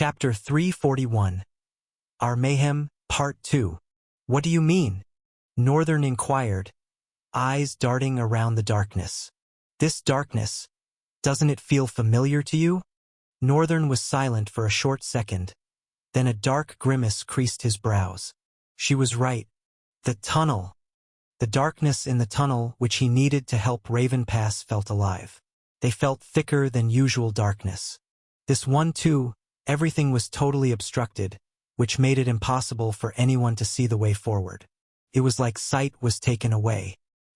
Chapter 341. Our Mayhem, Part 2. What do you mean? Northern inquired, eyes darting around the darkness. This darkness, doesn't it feel familiar to you? Northern was silent for a short second. Then a dark grimace creased his brows. She was right. The tunnel. The darkness in the tunnel which he needed to help Raven pass felt alive. They felt thicker than usual darkness. This one too, everything was totally obstructed, which made it impossible for anyone to see the way forward. It was like sight was taken away.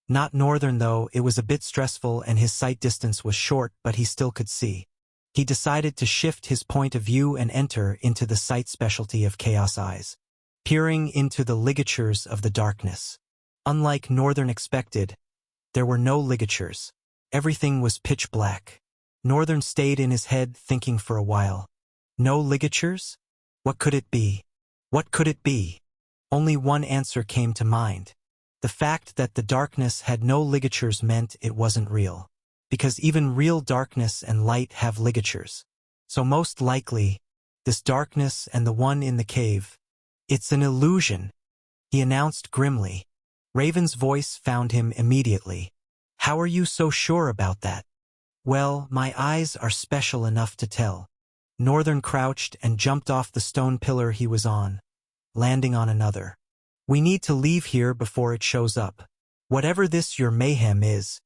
Not Northern though, it was a bit stressful and his sight distance was short, but he still could see. He decided to shift his point of view and enter into the sight specialty of Chaos Eyes, peering into the ligatures of the darkness. Unlike Northern expected, there were no ligatures. Everything was pitch black. Northern stayed in his head thinking for a while. No ligatures? What could it be? What could it be? Only one answer came to mind. The fact that the darkness had no ligatures meant it wasn't real. Because even real darkness and light have ligatures. So most likely, this darkness and the one in the cave, it's an illusion, he announced grimly. Raven's voice found him immediately. How are you so sure about that? Well, my eyes are special enough to tell. Northern crouched and jumped off the stone pillar he was on, landing on another. We need to leave here before it shows up. Whatever this your mayhem is.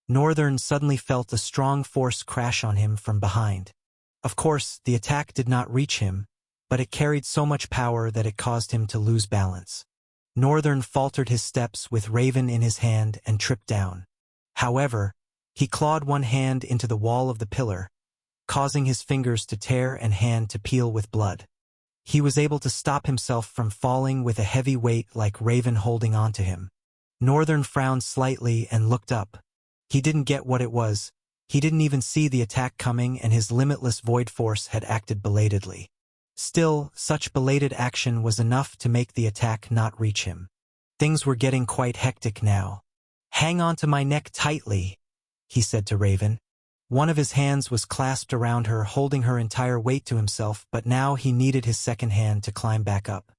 Northern suddenly felt a strong force crash on him from behind. Of course, the attack did not reach him, but it carried so much power that it caused him to lose balance. Northern faltered his steps with Raven in his hand and tripped down. However, he clawed one hand into the wall of the pillar, causing his fingers to tear and hand to peel with blood. He was able to stop himself from falling with a heavy weight like Raven holding on to him. Northern frowned slightly and looked up. He didn't get what it was. He didn't even see the attack coming and his limitless void force had acted belatedly. Still, such belated action was enough to make the attack not reach him. Things were getting quite hectic now. Hang on to my neck tightly, he said to Raven. One of his hands was clasped around her, holding her entire weight to himself, but now he needed his second hand to climb back up.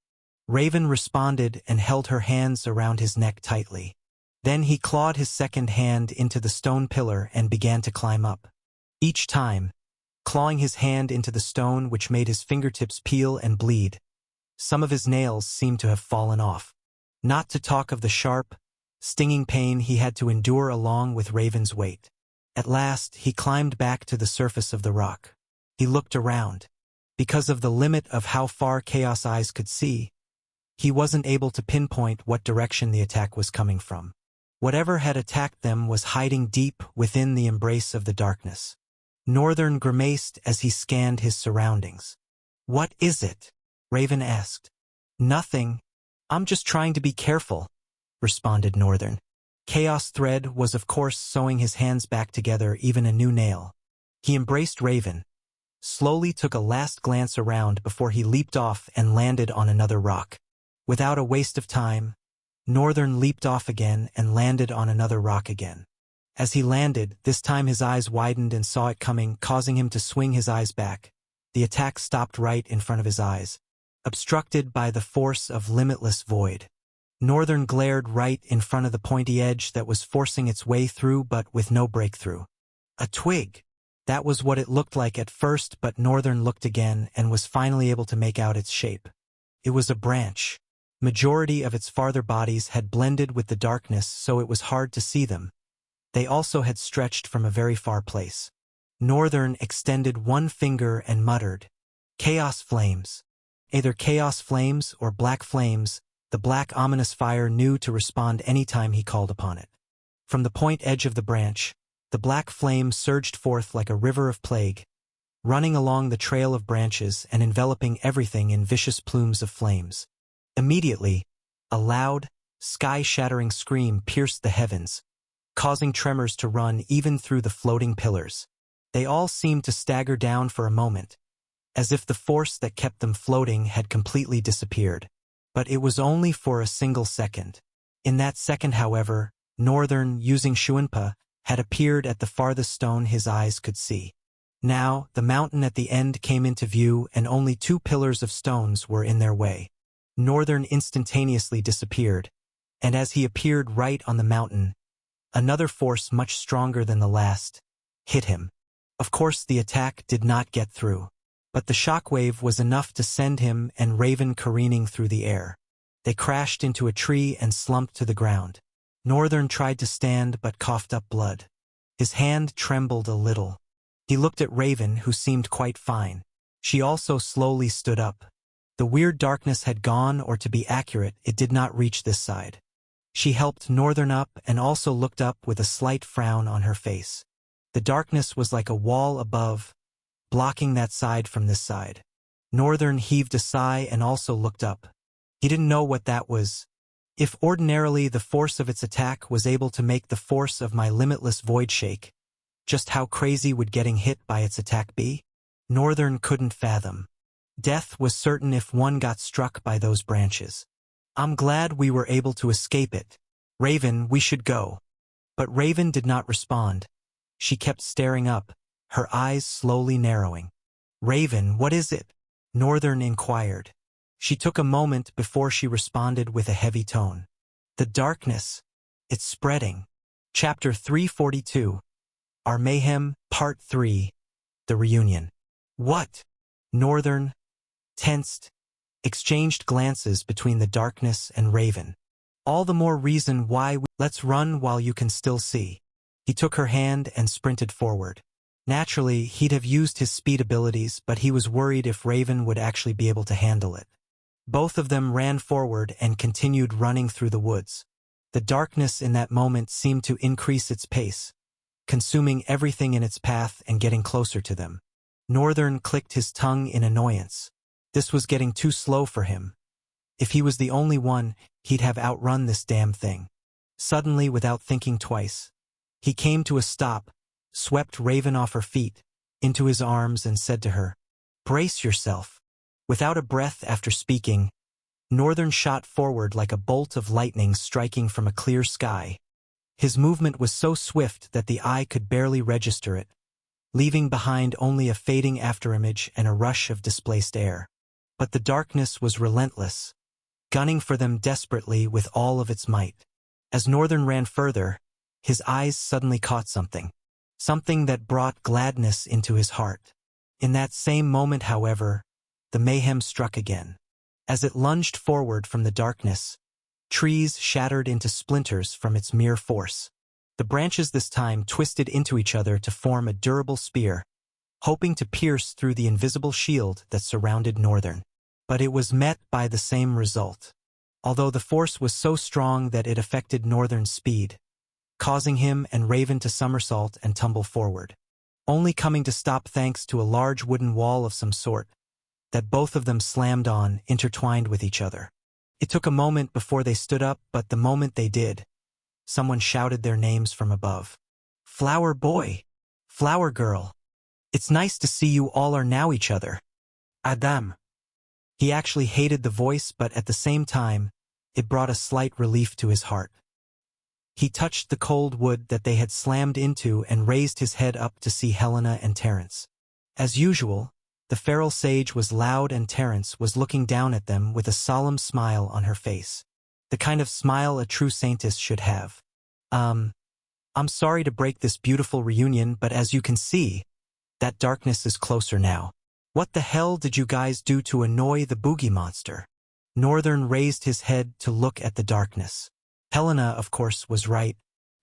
Raven responded and held her hands around his neck tightly. Then he clawed his second hand into the stone pillar and began to climb up. Each time, clawing his hand into the stone which made his fingertips peel and bleed. Some of his nails seemed to have fallen off. Not to talk of the sharp, stinging pain he had to endure along with Raven's weight. At last, he climbed back to the surface of the rock. He looked around. Because of the limit of how far Chaos Eyes could see, he wasn't able to pinpoint what direction the attack was coming from. Whatever had attacked them was hiding deep within the embrace of the darkness. Northern grimaced as he scanned his surroundings. What is it? Raven asked. Nothing. I'm just trying to be careful, responded Northern. Chaos Thread was of course sewing his hands back together, even a new nail. He embraced Raven, slowly took a last glance around before he leaped off and landed on another rock. Without a waste of time, Northern leaped off again and landed on another rock again. As he landed, this time his eyes widened and saw it coming, causing him to swing his eyes back. The attack stopped right in front of his eyes, obstructed by the force of limitless void. Northern glared right in front of the pointy edge that was forcing its way through but with no breakthrough. A twig. That was what it looked like at first, but Northern looked again and was finally able to make out its shape. It was a branch. Majority of its farther bodies had blended with the darkness, so it was hard to see them. They also had stretched from a very far place. Northern extended one finger and muttered, Chaos Flames. Either Chaos Flames or Black Flames. The black ominous fire knew to respond any time he called upon it. From the point edge of the branch, the black flame surged forth like a river of plague, running along the trail of branches and enveloping everything in vicious plumes of flames. Immediately, a loud, sky-shattering scream pierced the heavens, causing tremors to run even through the floating pillars. They all seemed to stagger down for a moment, as if the force that kept them floating had completely disappeared. But it was only for a single second. In that second, however, Northern, using Shuanpa, had appeared at the farthest stone his eyes could see. Now, the mountain at the end came into view and only 2 pillars of stones were in their way. Northern instantaneously disappeared, and as he appeared right on the mountain, another force much stronger than the last hit him. Of course, the attack did not get through, but the shockwave was enough to send him and Raven careening through the air. They crashed into a tree and slumped to the ground. Northern tried to stand but coughed up blood. His hand trembled a little. He looked at Raven, who seemed quite fine. She also slowly stood up. The weird darkness had gone, or to be accurate, it did not reach this side. She helped Northern up and also looked up with a slight frown on her face. The darkness was like a wall above, blocking that side from this side. Northern heaved a sigh and also looked up. He didn't know what that was. If ordinarily the force of its attack was able to make the force of my limitless void shake, just how crazy would getting hit by its attack be? Northern couldn't fathom. Death was certain if one got struck by those branches. I'm glad we were able to escape it. Raven, we should go. But Raven did not respond. She kept staring up, her eyes slowly narrowing. Raven, what is it? Northern inquired. She took a moment before she responded with a heavy tone. The darkness. It's spreading. Chapter 342. Our Mayhem, Part 3. The Reunion. What? Northern, tensed, exchanged glances between the darkness and Raven. All the more reason why let's run while you can still see. He took her hand and sprinted forward. Naturally, he'd have used his speed abilities, but he was worried if Raven would actually be able to handle it. Both of them ran forward and continued running through the woods. The darkness in that moment seemed to increase its pace, consuming everything in its path and getting closer to them. Northern clicked his tongue in annoyance. This was getting too slow for him. If he was the only one, he'd have outrun this damn thing. Suddenly, without thinking twice, he came to a stop, swept Raven off her feet, into his arms and said to her, "Brace yourself." Without a breath after speaking, Northern shot forward like a bolt of lightning striking from a clear sky. His movement was so swift that the eye could barely register it, leaving behind only a fading afterimage and a rush of displaced air. But the darkness was relentless, gunning for them desperately with all of its might. As Northern ran further, his eyes suddenly caught something that brought gladness into his heart. In that same moment, however, the mayhem struck again. As it lunged forward from the darkness, trees shattered into splinters from its mere force. The branches this time twisted into each other to form a durable spear, hoping to pierce through the invisible shield that surrounded Northern. But it was met by the same result, although the force was so strong that it affected Northern's speed, causing him and Raven to somersault and tumble forward, only coming to stop thanks to a large wooden wall of some sort that both of them slammed on, intertwined with each other. It took a moment before they stood up, but the moment they did, someone shouted their names from above. "Flower boy! Flower girl! It's nice to see you all are now each other. Adam." He actually hated the voice, but at the same time, it brought a slight relief to his heart. He touched the cold wood that they had slammed into and raised his head up to see Helena and Terence. As usual, the feral sage was loud and Terence was looking down at them with a solemn smile on her face. The kind of smile a true saintess should have. I'm sorry to break this beautiful reunion, but as you can see, that darkness is closer now. What the hell did you guys do to annoy the boogie monster? Northern raised his head to look at the darkness. Helena, of course, was right.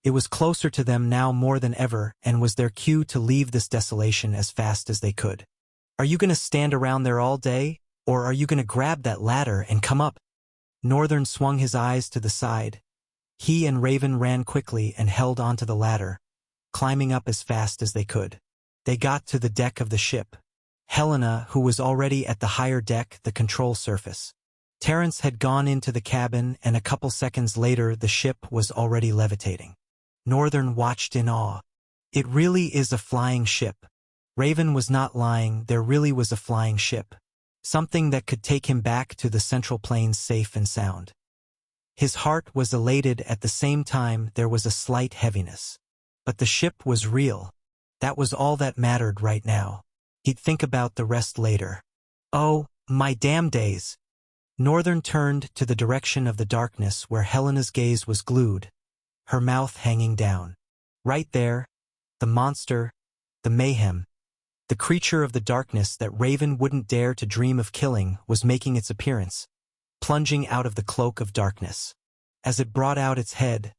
It was closer to them now more than ever and was their cue to leave this desolation as fast as they could. Are you going to stand around there all day, or are you going to grab that ladder and come up? Northern swung his eyes to the side. He and Raven ran quickly and held onto the ladder, climbing up as fast as they could. They got to the deck of the ship. Helena, who was already at the higher deck, the control surface. Terence had gone into the cabin, and a couple seconds later the ship was already levitating. Northern watched in awe. It really is a flying ship. Raven was not lying, there really was a flying ship. Something that could take him back to the Central Plains safe and sound. His heart was elated, at the same time there was a slight heaviness. But the ship was real. That was all that mattered right now. He'd think about the rest later. Oh, my damn days. Northern turned to the direction of the darkness where Helena's gaze was glued, her mouth hanging down. Right there, the monster, the mayhem, the creature of the darkness that Raven wouldn't dare to dream of killing was making its appearance, plunging out of the cloak of darkness. As it brought out its head,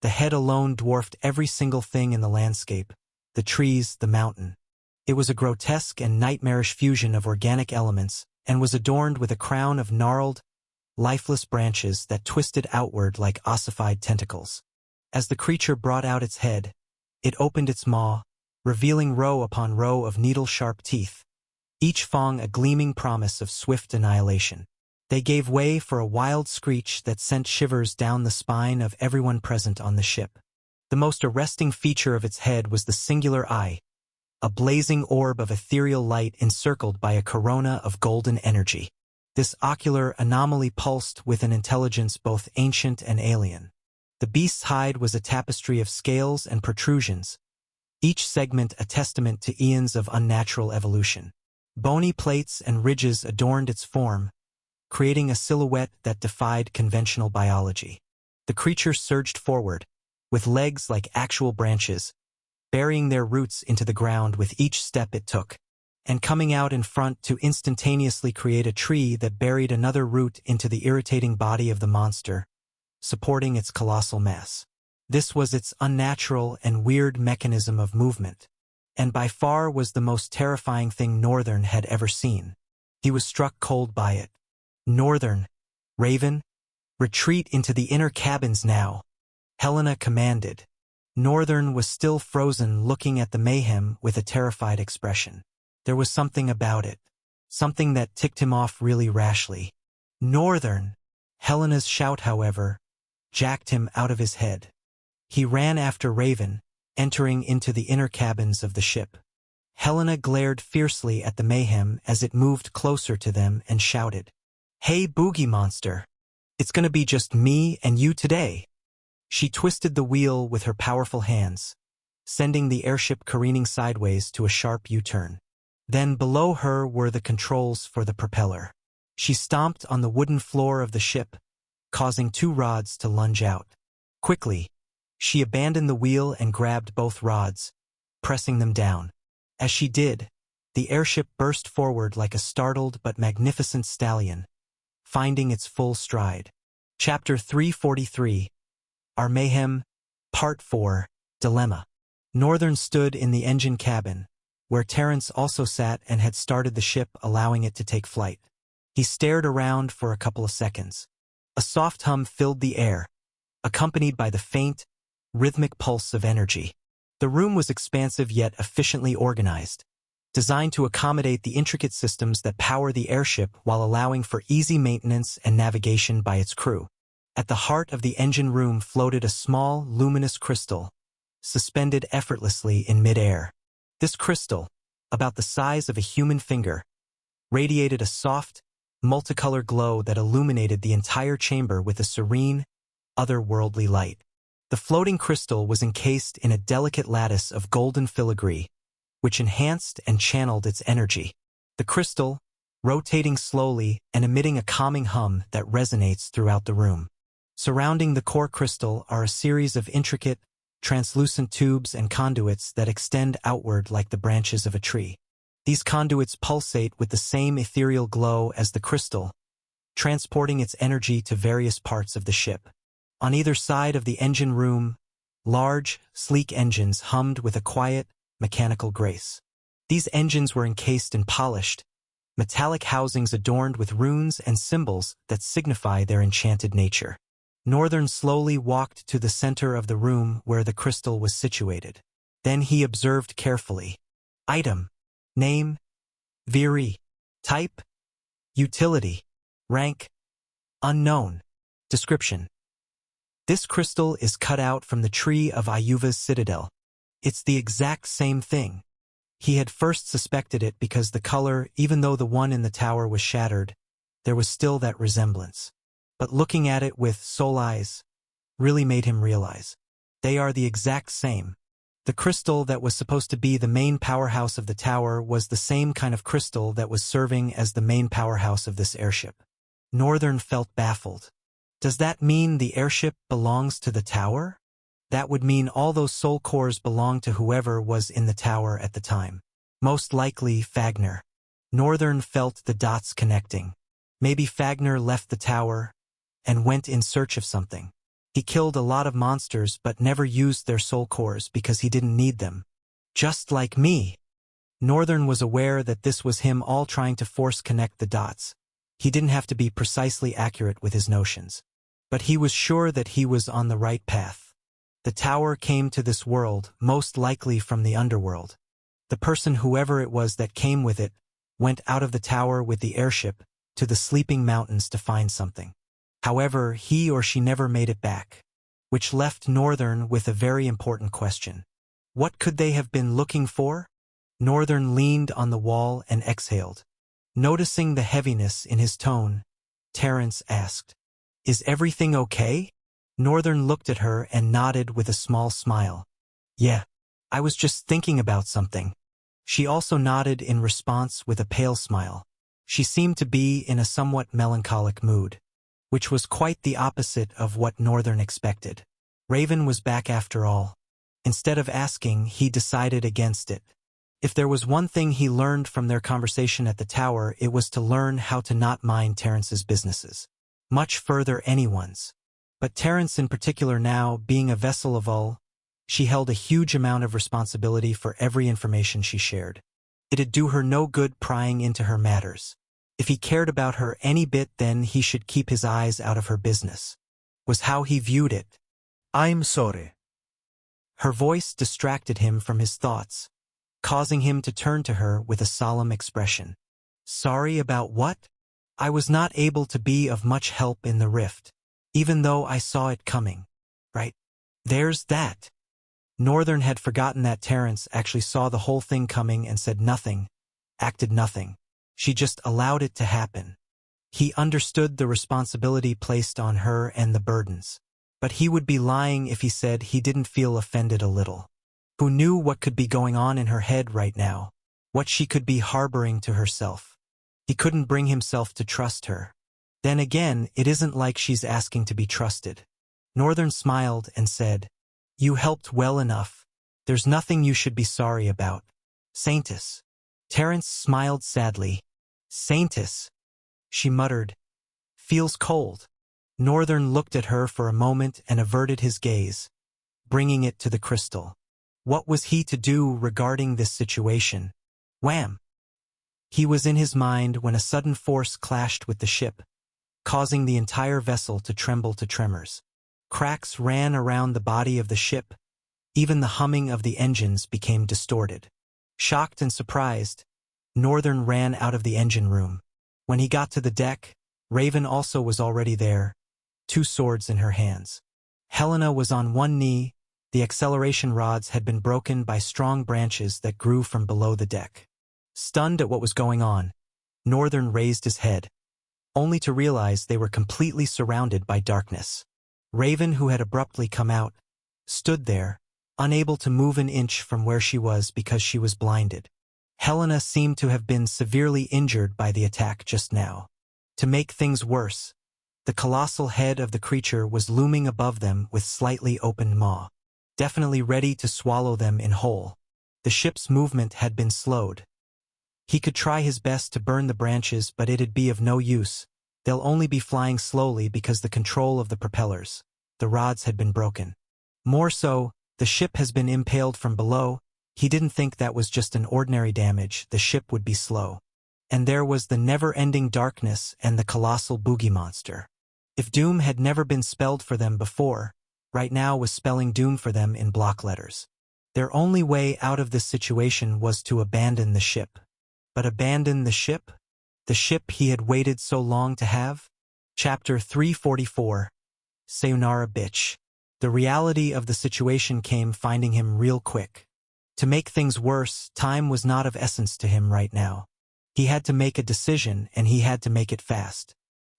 the head alone dwarfed every single thing in the landscape, the trees, the mountain. It was a grotesque and nightmarish fusion of organic elements and was adorned with a crown of gnarled, lifeless branches that twisted outward like ossified tentacles. As the creature brought out its head, it opened its maw, revealing row upon row of needle-sharp teeth, each fang a gleaming promise of swift annihilation. They gave way for a wild screech that sent shivers down the spine of everyone present on the ship. The most arresting feature of its head was the singular eye, a blazing orb of ethereal light encircled by a corona of golden energy. This ocular anomaly pulsed with an intelligence both ancient and alien. The beast's hide was a tapestry of scales and protrusions, each segment a testament to eons of unnatural evolution. Bony plates and ridges adorned its form, creating a silhouette that defied conventional biology. The creature surged forward, with legs like actual branches, burying their roots into the ground with each step it took, and coming out in front to instantaneously create a tree that buried another root into the irritating body of the monster, supporting its colossal mass. This was its unnatural and weird mechanism of movement, and by far was the most terrifying thing Northern had ever seen. He was struck cold by it. Northern, Raven, retreat into the inner cabins now, Helena commanded. Northern was still frozen, looking at the mayhem with a terrified expression. There was something about it, something that ticked him off really rashly. Northern! Helena's shout, however, jacked him out of his head. He ran after Raven, entering into the inner cabins of the ship. Helena glared fiercely at the mayhem as it moved closer to them and shouted, "Hey, boogie monster! It's gonna be just me and you today." She twisted the wheel with her powerful hands, sending the airship careening sideways to a sharp U-turn. Then below her were the controls for the propeller. She stomped on the wooden floor of the ship, causing two rods to lunge out. Quickly, she abandoned the wheel and grabbed both rods, pressing them down. As she did, the airship burst forward like a startled but magnificent stallion, finding its full stride. Chapter 343, Our Mayhem, Part 4, Dilemma. Northern stood in the engine cabin, where Terrence also sat and had started the ship, allowing it to take flight. He stared around for a couple of seconds. A soft hum filled the air, accompanied by the faint, rhythmic pulse of energy. The room was expansive yet efficiently organized, designed to accommodate the intricate systems that power the airship while allowing for easy maintenance and navigation by its crew. At the heart of the engine room floated a small, luminous crystal, suspended effortlessly in mid-air. This crystal, about the size of a human finger, radiated a soft, multicolored glow that illuminated the entire chamber with a serene, otherworldly light. The floating crystal was encased in a delicate lattice of golden filigree, which enhanced and channeled its energy. The crystal, rotating slowly and emitting a calming hum that resonates throughout the room. Surrounding the core crystal are a series of intricate, translucent tubes and conduits that extend outward like the branches of a tree. These conduits pulsate with the same ethereal glow as the crystal, transporting its energy to various parts of the ship. On either side of the engine room, large, sleek engines hummed with a quiet, mechanical grace. These engines were encased in polished, metallic housings adorned with runes and symbols that signify their enchanted nature. Northern slowly walked to the center of the room where the crystal was situated. Then he observed carefully. Item. Name. Viri. Type. Utility. Rank. Unknown. Description. This crystal is cut out from the tree of Ayuva's citadel. It's the exact same thing. He had first suspected it because the color, even though the one in the tower was shattered, there was still that resemblance. But looking at it with soul eyes really made him realize they are the exact same. The crystal that was supposed to be the main powerhouse of the tower was the same kind of crystal that was serving as the main powerhouse of this airship. Northern felt baffled. Does that mean the airship belongs to the tower? That would mean all those soul cores belong to whoever was in the tower at the time. Most likely Fagner. Northern felt the dots connecting. Maybe Fagner left the tower and went in search of something. He killed a lot of monsters but never used their soul cores because he didn't need them. Just like me. Northern was aware that this was him all trying to force connect the dots. He didn't have to be precisely accurate with his notions. But he was sure that he was on the right path. The tower came to this world, most likely from the underworld. The person, whoever it was that came with it, went out of the tower with the airship to the sleeping mountains to find something. However, he or she never made it back, which left Northern with a very important question. What could they have been looking for? Northern leaned on the wall and exhaled. Noticing the heaviness in his tone, Terence asked, "Is everything okay?" Northern looked at her and nodded with a small smile. "Yeah, I was just thinking about something." She also nodded in response with a pale smile. She seemed to be in a somewhat melancholic mood, which was quite the opposite of what Northern expected. Raven was back after all. Instead of asking, he decided against it. If there was one thing he learned from their conversation at the tower, it was to learn how to not mind Terence's businesses. Much further anyone's. But Terence in particular now, being a vessel of all, she held a huge amount of responsibility for every information she shared. It'd do her no good prying into her matters. If he cared about her any bit, then he should keep his eyes out of her business. Was how he viewed it. I'm sorry. Her voice distracted him from his thoughts, causing him to turn to her with a solemn expression. Sorry about what? I was not able to be of much help in the rift, even though I saw it coming. Right? There's that. Northern had forgotten that Terence actually saw the whole thing coming and said nothing, acted nothing. She just allowed it to happen. He understood the responsibility placed on her and the burdens. But he would be lying if he said he didn't feel offended a little. Who knew what could be going on in her head right now? What she could be harboring to herself? He couldn't bring himself to trust her. Then again, it isn't like she's asking to be trusted. Northern smiled and said, "You helped well enough. There's nothing you should be sorry about. Saintus." Terence smiled sadly. "Saintus," she muttered. "Feels cold." Northern looked at her for a moment and averted his gaze, bringing it to the crystal. What was he to do regarding this situation? Wham! He was in his mind when a sudden force clashed with the ship, causing the entire vessel to tremble to tremors. Cracks ran around the body of the ship. Even the humming of the engines became distorted. Shocked and surprised, Northern ran out of the engine room. When he got to the deck, Raven also was already there, 2 swords in her hands. Helena was on one knee. The acceleration rods had been broken by strong branches that grew from below the deck. Stunned at what was going on, Northern raised his head, only to realize they were completely surrounded by darkness. Raven, who had abruptly come out, stood there, unable to move an inch from where she was because she was blinded. Helena seemed to have been severely injured by the attack just now. To make things worse, the colossal head of the creature was looming above them with slightly opened maw, definitely ready to swallow them in whole. The ship's movement had been slowed. He could try his best to burn the branches, but it'd be of no use. They'll only be flying slowly because the control of the propellers, the rods, had been broken. More so, the ship has been impaled from below. He didn't think that was just an ordinary damage. The ship would be slow. And there was the never-ending darkness and the colossal boogie monster. If doom had never been spelled for them before, right now was spelling doom for them in block letters. Their only way out of this situation was to abandon the ship. But abandon the ship? The ship he had waited so long to have? Chapter 344. Sayonara, bitch. The reality of the situation came finding him real quick. To make things worse, time was not of essence to him right now. He had to make a decision, and he had to make it fast.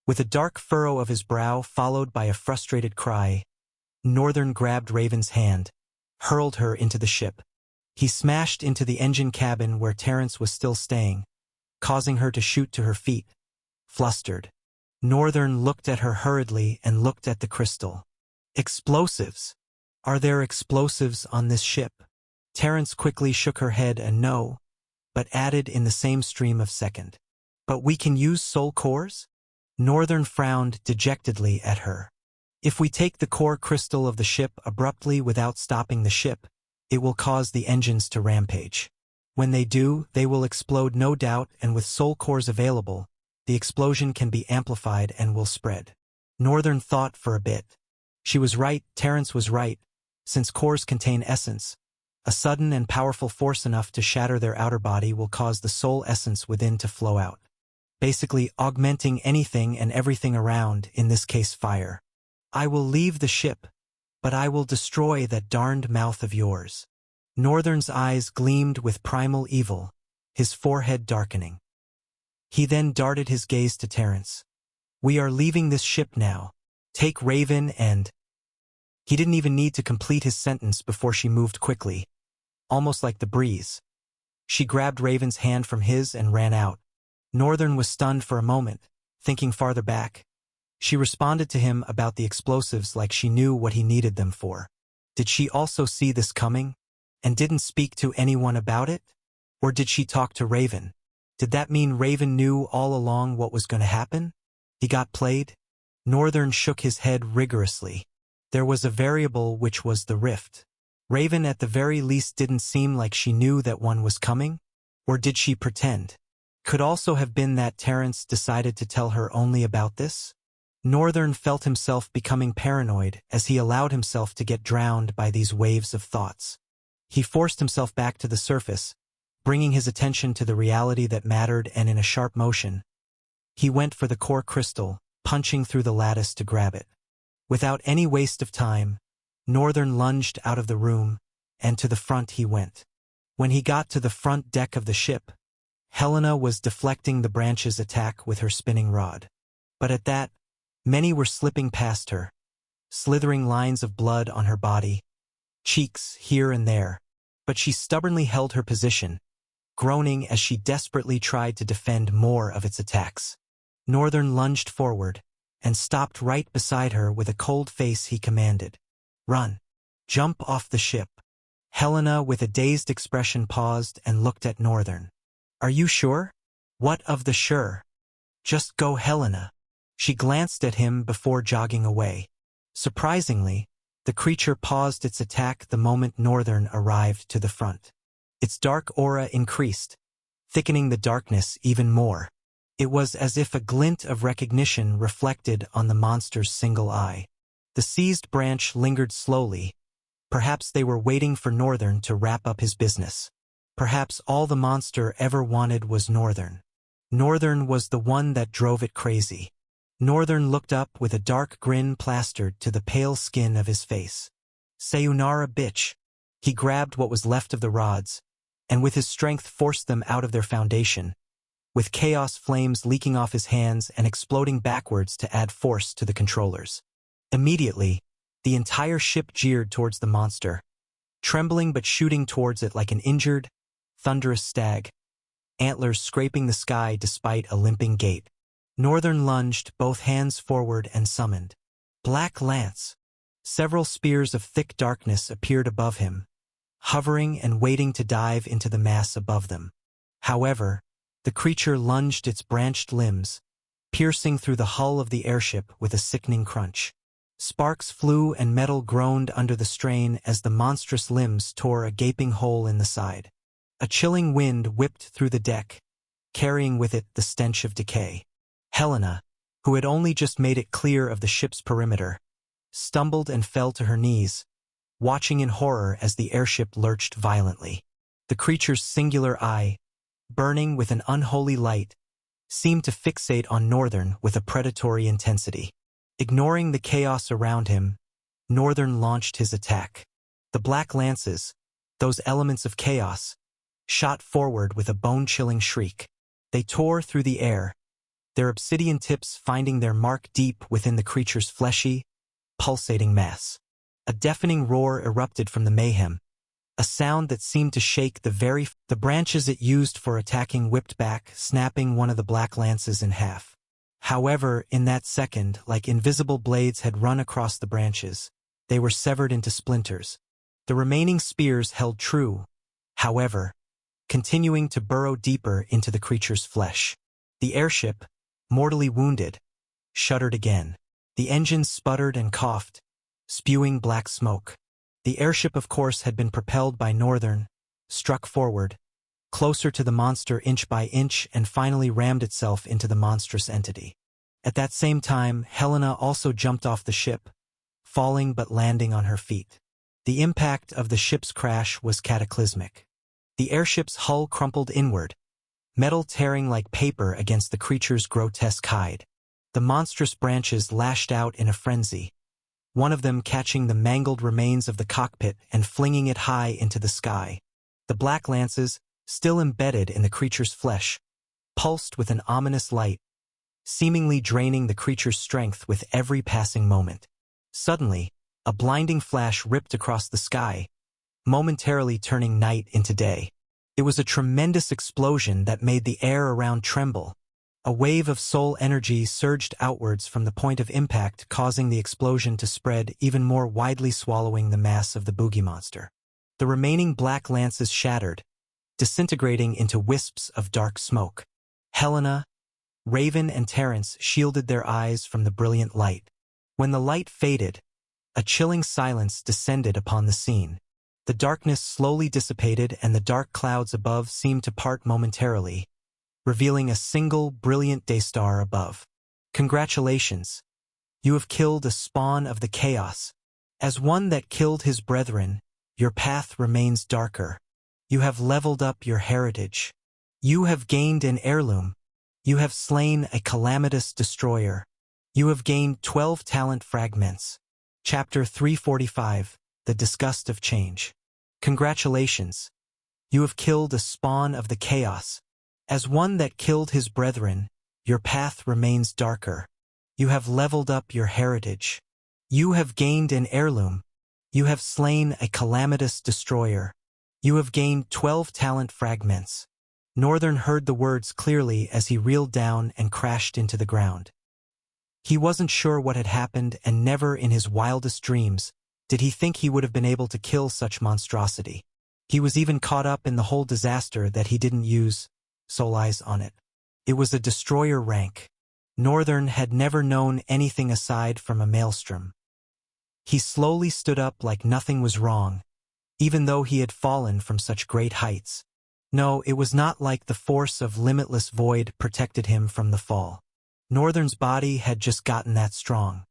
With a dark furrow of his brow followed by a frustrated cry, Northern grabbed Raven's hand, hurled her into the ship. He smashed into the engine cabin where Terrence was still staying, causing her to shoot to her feet, flustered. Northern looked at her hurriedly and looked at the crystal. Explosives! Are there explosives on this ship? Terrence quickly shook her head and no, but added in the same stream of second. But we can use soul cores? Northern frowned dejectedly at her. If we take the core crystal of the ship abruptly without stopping the ship, it will cause the engines to rampage. When they do, they will explode no doubt, and with soul cores available, the explosion can be amplified and will spread. Northern thought for a bit. She was right, Terrence was right. Since cores contain essence, a sudden and powerful force enough to shatter their outer body will cause the soul essence within to flow out, basically augmenting anything and everything around, in this case fire. I will leave the ship, but I will destroy that darned mouth of yours. Northern's eyes gleamed with primal evil, his forehead darkening. He then darted his gaze to Terrence. We are leaving this ship now. Take Raven and... He didn't even need to complete his sentence before she moved quickly, almost like the breeze. She grabbed Raven's hand from his and ran out. Northern was stunned for a moment, thinking farther back. She responded to him about the explosives like she knew what he needed them for. Did she also see this coming, and didn't speak to anyone about it? Or did she talk to Raven? Did that mean Raven knew all along what was going to happen? He got played? Northern shook his head rigorously. There was a variable which was the rift. Raven at the very least didn't seem like she knew that one was coming? Or did she pretend? Could also have been that Terrence decided to tell her only about this? Northern felt himself becoming paranoid as he allowed himself to get drowned by these waves of thoughts. He forced himself back to the surface, bringing his attention to the reality that mattered, and in a sharp motion, he went for the core crystal, punching through the lattice to grab it. Without any waste of time, Northern lunged out of the room, and to the front he went. When he got to the front deck of the ship, Helena was deflecting the branch's attack with her spinning rod. But at that, many were slipping past her, slithering lines of blood on her body, cheeks here and there. But she stubbornly held her position, groaning as she desperately tried to defend more of its attacks. Northern lunged forward and stopped right beside her with a cold face. He commanded, "Run. Jump off the ship." Helena, with a dazed expression, paused and looked at Northern. "Are you sure?" "What of the sure? Just go, Helena." She glanced at him before jogging away. Surprisingly, the creature paused its attack the moment Northern arrived to the front. Its dark aura increased, thickening the darkness even more. It was as if a glint of recognition reflected on the monster's single eye. The seized branch lingered slowly. Perhaps they were waiting for Northern to wrap up his business. Perhaps all the monster ever wanted was Northern. Northern was the one that drove it crazy. Northern looked up with a dark grin plastered to the pale skin of his face. "Sayonara, bitch." He grabbed what was left of the rods, and with his strength forced them out of their foundation, with chaos flames leaking off his hands and exploding backwards to add force to the controllers. Immediately, the entire ship jeered towards the monster, trembling but shooting towards it like an injured, thunderous stag, antlers scraping the sky despite a limping gait. Northern lunged, both hands forward, and summoned Black Lance. Several spears of thick darkness appeared above him, hovering and waiting to dive into the mass above them. However, the creature lunged its branched limbs, piercing through the hull of the airship with a sickening crunch. Sparks flew and metal groaned under the strain as the monstrous limbs tore a gaping hole in the side. A chilling wind whipped through the deck, carrying with it the stench of decay. Helena, who had only just made it clear of the ship's perimeter, stumbled and fell to her knees, watching in horror as the airship lurched violently. The creature's singular eye, burning with an unholy light, seemed to fixate on Northern with a predatory intensity. Ignoring the chaos around him, Northern launched his attack. The Black Lances, those elements of chaos, shot forward with a bone-chilling shriek. They tore through the air, their obsidian tips finding their mark deep within the creature's fleshy, pulsating mass. A deafening roar erupted from the mayhem, a sound that seemed to shake the branches it used for attacking whipped back, snapping one of the black lances in half. However, in that second, like invisible blades had run across the branches, they were severed into splinters. The remaining spears held true, however, continuing to burrow deeper into the creature's flesh. The airship, mortally wounded, shuddered again. The engines sputtered and coughed, spewing black smoke. The airship, of course, had been propelled by Northern, struck forward, closer to the monster inch by inch, and finally rammed itself into the monstrous entity. At that same time, Helena also jumped off the ship, falling but landing on her feet. The impact of the ship's crash was cataclysmic. The airship's hull crumpled inward, metal tearing like paper against the creature's grotesque hide. The monstrous branches lashed out in a frenzy, one of them catching the mangled remains of the cockpit and flinging it high into the sky. The black lances, still embedded in the creature's flesh, pulsed with an ominous light, seemingly draining the creature's strength with every passing moment. Suddenly, a blinding flash ripped across the sky, momentarily turning night into day. It was a tremendous explosion that made the air around tremble. A wave of soul energy surged outwards from the point of impact, causing the explosion to spread even more widely, swallowing the mass of the boogie monster. The remaining black lances shattered, disintegrating into wisps of dark smoke. Helena, Raven, and Terence shielded their eyes from the brilliant light. When the light faded, a chilling silence descended upon the scene. The darkness slowly dissipated and the dark clouds above seemed to part momentarily, revealing a single brilliant daystar above. Congratulations! You have killed a spawn of the chaos. As one that killed his brethren, your path remains darker. You have leveled up your heritage. You have gained an heirloom. You have slain a calamitous destroyer. You have gained 12 talent fragments. Chapter 345, The Disgust of Change. Congratulations! You have killed a spawn of the chaos. As one that killed his brethren, your path remains darker. You have leveled up your heritage. You have gained an heirloom. You have slain a calamitous destroyer. You have gained 12 talent fragments. Northern heard the words clearly as he reeled down and crashed into the ground. He wasn't sure what had happened, and never in his wildest dreams did he think he would have been able to kill such monstrosity. He was even caught up in the whole disaster that he didn't use soul eyes on it. It was a destroyer rank. Northern had never known anything aside from a maelstrom. He slowly stood up like nothing was wrong, even though he had fallen from such great heights. No, it was not like the force of limitless void protected him from the fall. Northern's body had just gotten that strong.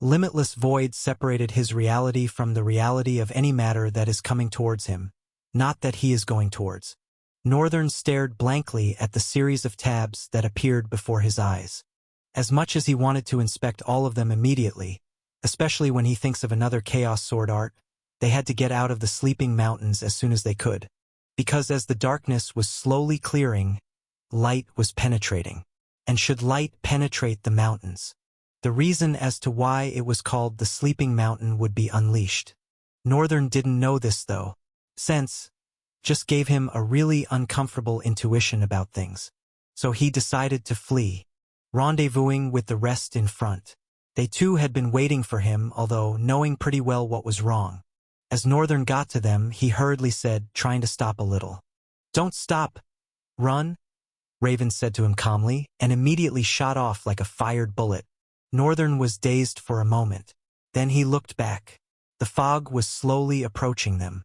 Limitless void separated his reality from the reality of any matter that is coming towards him, not that he is going towards. Northern stared blankly at the series of tabs that appeared before his eyes. As much as he wanted to inspect all of them immediately, especially when he thinks of another Chaos Sword art, they had to get out of the sleeping mountains as soon as they could. Because as the darkness was slowly clearing, light was penetrating. And should light penetrate the mountains, the reason as to why it was called the Sleeping Mountain would be unleashed. Northern didn't know this though. Sense just gave him a really uncomfortable intuition about things. So he decided to flee, rendezvousing with the rest in front. They too had been waiting for him, although knowing pretty well what was wrong. As Northern got to them, he hurriedly said, trying to stop a little. "Don't stop. Run," Raven said to him calmly, and immediately shot off like a fired bullet. Northern was dazed for a moment. Then he looked back. The fog was slowly approaching them.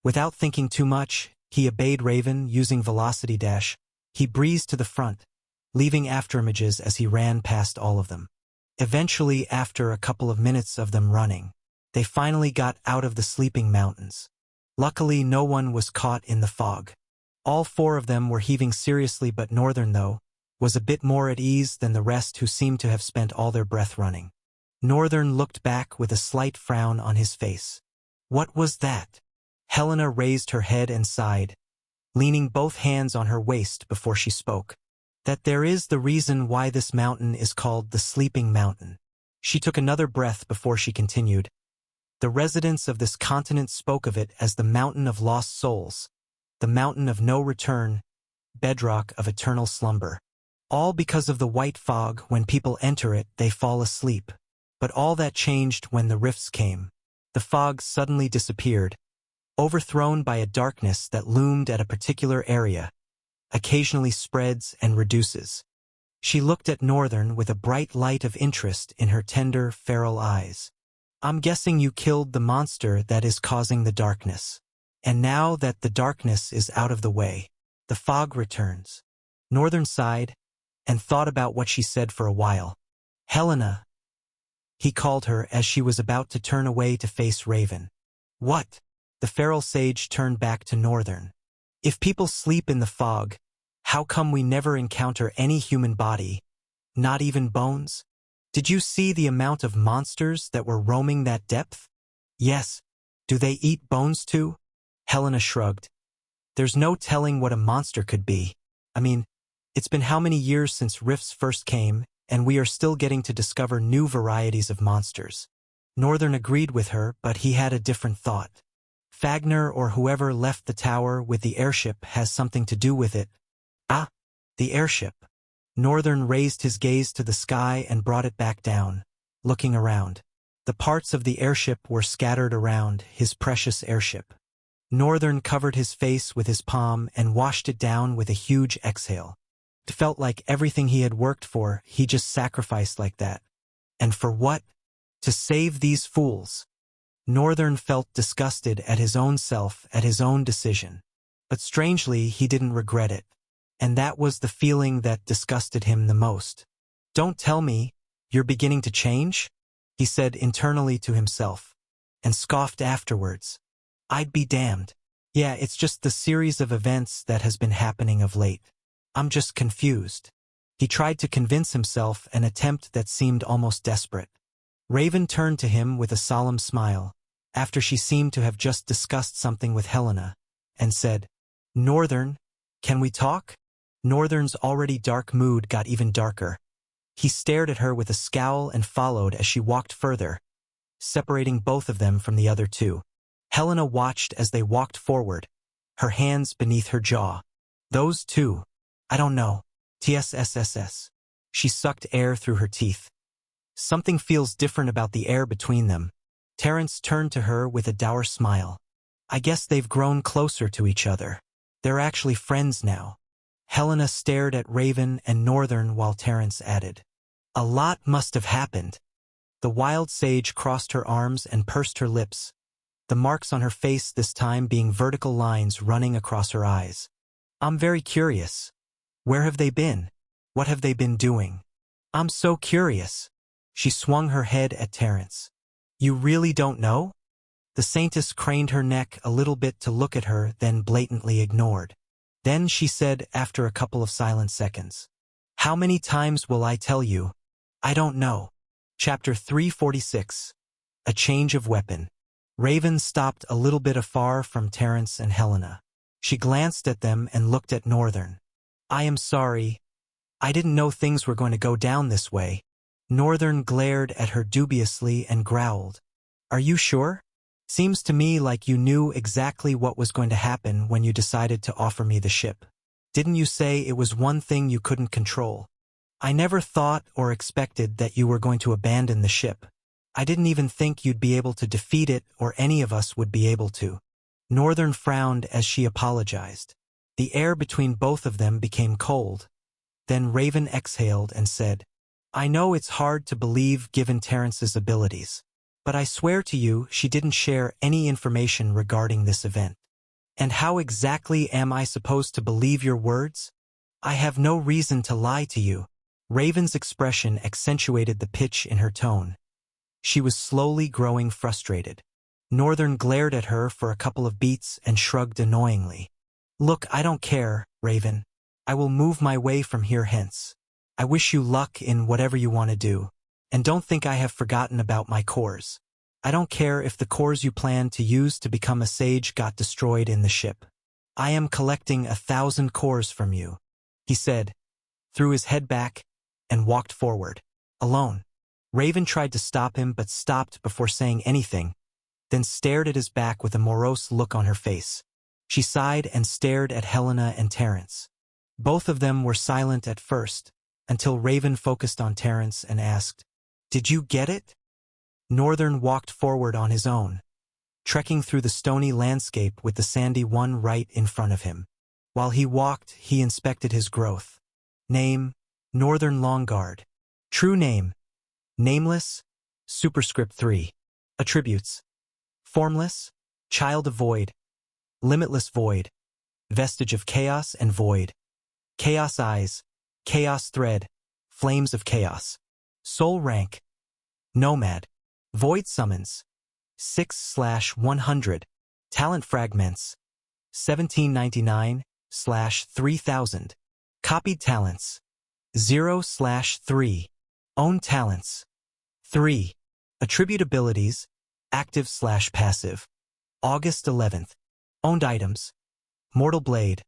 Without thinking too much, he obeyed Raven, using Velocity Dash. He breezed to the front, leaving afterimages as he ran past all of them. Eventually, after a couple of minutes of them running, they finally got out of the sleeping mountains. Luckily, no one was caught in the fog. All four of them were heaving seriously, but Northern, though, was a bit more at ease than the rest, who seemed to have spent all their breath running. Northern looked back with a slight frown on his face. What was that? Helena raised her head and sighed, leaning both hands on her waist before she spoke. That there is the reason why this mountain is called the Sleeping Mountain. She took another breath before she continued. The residents of this continent spoke of it as the Mountain of Lost Souls, the Mountain of No Return, bedrock of eternal slumber. All because of the white fog. When people enter it, they fall asleep. But all that changed when the rifts came. The fog suddenly disappeared, overthrown by a darkness that loomed at a particular area, occasionally spreads and reduces. She looked at Northern with a bright light of interest in her tender, feral eyes. I'm guessing you killed the monster that is causing the darkness. And now that the darkness is out of the way, the fog returns. Northern sighed and thought about what she said for a while. Helena, he called her as she was about to turn away to face Raven. What? The feral sage turned back to Northern. If people sleep in the fog, how come we never encounter any human body, not even bones? Did you see the amount of monsters that were roaming that depth? Yes. Do they eat bones too? Helena shrugged. There's no telling what a monster could be. I mean, it's been how many years since rifts first came, and we are still getting to discover new varieties of monsters. Northern agreed with her, but he had a different thought. Fagner or whoever left the tower with the airship has something to do with it. Ah, the airship. Northern raised his gaze to the sky and brought it back down, looking around. The parts of the airship were scattered around his precious airship. Northern covered his face with his palm and washed it down with a huge exhale. It felt like everything he had worked for, he just sacrificed like that. And for what? To save these fools. Northern felt disgusted at his own self, at his own decision. But strangely, he didn't regret it. And that was the feeling that disgusted him the most. Don't tell me, you're beginning to change? He said internally to himself, and scoffed afterwards. I'd be damned. Yeah, it's just the series of events that has been happening of late. I'm just confused. He tried to convince himself, an attempt that seemed almost desperate. Raven turned to him with a solemn smile, after she seemed to have just discussed something with Helena, and said, Northern, can we talk? Northern's already dark mood got even darker. He stared at her with a scowl and followed as she walked further, separating both of them from the other two. Helena watched as they walked forward, her hands beneath her jaw. Those two. I don't know. TSSSS. She sucked air through her teeth. Something feels different about the air between them. Terrence turned to her with a dour smile. I guess they've grown closer to each other. They're actually friends now. Helena stared at Raven and Northern while Terrence added, a lot must have happened. The wild sage crossed her arms and pursed her lips, the marks on her face this time being vertical lines running across her eyes. I'm very curious. Where have they been? What have they been doing? I'm so curious. She swung her head at Terrence. You really don't know? The saintess craned her neck a little bit to look at her, then blatantly ignored. Then she said after a couple of silent seconds, how many times will I tell you? I don't know. Chapter 346. A Change of Weapon. Raven stopped a little bit afar from Terrence and Helena. She glanced at them and looked at Northern. I am sorry. I didn't know things were going to go down this way. Northern glared at her dubiously and growled. Are you sure? Seems to me like you knew exactly what was going to happen when you decided to offer me the ship. Didn't you say it was one thing you couldn't control? I never thought or expected that you were going to abandon the ship. I didn't even think you'd be able to defeat it or any of us would be able to. Northern frowned as she apologized. The air between both of them became cold. Then Raven exhaled and said, I know it's hard to believe given Terrence's abilities. But I swear to you she didn't share any information regarding this event. And how exactly am I supposed to believe your words? I have no reason to lie to you. Raven's expression accentuated the pitch in her tone. She was slowly growing frustrated. Northern glared at her for a couple of beats and shrugged annoyingly. Look, I don't care, Raven. I will move my way from here hence. I wish you luck in whatever you want to do. And don't think I have forgotten about my cores. I don't care if the cores you plan to use to become a sage got destroyed in the ship. I am collecting 1,000 cores from you, he said, threw his head back, and walked forward, alone. Raven tried to stop him but stopped before saying anything, then stared at his back with a morose look on her face. She sighed and stared at Helena and Terence. Both of them were silent at first, until Raven focused on Terence and asked, "Did you get it?" Northern walked forward on his own, trekking through the stony landscape with the sandy one right in front of him. While he walked, he inspected his growth. Name, Northern Longguard. True name, Nameless, Superscript 3. Attributes, Formless, Child of Void, Limitless Void, Vestige of Chaos and Void, Chaos Eyes, Chaos Thread, Flames of Chaos. Soul Rank, Nomad. Void Summons, 6/100. Talent Fragments, 1799/3000. Copied Talents, 0/3. Own Talents, 3. Attribute Abilities, Active/Passive. August 11th. Owned Items, Mortal Blade,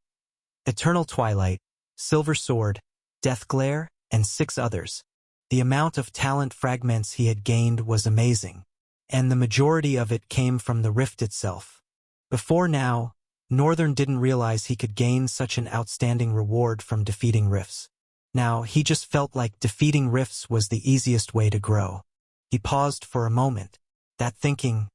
Eternal Twilight, Silver Sword, Death Glare, and 6 others. The amount of talent fragments he had gained was amazing, and the majority of it came from the rift itself. Before now, Northern didn't realize he could gain such an outstanding reward from defeating rifts. Now, he just felt like defeating rifts was the easiest way to grow. He paused for a moment, that thinking,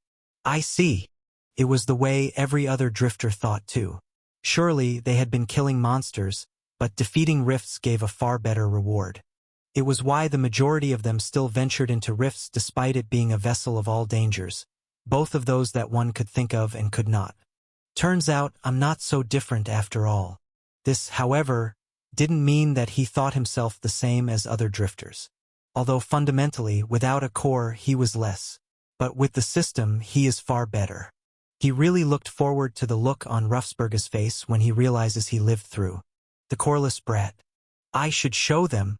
I see. It was the way every other drifter thought too. Surely they had been killing monsters, but defeating rifts gave a far better reward. It was why the majority of them still ventured into rifts despite it being a vessel of all dangers, both of those that one could think of and could not. Turns out I'm not so different after all. This, however, didn't mean that he thought himself the same as other drifters. Although fundamentally, without a core, he was less. But with the system, he is far better. He really looked forward to the look on Ruffsberg's face when he realizes he lived through the coreless brat. I should show them.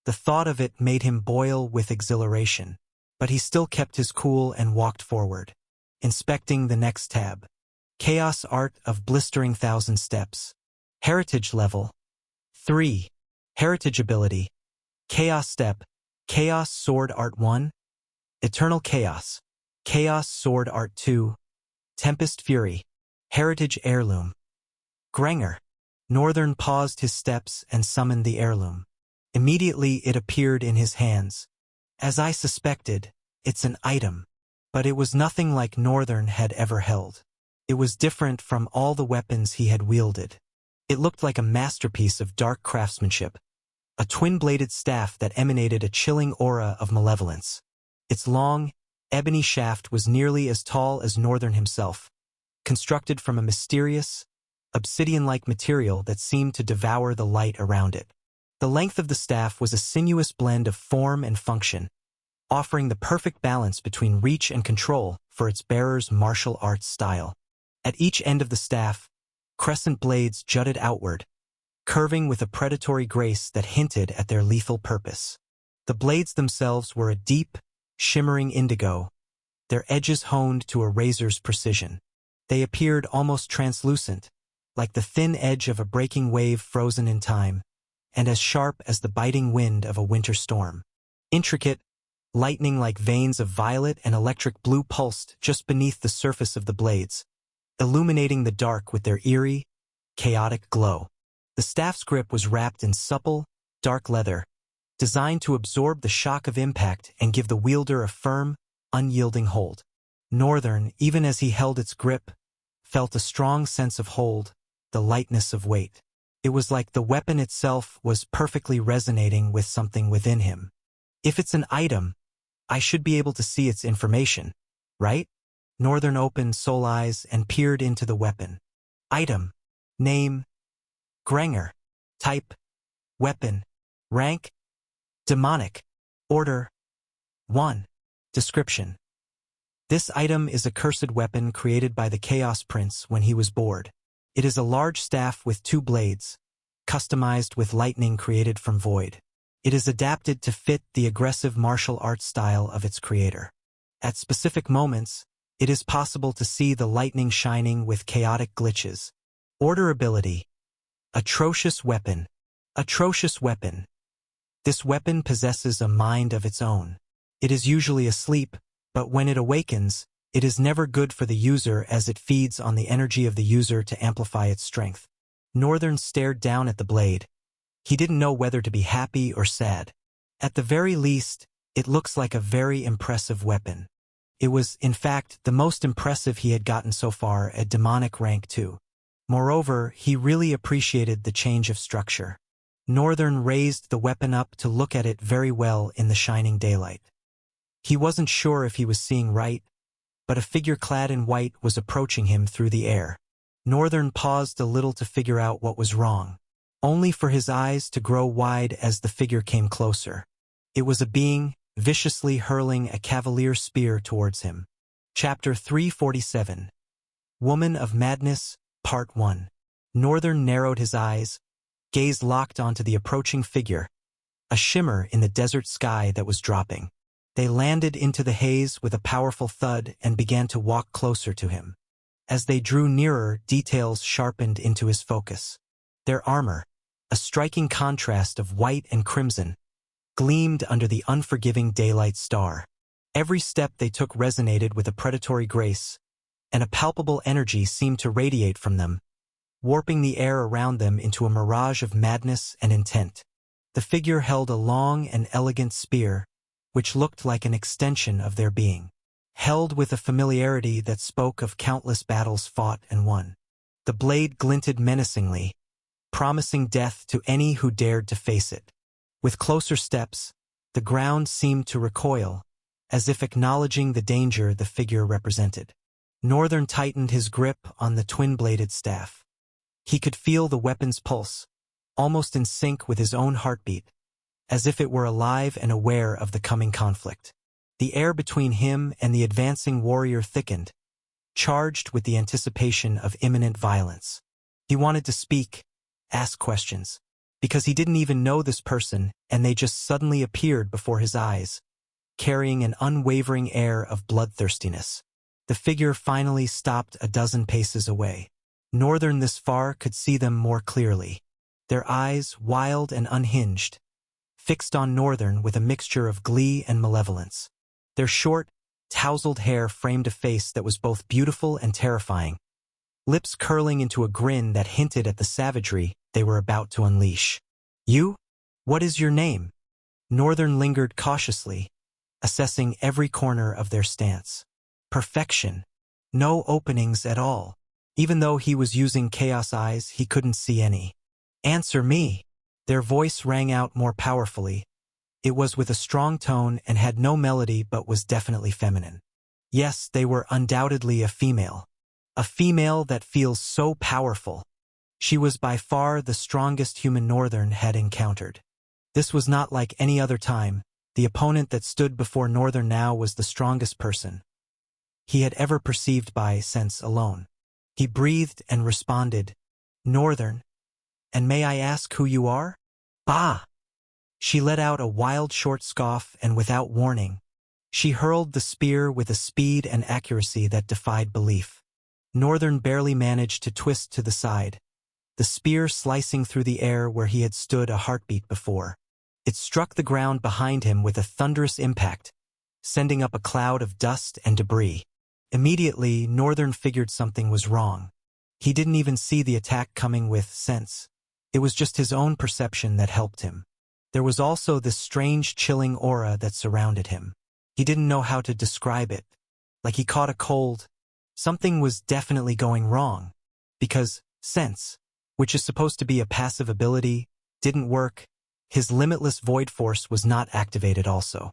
The thought of it made him boil with exhilaration, but he still kept his cool and walked forward, inspecting the next tab. Chaos Art of Blistering Thousand Steps. Heritage Level 3. Heritage Ability, Chaos Step, Chaos Sword Art 1, Eternal Chaos, Chaos Sword Art 2, Tempest Fury, Heritage Heirloom. Grenger. Northern paused his steps and summoned the heirloom. Immediately it appeared in his hands. As I suspected, it's an item, but it was nothing like Northern had ever held. It was different from all the weapons he had wielded. It looked like a masterpiece of dark craftsmanship, a twin-bladed staff that emanated a chilling aura of malevolence. Its long, ebony shaft was nearly as tall as Northern himself, constructed from a mysterious, obsidian-like material that seemed to devour the light around it. The length of the staff was a sinuous blend of form and function, offering the perfect balance between reach and control for its bearer's martial arts style. At each end of the staff, crescent blades jutted outward, curving with a predatory grace that hinted at their lethal purpose. The blades themselves were a deep, shimmering indigo, their edges honed to a razor's precision. They appeared almost translucent, like the thin edge of a breaking wave frozen in time, and as sharp as the biting wind of a winter storm. Intricate, lightning-like veins of violet and electric blue pulsed just beneath the surface of the blades, illuminating the dark with their eerie, chaotic glow. The staff's grip was wrapped in supple, dark leather, designed to absorb the shock of impact and give the wielder a firm, unyielding hold. Northern, even as he held its grip, felt a strong sense of hold, the lightness of weight. It was like the weapon itself was perfectly resonating with something within him. If it's an item, I should be able to see its information, right? Northern opened soul eyes and peered into the weapon. Item. Name. Grenger. Type. Weapon. Rank. Demonic. Order. 1. Description. This item is a cursed weapon created by the Chaos Prince when he was bored. It is a large staff with 2 blades, customized with lightning created from void. It is adapted to fit the aggressive martial arts style of its creator. At specific moments, it is possible to see the lightning shining with chaotic glitches. Order ability. Atrocious weapon. Atrocious weapon. This weapon possesses a mind of its own. It is usually asleep, but when it awakens, It is never good for the user as it feeds on the energy of the user to amplify its strength. Northern stared down at the blade. He didn't know whether to be happy or sad. At the very least, it looks like a very impressive weapon. It was, in fact, the most impressive he had gotten so far at demonic rank 2. Moreover, he really appreciated the change of structure. Northern raised the weapon up to look at it very well in the shining daylight. He wasn't sure if he was seeing right, but a figure clad in white was approaching him through the air. Northern paused a little to figure out what was wrong, only for his eyes to grow wide as the figure came closer. It was a being, viciously hurling a cavalier spear towards him. Chapter 347. Woman of Madness, Part 1. Northern narrowed his eyes, gaze locked onto the approaching figure, a shimmer in the desert sky that was dropping. They landed into the haze with a powerful thud and began to walk closer to him. As they drew nearer, details sharpened into his focus. Their armor, a striking contrast of white and crimson, gleamed under the unforgiving daylight star. Every step they took resonated with a predatory grace, and a palpable energy seemed to radiate from them, warping the air around them into a mirage of madness and intent. The figure held a long and elegant spear, which looked like an extension of their being, held with a familiarity that spoke of countless battles fought and won. The blade glinted menacingly, promising death to any who dared to face it. With closer steps, the ground seemed to recoil, as if acknowledging the danger the figure represented. Northern tightened his grip on the twin-bladed staff. He could feel the weapon's pulse, almost in sync with his own heartbeat, as if it were alive and aware of the coming conflict. The air between him and the advancing warrior thickened, charged with the anticipation of imminent violence. He wanted to speak, ask questions, because he didn't even know this person, and they just suddenly appeared before his eyes, carrying an unwavering air of bloodthirstiness. The figure finally stopped a dozen paces away. Northern this far could see them more clearly. Their eyes, wild and unhinged, fixed on Northern with a mixture of glee and malevolence. Their short, tousled hair framed a face that was both beautiful and terrifying, lips curling into a grin that hinted at the savagery they were about to unleash. "You? What is your name?" Northern lingered cautiously, assessing every corner of their stance. Perfection. No openings at all. Even though he was using chaos eyes, he couldn't see any. "Answer me." Their voice rang out more powerfully. It was with a strong tone and had no melody but was definitely feminine. Yes, they were undoubtedly a female. A female that feels so powerful. She was by far the strongest human Northern had encountered. This was not like any other time. The opponent that stood before Northern now was the strongest person he had ever perceived by sense alone. He breathed and responded, "Northern, and may I ask who you are?" "Bah!" She let out a wild short scoff, and without warning, she hurled the spear with a speed and accuracy that defied belief. Northern barely managed to twist to the side, the spear slicing through the air where he had stood a heartbeat before. It struck the ground behind him with a thunderous impact, sending up a cloud of dust and debris. Immediately, Northern figured something was wrong. He didn't even see the attack coming with sense. It was just his own perception that helped him. There was also this strange chilling aura that surrounded him. He didn't know how to describe it. Like he caught a cold. Something was definitely going wrong. Because sense, which is supposed to be a passive ability, didn't work. His limitless void force was not activated also.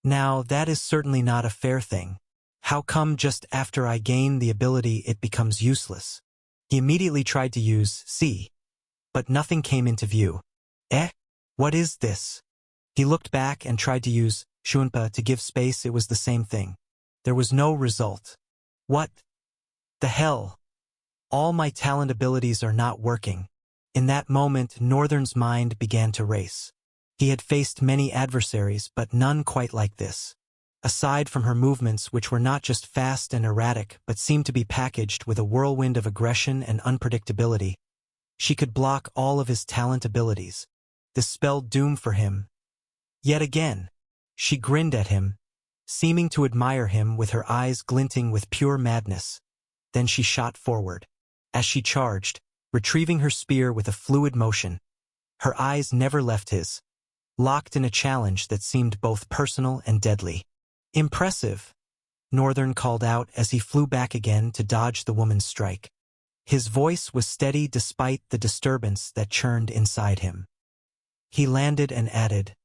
Now, that is certainly not a fair thing. How come just after I gain the ability it becomes useless? He immediately tried to use see, but nothing came into view. What is this? He looked back and tried to use Shunpa to give space. It was the same thing. There was no result. What the hell? All my talent abilities are not working. In that moment, Northern's mind began to race. He had faced many adversaries, but none quite like this. Aside from her movements, which were not just fast and erratic, but seemed to be packaged with a whirlwind of aggression and unpredictability, she could block all of his talent abilities. This spelled doom for him. Yet again, she grinned at him, seeming to admire him with her eyes glinting with pure madness. Then she shot forward. As she charged, retrieving her spear with a fluid motion, her eyes never left his, locked in a challenge that seemed both personal and deadly. "Impressive," Northern called out as he flew back again to dodge the woman's strike. His voice was steady despite the disturbance that churned inside him. He landed and added,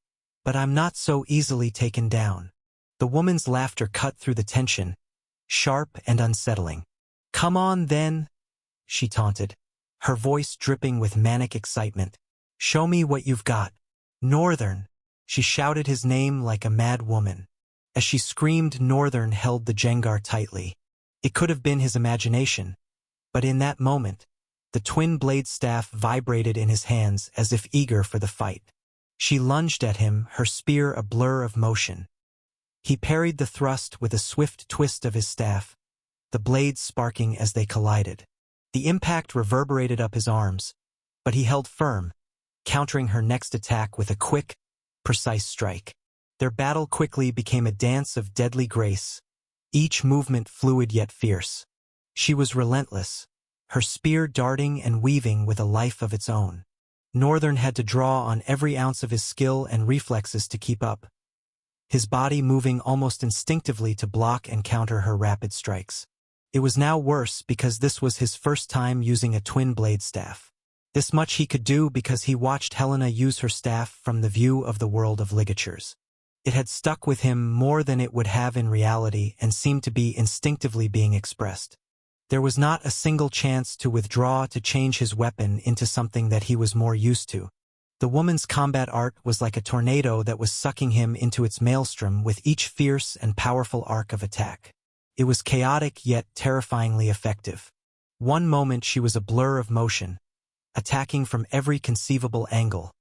"But I'm not so easily taken down." The woman's laughter cut through the tension, sharp and unsettling. "Come on then," she taunted, her voice dripping with manic excitement. "Show me what you've got." "Northern!" She shouted his name like a mad woman. As she screamed, Northern held the Jengar tightly. It could have been his imagination, but in that moment, the twin-blade staff vibrated in his hands as if eager for the fight. She lunged at him, her spear a blur of motion. He parried the thrust with a swift twist of his staff, the blades sparking as they collided. The impact reverberated up his arms, but he held firm, countering her next attack with a quick, precise strike. Their battle quickly became a dance of deadly grace, each movement fluid yet fierce. She was relentless, her spear darting and weaving with a life of its own. Northern had to draw on every ounce of his skill and reflexes to keep up, his body moving almost instinctively to block and counter her rapid strikes. It was now worse because this was his first time using a twin-blade staff. This much he could do because he watched Helena use her staff from the view of the world of ligatures. It had stuck with him more than it would have in reality and seemed to be instinctively being expressed. There was not a single chance to withdraw to change his weapon into something that he was more used to. The woman's combat art was like a tornado that was sucking him into its maelstrom with each fierce and powerful arc of attack. It was chaotic yet terrifyingly effective. One moment she was a blur of motion, attacking from every conceivable angle.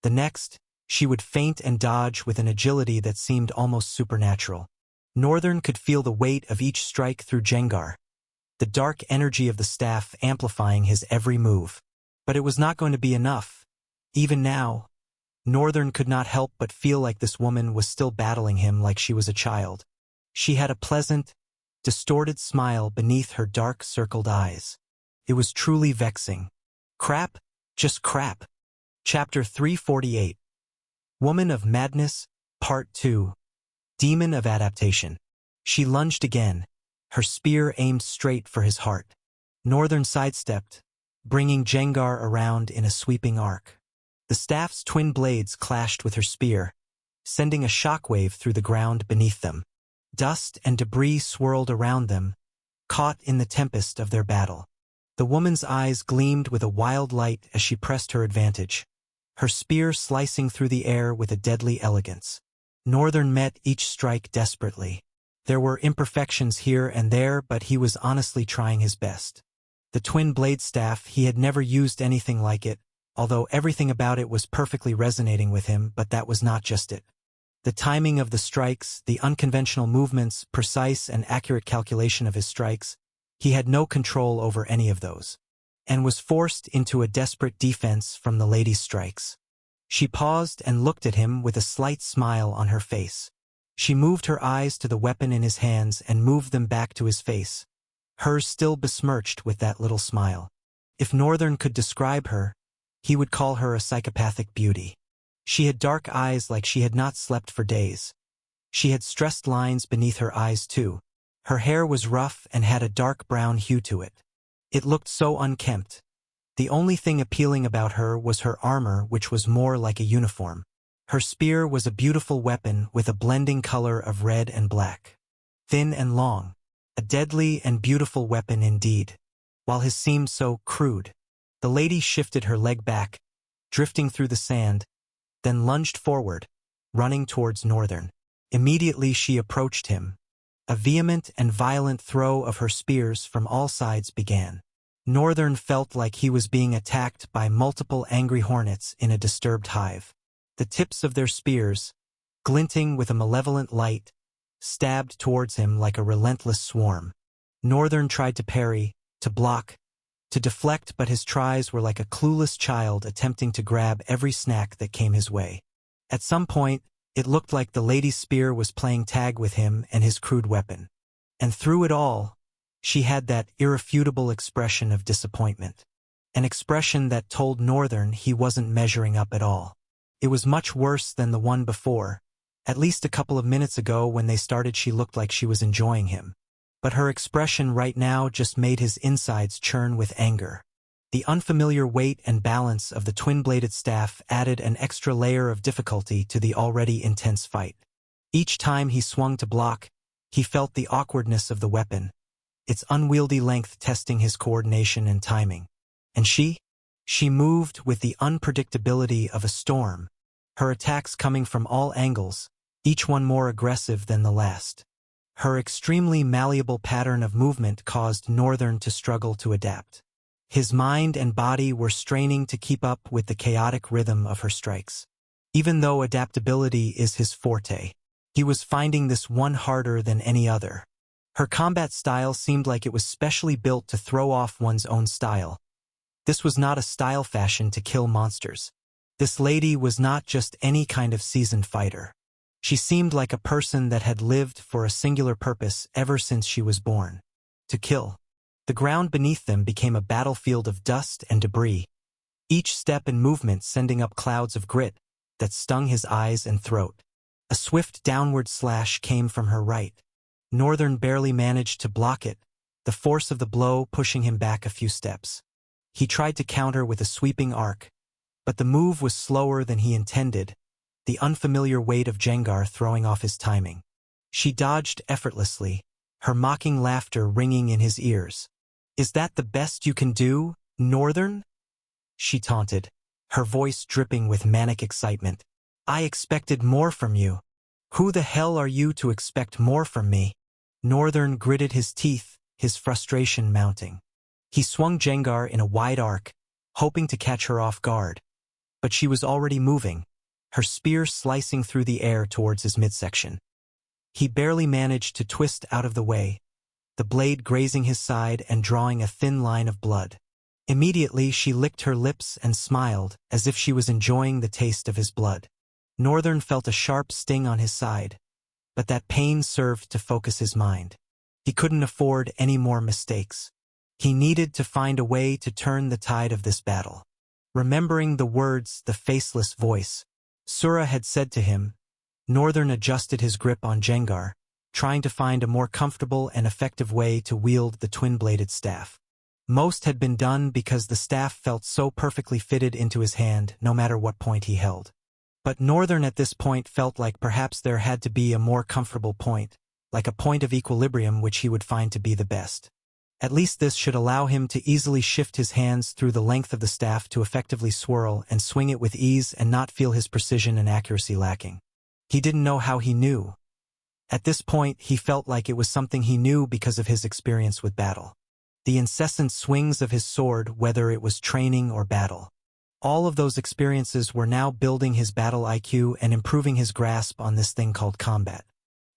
The next, she would feint and dodge with an agility that seemed almost supernatural. Northern could feel the weight of each strike through Jengar, the dark energy of the staff amplifying his every move. But it was not going to be enough. Even now, Northern could not help but feel like this woman was still battling him like she was a child. She had a pleasant, distorted smile beneath her dark circled eyes. It was truly vexing. Crap, just crap. Chapter 348. Woman of Madness, Part 2. Demon of Adaptation. She lunged again, her spear aimed straight for his heart. Northern sidestepped, bringing Jengar around in a sweeping arc. The staff's twin blades clashed with her spear, sending a shockwave through the ground beneath them. Dust and debris swirled around them, caught in the tempest of their battle. The woman's eyes gleamed with a wild light as she pressed her advantage, her spear slicing through the air with a deadly elegance. Northern met each strike desperately. There were imperfections here and there, but he was honestly trying his best. The twin blade staff, he had never used anything like it, although everything about it was perfectly resonating with him, but that was not just it. The timing of the strikes, the unconventional movements, precise and accurate calculation of his strikes, he had no control over any of those, and was forced into a desperate defense from the lady's strikes. She paused and looked at him with a slight smile on her face. She moved her eyes to the weapon in his hands and moved them back to his face, hers still besmirched with that little smile. If Northern could describe her, he would call her a psychopathic beauty. She had dark eyes like she had not slept for days. She had stressed lines beneath her eyes too. Her hair was rough and had a dark brown hue to it. It looked so unkempt. The only thing appealing about her was her armor, which was more like a uniform. Her spear was a beautiful weapon with a blending color of red and black. Thin and long, a deadly and beautiful weapon indeed, while his seemed so crude. The lady shifted her leg back, drifting through the sand, then lunged forward, running towards Northern. Immediately she approached him. A vehement and violent throw of her spears from all sides began. Northern felt like he was being attacked by multiple angry hornets in a disturbed hive. The tips of their spears, glinting with a malevolent light, stabbed towards him like a relentless swarm. Northern tried to parry, to block, to deflect, but his tries were like a clueless child attempting to grab every snack that came his way. At some point, It looked like the lady's spear was playing tag with him and his crude weapon. And through it all, she had that irrefutable expression of disappointment. An expression that told Northern he wasn't measuring up at all. It was much worse than the one before. At least a couple of minutes ago when they started she looked like she was enjoying him. But her expression right now just made his insides churn with anger. The unfamiliar weight and balance of the twin-bladed staff added an extra layer of difficulty to the already intense fight. Each time he swung to block, he felt the awkwardness of the weapon, its unwieldy length testing his coordination and timing. And she moved with the unpredictability of a storm, her attacks coming from all angles, each one more aggressive than the last. Her extremely malleable pattern of movement caused Northern to struggle to adapt. His mind and body were straining to keep up with the chaotic rhythm of her strikes. Even though adaptability is his forte, he was finding this one harder than any other. Her combat style seemed like it was specially built to throw off one's own style. This was not a style fashioned to kill monsters. This lady was not just any kind of seasoned fighter. She seemed like a person that had lived for a singular purpose ever since she was born: to kill. The ground beneath them became a battlefield of dust and debris, each step and movement sending up clouds of grit that stung his eyes and throat. A swift downward slash came from her right. Northern barely managed to block it, the force of the blow pushing him back a few steps. He tried to counter with a sweeping arc, but the move was slower than he intended, the unfamiliar weight of Jengar throwing off his timing. She dodged effortlessly, her mocking laughter ringing in his ears. "Is that the best you can do, Northern?" she taunted, her voice dripping with manic excitement. "I expected more from you. Who the hell are you to expect more from me?" Northern gritted his teeth, his frustration mounting. He swung Jengar in a wide arc, hoping to catch her off guard. But she was already moving, her spear slicing through the air towards his midsection. He barely managed to twist out of the way, the blade grazing his side and drawing a thin line of blood. Immediately she licked her lips and smiled, as if she was enjoying the taste of his blood. Northern felt a sharp sting on his side, but that pain served to focus his mind. He couldn't afford any more mistakes. He needed to find a way to turn the tide of this battle. Remembering the words the faceless voice Sura had said to him, Northern adjusted his grip on Jengar, trying to find a more comfortable and effective way to wield the twin-bladed staff. Most had been done because the staff felt so perfectly fitted into his hand no matter what point he held. But Northern at this point felt like perhaps there had to be a more comfortable point, like a point of equilibrium which he would find to be the best. At least this should allow him to easily shift his hands through the length of the staff to effectively swirl and swing it with ease and not feel his precision and accuracy lacking. He didn't know how he knew. At this point, he felt like it was something he knew because of his experience with battle. The incessant swings of his sword, whether it was training or battle. All of those experiences were now building his battle IQ and improving his grasp on this thing called combat.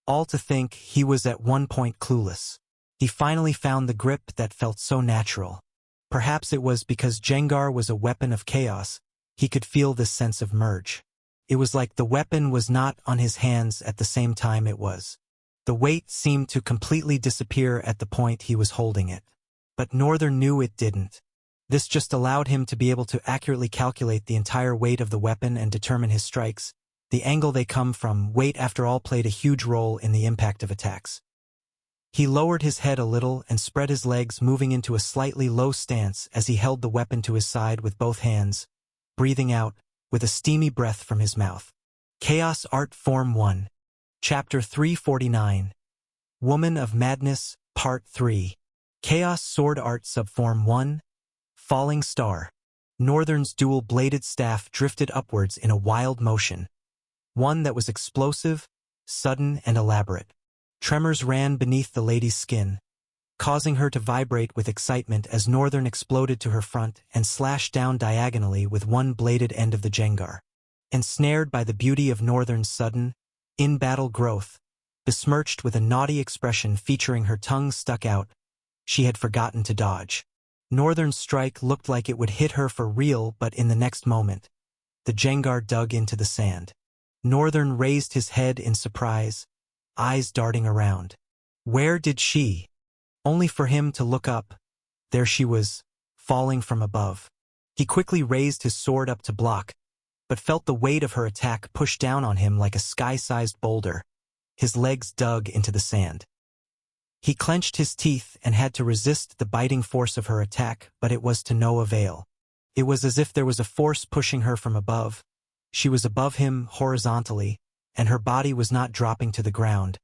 All to think he was at one point clueless. He finally found the grip that felt so natural. Perhaps it was because Jengar was a weapon of chaos, he could feel this sense of merge. It was like the weapon was not on his hands at the same time it was. The weight seemed to completely disappear at the point he was holding it. But Northern knew it didn't. This just allowed him to be able to accurately calculate the entire weight of the weapon and determine his strikes. The angle they come from, weight after all, played a huge role in the impact of attacks. He lowered his head a little and spread his legs, moving into a slightly low stance as he held the weapon to his side with both hands, breathing out, with a steamy breath from his mouth. Chaos Art Form 1. Chapter 349. Woman of Madness, Part 3. Chaos Sword Art Subform 1. Falling Star. Northern's dual-bladed staff drifted upwards in a wild motion. One that was explosive, sudden, and elaborate. Tremors ran beneath the lady's skin, causing her to vibrate with excitement as Northern exploded to her front and slashed down diagonally with one bladed end of the Jengar. Ensnared by the beauty of Northern's sudden, in-battle growth, besmirched with a naughty expression featuring her tongue stuck out, she had forgotten to dodge. Northern's strike looked like it would hit her for real, but in the next moment, the Jengar dug into the sand. Northern raised his head in surprise, eyes darting around. Where did she? Only for him to look up. There she was, falling from above. He quickly raised his sword up to block, but felt the weight of her attack push down on him like a sky-sized boulder. His legs dug into the sand. He clenched his teeth and had to resist the biting force of her attack, but it was to no avail. It was as if there was a force pushing her from above. She was above him horizontally, and her body was not dropping to the ground.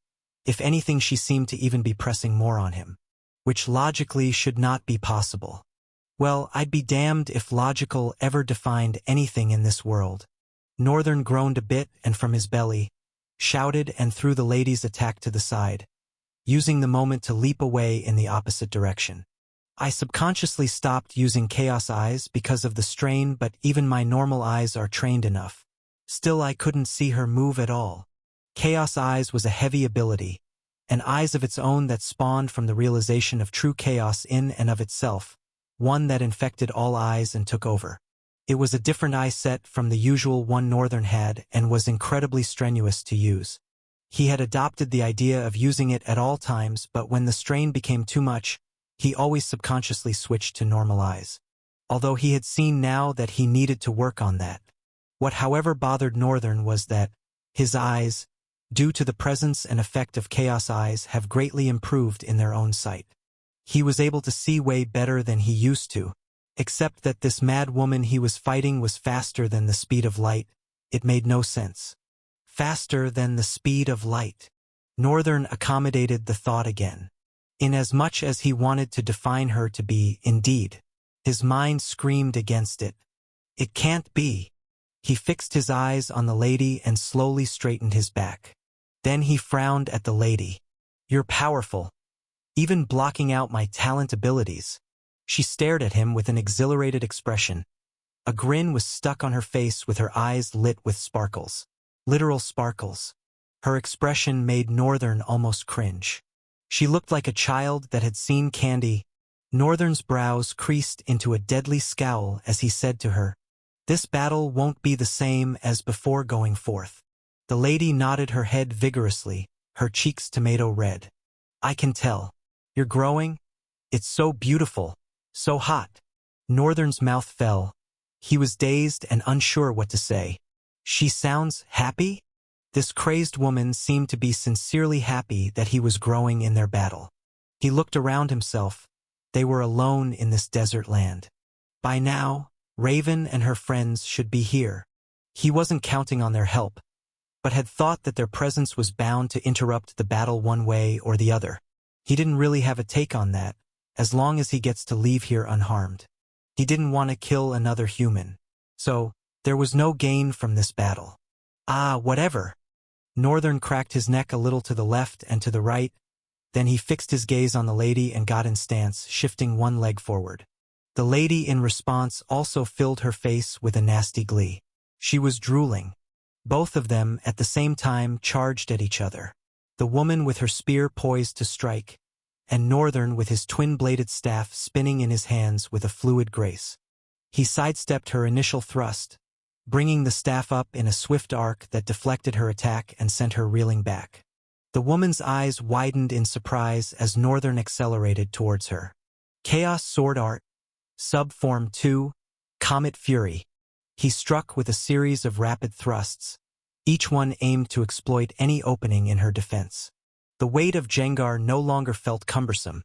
If anything, she seemed to even be pressing more on him, which logically should not be possible. Well, I'd be damned if logical ever defined anything in this world. Northern groaned a bit and from his belly, shouted and threw the lady's attack to the side, using the moment to leap away in the opposite direction. I subconsciously stopped using Chaos Eyes because of the strain, but even my normal eyes are trained enough. Still, I couldn't see her move at all. Chaos Eyes was a heavy ability, an eyes of its own that spawned from the realization of true chaos in and of itself, one that infected all eyes and took over. It was a different eye set from the usual one Northern had and was incredibly strenuous to use. He had adopted the idea of using it at all times, but when the strain became too much, he always subconsciously switched to normal eyes. Although he had seen now that he needed to work on that. What however bothered Northern was that his eyes, due to the presence and effect of Chaos Eyes, have greatly improved in their own sight. He was able to see way better than he used to, except that this mad woman he was fighting was faster than the speed of light. It made no sense. Faster than the speed of light. Northern accommodated the thought again. Inasmuch as he wanted to define her to be, indeed. His mind screamed against it. It can't be. He fixed his eyes on the lady and slowly straightened his back. Then he frowned at the lady. You're powerful. Even blocking out my talent abilities. She stared at him with an exhilarated expression. A grin was stuck on her face with her eyes lit with sparkles. Literal sparkles. Her expression made Northern almost cringe. She looked like a child that had seen candy. Northern's brows creased into a deadly scowl as he said to her, "This battle won't be the same as before going forth." The lady nodded her head vigorously, her cheeks tomato red. "I can tell. You're growing? It's so beautiful, so hot." Northern's mouth fell. He was dazed and unsure what to say. She sounds happy? This crazed woman seemed to be sincerely happy that he was growing in their battle. He looked around himself. They were alone in this desert land. By now, Raven and her friends should be here. He wasn't counting on their help, but had thought that their presence was bound to interrupt the battle one way or the other. He didn't really have a take on that, as long as he gets to leave here unharmed. He didn't want to kill another human. So, there was no gain from this battle. Whatever. Northern cracked his neck a little to the left and to the right, then he fixed his gaze on the lady and got in stance, shifting one leg forward. The lady in response also filled her face with a nasty glee. She was drooling. Both of them at the same time charged at each other. The woman with her spear poised to strike, and Northern with his twin-bladed staff spinning in his hands with a fluid grace. He sidestepped her initial thrust, bringing the staff up in a swift arc that deflected her attack and sent her reeling back. The woman's eyes widened in surprise as Northern accelerated towards her. Chaos Sword Art, Subform 2, Comet Fury. He struck with a series of rapid thrusts, each one aimed to exploit any opening in her defense. The weight of Jengar no longer felt cumbersome.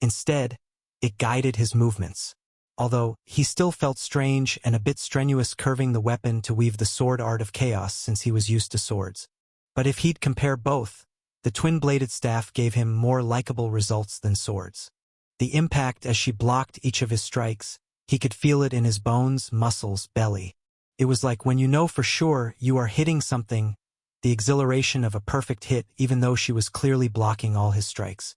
Instead, it guided his movements. Although, he still felt strange and a bit strenuous curving the weapon to weave the sword art of chaos since he was used to swords. But if he'd compare both, the twin-bladed staff gave him more likable results than swords. The impact as she blocked each of his strikes, he could feel it in his bones, muscles, belly. It was like when you know for sure you are hitting something, the exhilaration of a perfect hit even though she was clearly blocking all his strikes.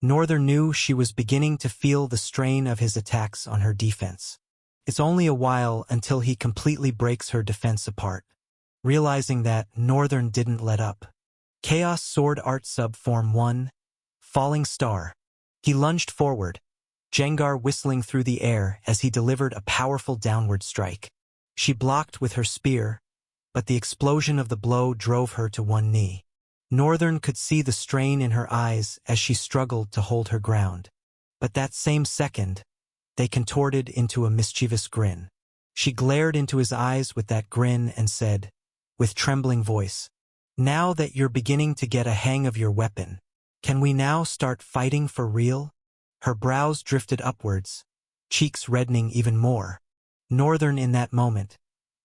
Northern knew she was beginning to feel the strain of his attacks on her defense. It's only a while until he completely breaks her defense apart. Realizing that, Northern didn't let up. Chaos Sword Art Subform 1, Falling Star. He lunged forward, Jengar whistling through the air as he delivered a powerful downward strike. She blocked with her spear, but the explosion of the blow drove her to one knee. Northern could see the strain in her eyes as she struggled to hold her ground. But that same second, they contorted into a mischievous grin. She glared into his eyes with that grin and said, with trembling voice, "Now that you're beginning to get a hang of your weapon, can we now start fighting for real?" Her brows drifted upwards, cheeks reddening even more. Northern, in that moment,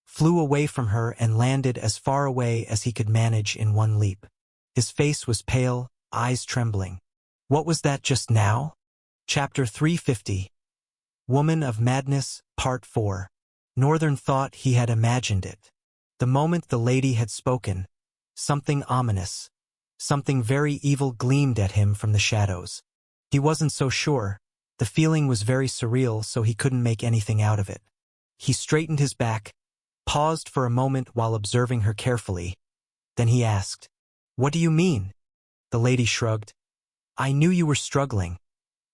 flew away from her and landed as far away as he could manage in one leap. His face was pale, eyes trembling. What was that just now? Chapter 350. Woman of Madness, Part 4. Northern thought he had imagined it. The moment the lady had spoken, something ominous, something very evil gleamed at him from the shadows. He wasn't so sure. The feeling was very surreal, so he couldn't make anything out of it. He straightened his back, paused for a moment while observing her carefully. Then he asked, "What do you mean?" The lady shrugged. "I knew you were struggling.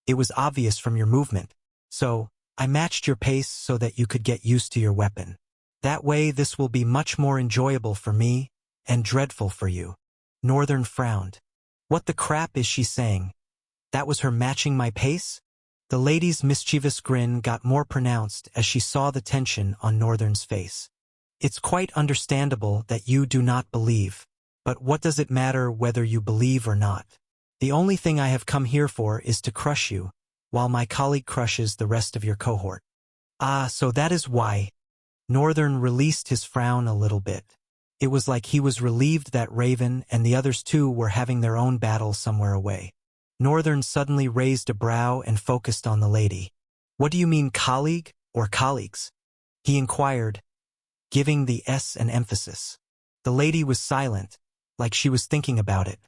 It was obvious from your movement. So, I matched your pace so that you could get used to your weapon. That way this will be much more enjoyable for me, and dreadful for you." Northern frowned. What the crap is she saying? That was her matching my pace? The lady's mischievous grin got more pronounced as she saw the tension on Northern's face. "It's quite understandable that you do not believe. But what does it matter whether you believe or not? The only thing I have come here for is to crush you, while my colleague crushes the rest of your cohort." "Ah, so that is why." Northern released his frown a little bit. It was like he was relieved that Raven and the others too were having their own battle somewhere away. Northern suddenly raised a brow and focused on the lady. "What do you mean, colleague or colleagues?" he inquired, giving the S an emphasis. The lady was silent, like she was thinking about it.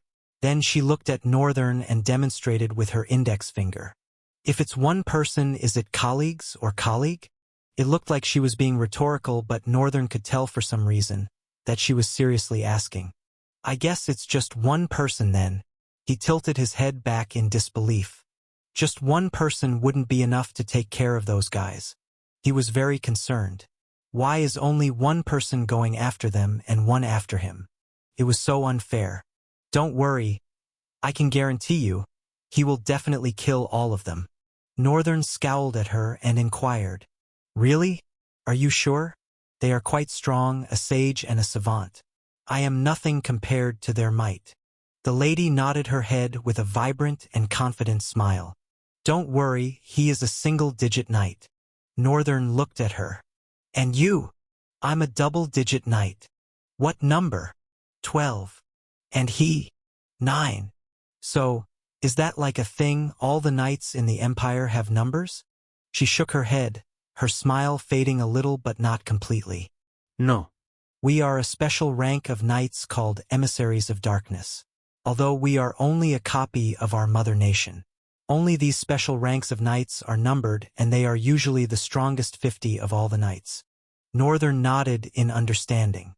Then she looked at Northern and demonstrated with her index finger. "If it's one person, is it colleagues or colleague?" It looked like she was being rhetorical, but Northern could tell for some reason that she was seriously asking. "I guess it's just one person then." He tilted his head back in disbelief. Just one person wouldn't be enough to take care of those guys. He was very concerned. Why is only one person going after them and one after him? It was so unfair. "Don't worry. I can guarantee you, he will definitely kill all of them." Northern scowled at her and inquired, "Really? Are you sure? They are quite strong, a sage and a savant. I am nothing compared to their might." The lady nodded her head with a vibrant and confident smile. "Don't worry, he is a single-digit knight." Northern looked at her. "And you?" "I'm a double-digit knight." "What number?" 12. "And he?" 9. "So, is that like a thing, all the knights in the Empire have numbers?" She shook her head, her smile fading a little but not completely. No. "We are a special rank of knights called Emissaries of Darkness. Although we are only a copy of our mother nation. Only these special ranks of knights are numbered, and they are usually the strongest 50 of all the knights." Northern nodded in understanding.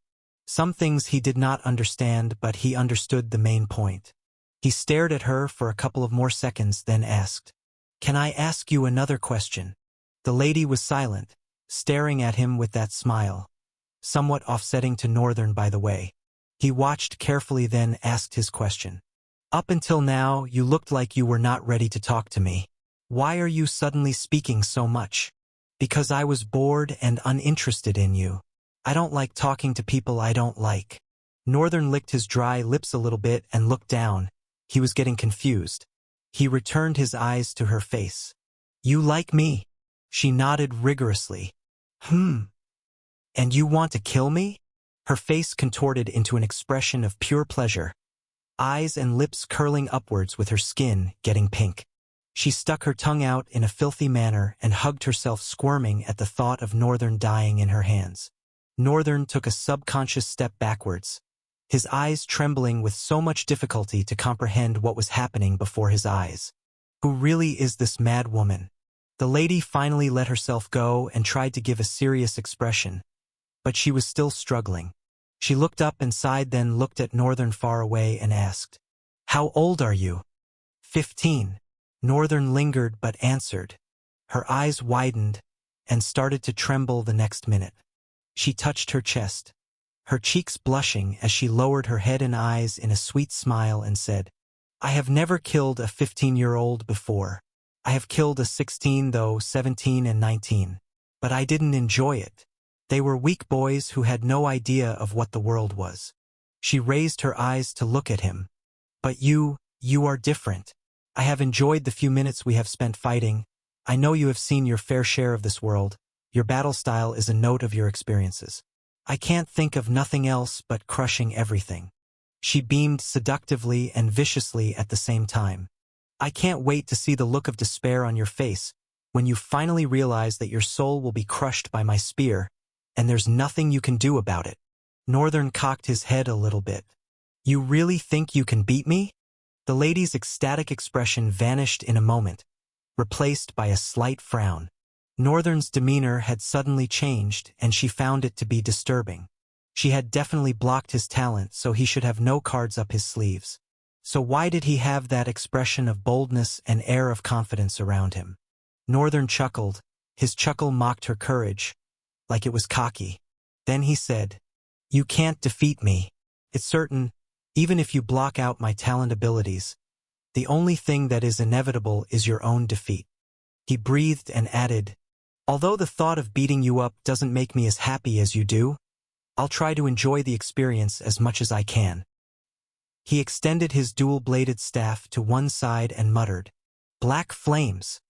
Some things he did not understand, but he understood the main point. He stared at her for a couple of more seconds, then asked, "Can I ask you another question?" The lady was silent, staring at him with that smile, somewhat offsetting to Northern, by the way. He watched carefully, then asked his question. "Up until now, you looked like you were not ready to talk to me. Why are you suddenly speaking so much?" "Because I was bored and uninterested in you. I don't like talking to people I don't like." Northern licked his dry lips a little bit and looked down. He was getting confused. He returned his eyes to her face. "You like me?" She nodded rigorously. "And you want to kill me?" Her face contorted into an expression of pure pleasure, eyes and lips curling upwards with her skin getting pink. She stuck her tongue out in a filthy manner and hugged herself, squirming at the thought of Northern dying in her hands. Northern took a subconscious step backwards, his eyes trembling with so much difficulty to comprehend what was happening before his eyes. Who really is this mad woman? The lady finally let herself go and tried to give a serious expression, but she was still struggling. She looked up and sighed, then looked at Northern far away and asked, "How old are you?" 15. Northern lingered but answered. Her eyes widened and started to tremble the next minute. She touched her chest. her cheeks blushing as she lowered her head and eyes in a sweet smile and said, I have never killed a 15-year-old before. I have killed a 16, though 17 and 19. But I didn't enjoy it. They were weak boys who had no idea of what the world was. She raised her eyes to look at him. But you are different. I have enjoyed the few minutes we have spent fighting. I know you have seen your fair share of this world. Your battle style is a note of your experiences. I can't think of nothing else but crushing everything. She beamed seductively and viciously at the same time. I can't wait to see the look of despair on your face when you finally realize that your soul will be crushed by my spear, and there's nothing you can do about it. Northern cocked his head a little bit. You really think you can beat me? The lady's ecstatic expression vanished in a moment, replaced by a slight frown. Northern's demeanor had suddenly changed, and she found it to be disturbing. She had definitely blocked his talent, so he should have no cards up his sleeves. So why did he have that expression of boldness and air of confidence around him? Northern chuckled. His chuckle mocked her courage, like it was cocky. Then he said, You can't defeat me. It's certain, even if you block out my talent abilities. The only thing that is inevitable is your own defeat. He breathed and added, Although the thought of beating you up doesn't make me as happy as you do, I'll try to enjoy the experience as much as I can. He extended his dual-bladed staff to one side and muttered, Black flames!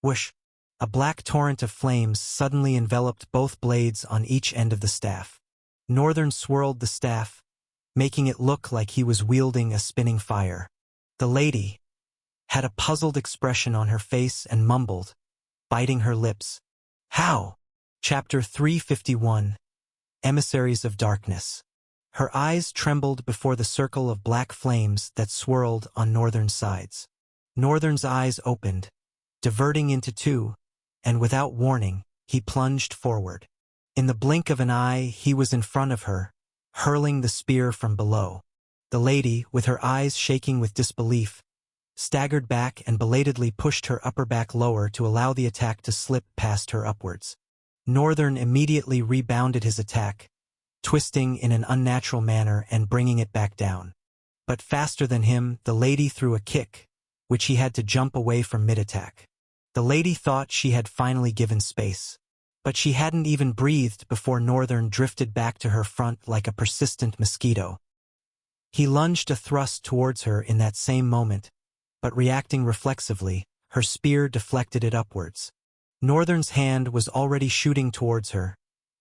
Whoosh! A black torrent of flames suddenly enveloped both blades on each end of the staff. Northern swirled the staff, making it look like he was wielding a spinning fire. The lady had a puzzled expression on her face and mumbled, biting her lips, How? Chapter 351 Emissaries of Darkness. Her eyes trembled before the circle of black flames that swirled on Northern's sides. Northern's eyes opened, diverting into two, and without warning, he plunged forward. In the blink of an eye, he was in front of her, hurling the spear from below. The lady, with her eyes shaking with disbelief, staggered back and belatedly pushed her upper back lower to allow the attack to slip past her upwards. Northern immediately rebounded his attack, twisting in an unnatural manner and bringing it back down. But faster than him, the lady threw a kick, which he had to jump away from mid-attack. The lady thought she had finally given space, but she hadn't even breathed before Northern drifted back to her front like a persistent mosquito. He lunged a thrust towards her in that same moment, but reacting reflexively, her spear deflected it upwards. Northern's hand was already shooting towards her,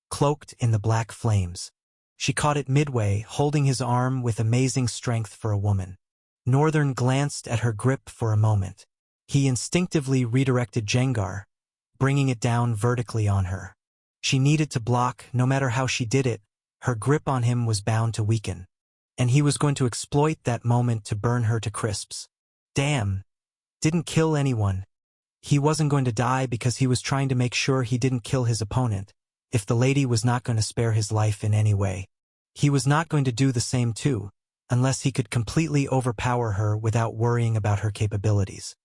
cloaked in the black flames. She caught it midway, holding his arm with amazing strength for a woman. Northern glanced at her grip for a moment. He instinctively redirected Jengar, bringing it down vertically on her. She needed to block, no matter how she did it, her grip on him was bound to weaken. And he was going to exploit that moment to burn her to crisps. Damn. Didn't kill anyone. He wasn't going to die because he was trying to make sure he didn't kill his opponent, if the lady was not going to spare his life in any way. He was not going to do the same too, unless he could completely overpower her without worrying about her capabilities.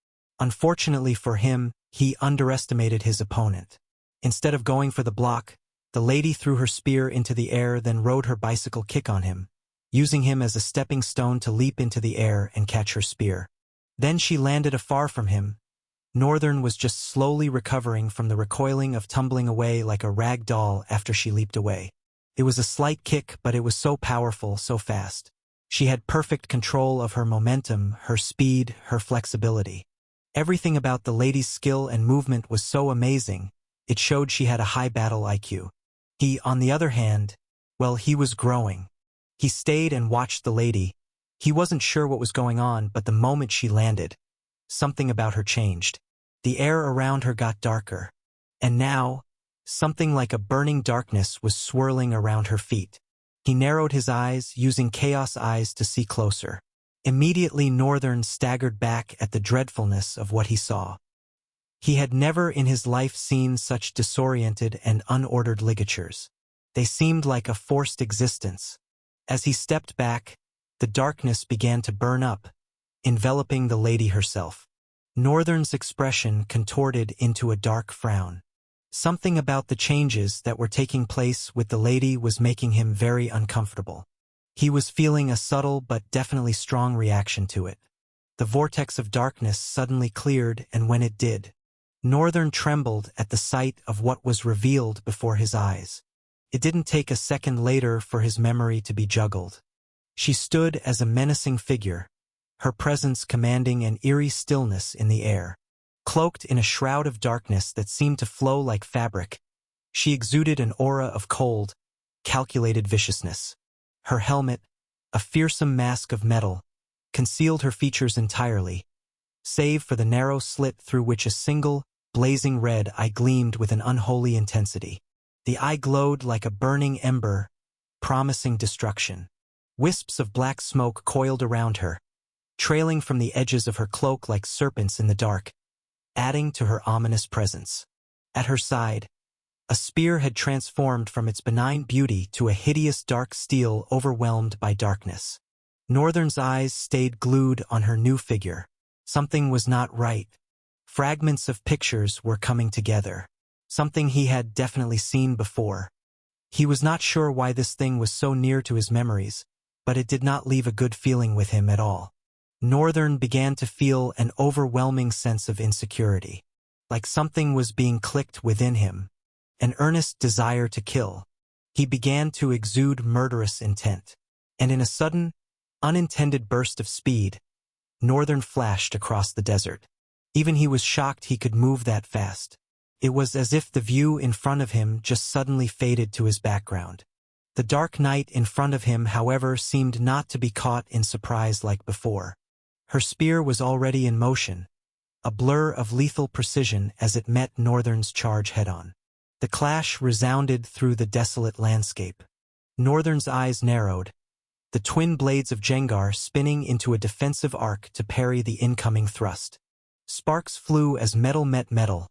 Unfortunately for him, he underestimated his opponent. Instead of going for the block, the lady threw her spear into the air, then rode her bicycle kick on him, using him as a stepping stone to leap into the air and catch her spear. Then she landed afar from him. Northern was just slowly recovering from the recoiling of tumbling away like a rag doll after she leaped away. It was a slight kick, but it was so powerful, so fast. She had perfect control of her momentum, her speed, her flexibility. Everything about the lady's skill and movement was so amazing, it showed she had a high battle IQ. He, on the other hand, well, he was growing. He stayed and watched the lady. He wasn't sure what was going on, but the moment she landed, something about her changed. The air around her got darker. And now, something like a burning darkness was swirling around her feet. He narrowed his eyes, using chaos eyes to see closer. Immediately Northern staggered back at the dreadfulness of what he saw. He had never in his life seen such disoriented and unordered ligatures. They seemed like a forced existence. As he stepped back, the darkness began to burn up, enveloping the lady herself. Northern's expression contorted into a dark frown. Something about the changes that were taking place with the lady was making him very uncomfortable. He was feeling a subtle but definitely strong reaction to it. The vortex of darkness suddenly cleared, and when it did, Northern trembled at the sight of what was revealed before his eyes. It didn't take a second later for his memory to be juggled. She stood as a menacing figure, her presence commanding an eerie stillness in the air. Cloaked in a shroud of darkness that seemed to flow like fabric, she exuded an aura of cold, calculated viciousness. Her helmet, a fearsome mask of metal, concealed her features entirely, save for the narrow slit through which a single, blazing red eye gleamed with an unholy intensity. The eye glowed like a burning ember, promising destruction. Wisps of black smoke coiled around her, trailing from the edges of her cloak like serpents in the dark, adding to her ominous presence. At her side, a spear had transformed from its benign beauty to a hideous dark steel overwhelmed by darkness. Northern's eyes stayed glued on her new figure. Something was not right. Fragments of pictures were coming together. Something he had definitely seen before. He was not sure why this thing was so near to his memories, but it did not leave a good feeling with him at all. Northern began to feel an overwhelming sense of insecurity. Like something was being clicked within him. An earnest desire to kill. He began to exude murderous intent. And in a sudden, unintended burst of speed, Northern flashed across the desert. Even he was shocked he could move that fast. It was as if the view in front of him just suddenly faded to his background. The dark night in front of him, however, seemed not to be caught in surprise like before. Her spear was already in motion, a blur of lethal precision as it met Northern's charge head-on. The clash resounded through the desolate landscape. Northern's eyes narrowed, the twin blades of Jengar spinning into a defensive arc to parry the incoming thrust. Sparks flew as metal met metal,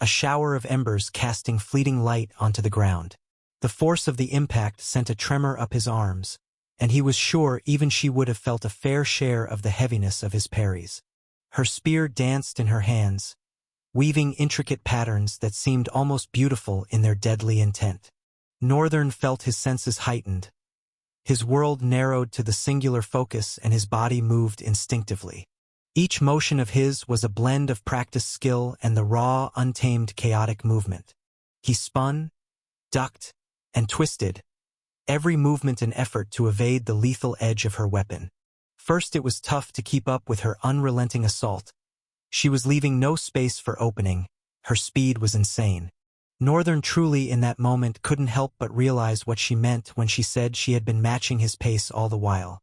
a shower of embers casting fleeting light onto the ground. The force of the impact sent a tremor up his arms, and he was sure even she would have felt a fair share of the heaviness of his parries. Her spear danced in her hands, weaving intricate patterns that seemed almost beautiful in their deadly intent. Northern felt his senses heightened. His world narrowed to the singular focus and his body moved instinctively. Each motion of his was a blend of practiced skill and the raw, untamed, chaotic movement. He spun, ducked, and twisted, every movement an effort to evade the lethal edge of her weapon. First it was tough to keep up with her unrelenting assault. She was leaving no space for opening. Her speed was insane. Northern truly in that moment couldn't help but realize what she meant when she said she had been matching his pace all the while.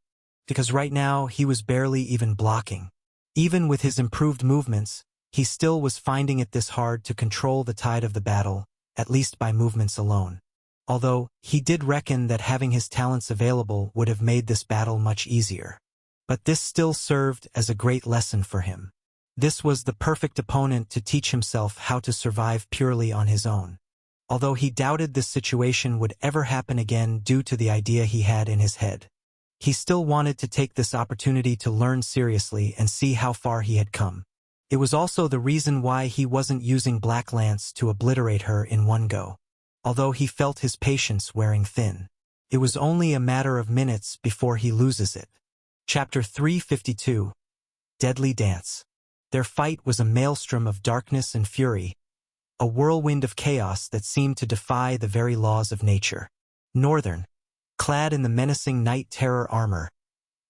Because right now he was barely even blocking. Even with his improved movements, he still was finding it this hard to control the tide of the battle, at least by movements alone. Although, he did reckon that having his talents available would have made this battle much easier. But this still served as a great lesson for him. This was the perfect opponent to teach himself how to survive purely on his own. Although he doubted this situation would ever happen again due to the idea he had in his head. He still wanted to take this opportunity to learn seriously and see how far he had come. It was also the reason why he wasn't using Black Lance to obliterate her in one go. Although he felt his patience wearing thin. It was only a matter of minutes before he loses it. Chapter 352. Deadly Dance. Their fight was a maelstrom of darkness and fury, a whirlwind of chaos that seemed to defy the very laws of nature. Northern, clad in the menacing night terror armor,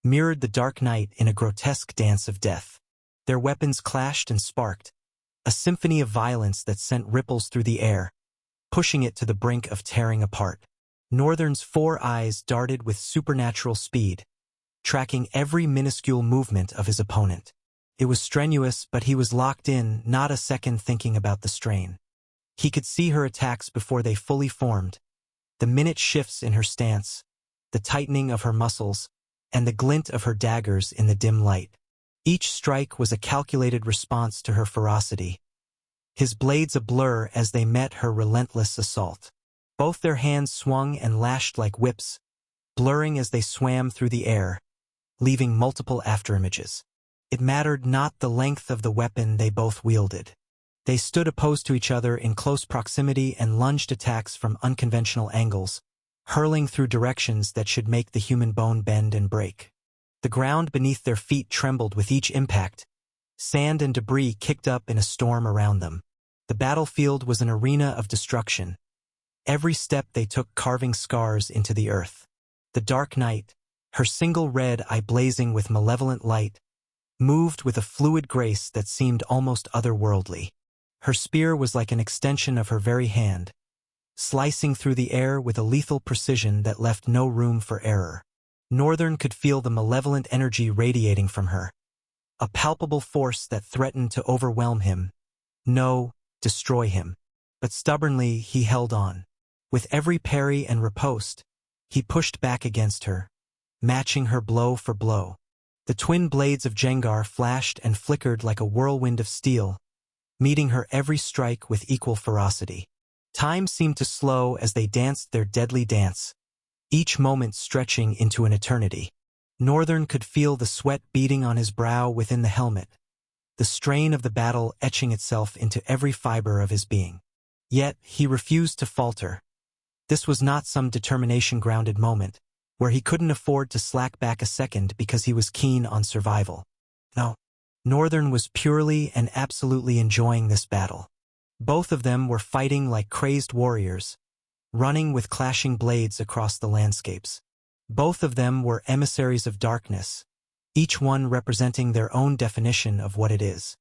mirrored the dark night in a grotesque dance of death. Their weapons clashed and sparked, a symphony of violence that sent ripples through the air, pushing it to the brink of tearing apart. Northern's four eyes darted with supernatural speed, tracking every minuscule movement of his opponent. It was strenuous, but he was locked in, not a second thinking about the strain. He could see her attacks before they fully formed, the minute shifts in her stance, the tightening of her muscles, and the glint of her daggers in the dim light. Each strike was a calculated response to her ferocity, his blades a blur as they met her relentless assault. Both their hands swung and lashed like whips, blurring as they swam through the air, leaving multiple afterimages. It mattered not the length of the weapon they both wielded. They stood opposed to each other in close proximity and lunged attacks from unconventional angles, hurling through directions that should make the human bone bend and break. The ground beneath their feet trembled with each impact. Sand and debris kicked up in a storm around them. The battlefield was an arena of destruction. Every step they took carving scars into the earth. The dark night, her single red eye blazing with malevolent light, moved with a fluid grace that seemed almost otherworldly. Her spear was like an extension of her very hand, slicing through the air with a lethal precision that left no room for error. Northern could feel the malevolent energy radiating from her, a palpable force that threatened to overwhelm him, no, destroy him. But stubbornly he held on. With every parry and riposte, he pushed back against her, matching her blow for blow. The twin blades of Jengar flashed and flickered like a whirlwind of steel, meeting her every strike with equal ferocity. Time seemed to slow as they danced their deadly dance, each moment stretching into an eternity. Northern could feel the sweat beading on his brow within the helmet, the strain of the battle etching itself into every fiber of his being. Yet he refused to falter. This was not some determination-grounded moment, where he couldn't afford to slack back a second because he was keen on survival. No. Northern was purely and absolutely enjoying this battle. Both of them were fighting like crazed warriors, running with clashing blades across the landscapes. Both of them were emissaries of darkness, each one representing their own definition of what it is.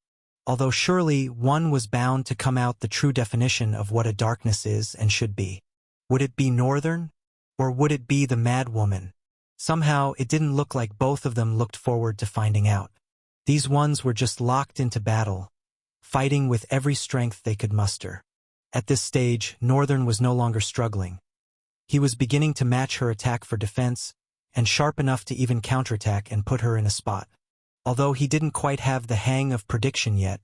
Although surely one was bound to come out the true definition of what a darkness is and should be. Would it be Northern? Or would it be the mad woman? Somehow it didn't look like both of them looked forward to finding out. These ones were just locked into battle, fighting with every strength they could muster. At this stage, Northern was no longer struggling. He was beginning to match her attack for defense, and sharp enough to even counterattack and put her in a spot. Although he didn't quite have the hang of prediction yet,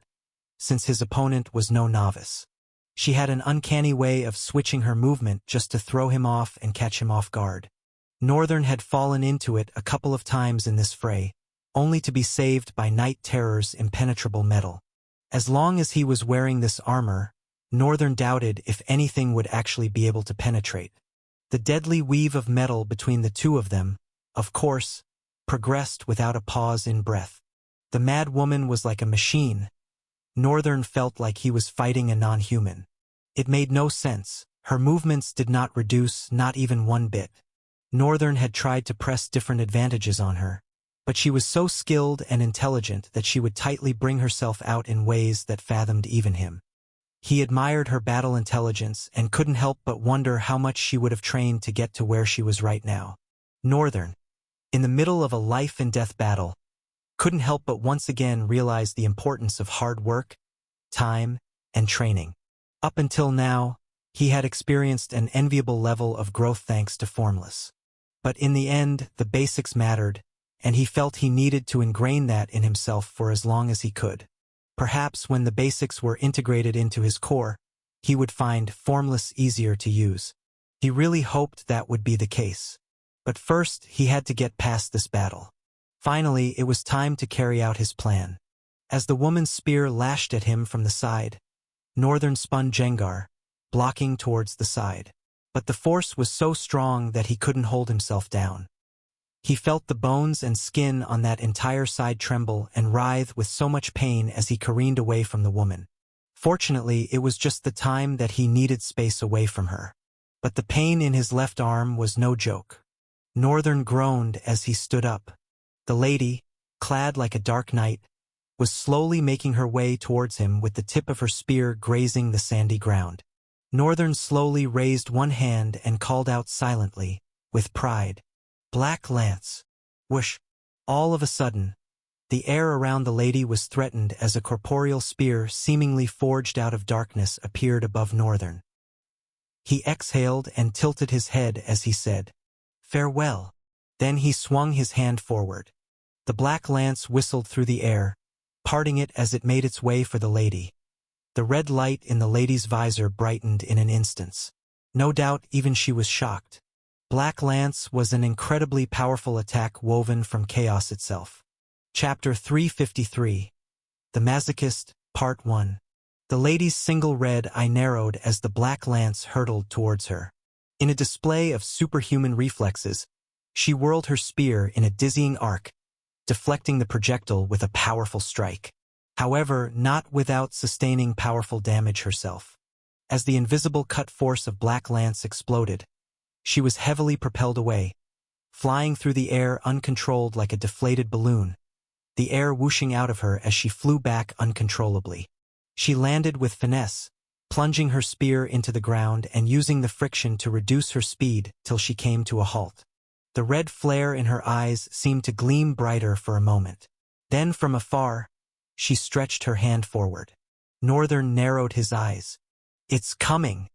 since his opponent was no novice. She had an uncanny way of switching her movement just to throw him off and catch him off guard. Northern had fallen into it a couple of times in this fray, only to be saved by Night Terror's impenetrable metal. As long as he was wearing this armor, Northern doubted if anything would actually be able to penetrate. The deadly weave of metal between the two of them, of course, progressed without a pause in breath. The mad woman was like a machine. Northern felt like he was fighting a non-human. It made no sense. Her movements did not reduce, not even one bit. Northern had tried to press different advantages on her, but she was so skilled and intelligent that she would tightly bring herself out in ways that fathomed even him. He admired her battle intelligence and couldn't help but wonder how much she would have trained to get to where she was right now. Northern, in the middle of a life-and-death battle, couldn't help but once again realize the importance of hard work, time, and training. Up until now, he had experienced an enviable level of growth thanks to Formless. But in the end, the basics mattered, and he felt he needed to ingrain that in himself for as long as he could. Perhaps when the basics were integrated into his core, he would find Formless easier to use. He really hoped that would be the case. But first, he had to get past this battle. Finally, it was time to carry out his plan. As the woman's spear lashed at him from the side, Northern spun Jengar, blocking towards the side. But the force was so strong that he couldn't hold himself down. He felt the bones and skin on that entire side tremble and writhe with so much pain as he careened away from the woman. Fortunately, it was just the time that he needed space away from her. But the pain in his left arm was no joke. Northern groaned as he stood up. The lady, clad like a dark night, was slowly making her way towards him with the tip of her spear grazing the sandy ground. Northern slowly raised one hand and called out silently, with pride, "Black Lance." Whoosh! All of a sudden, the air around the lady was threatened as a corporeal spear seemingly forged out of darkness appeared above Northern. He exhaled and tilted his head as he said, "Farewell." Then he swung his hand forward. The black lance whistled through the air, parting it as it made its way for the lady. The red light in the lady's visor brightened in an instant. No doubt even she was shocked. Black Lance was an incredibly powerful attack woven from chaos itself. Chapter 353. The Masochist, Part 1. The lady's single red eye narrowed as the black lance hurtled towards her. In a display of superhuman reflexes, she whirled her spear in a dizzying arc, deflecting the projectile with a powerful strike. However, not without sustaining powerful damage herself. As the invisible cut force of Black Lance exploded, she was heavily propelled away, flying through the air uncontrolled like a deflated balloon, the air whooshing out of her as she flew back uncontrollably. She landed with finesse, plunging her spear into the ground and using the friction to reduce her speed till she came to a halt. The red flare in her eyes seemed to gleam brighter for a moment. Then from afar, she stretched her hand forward. Northern narrowed his eyes. "It's coming."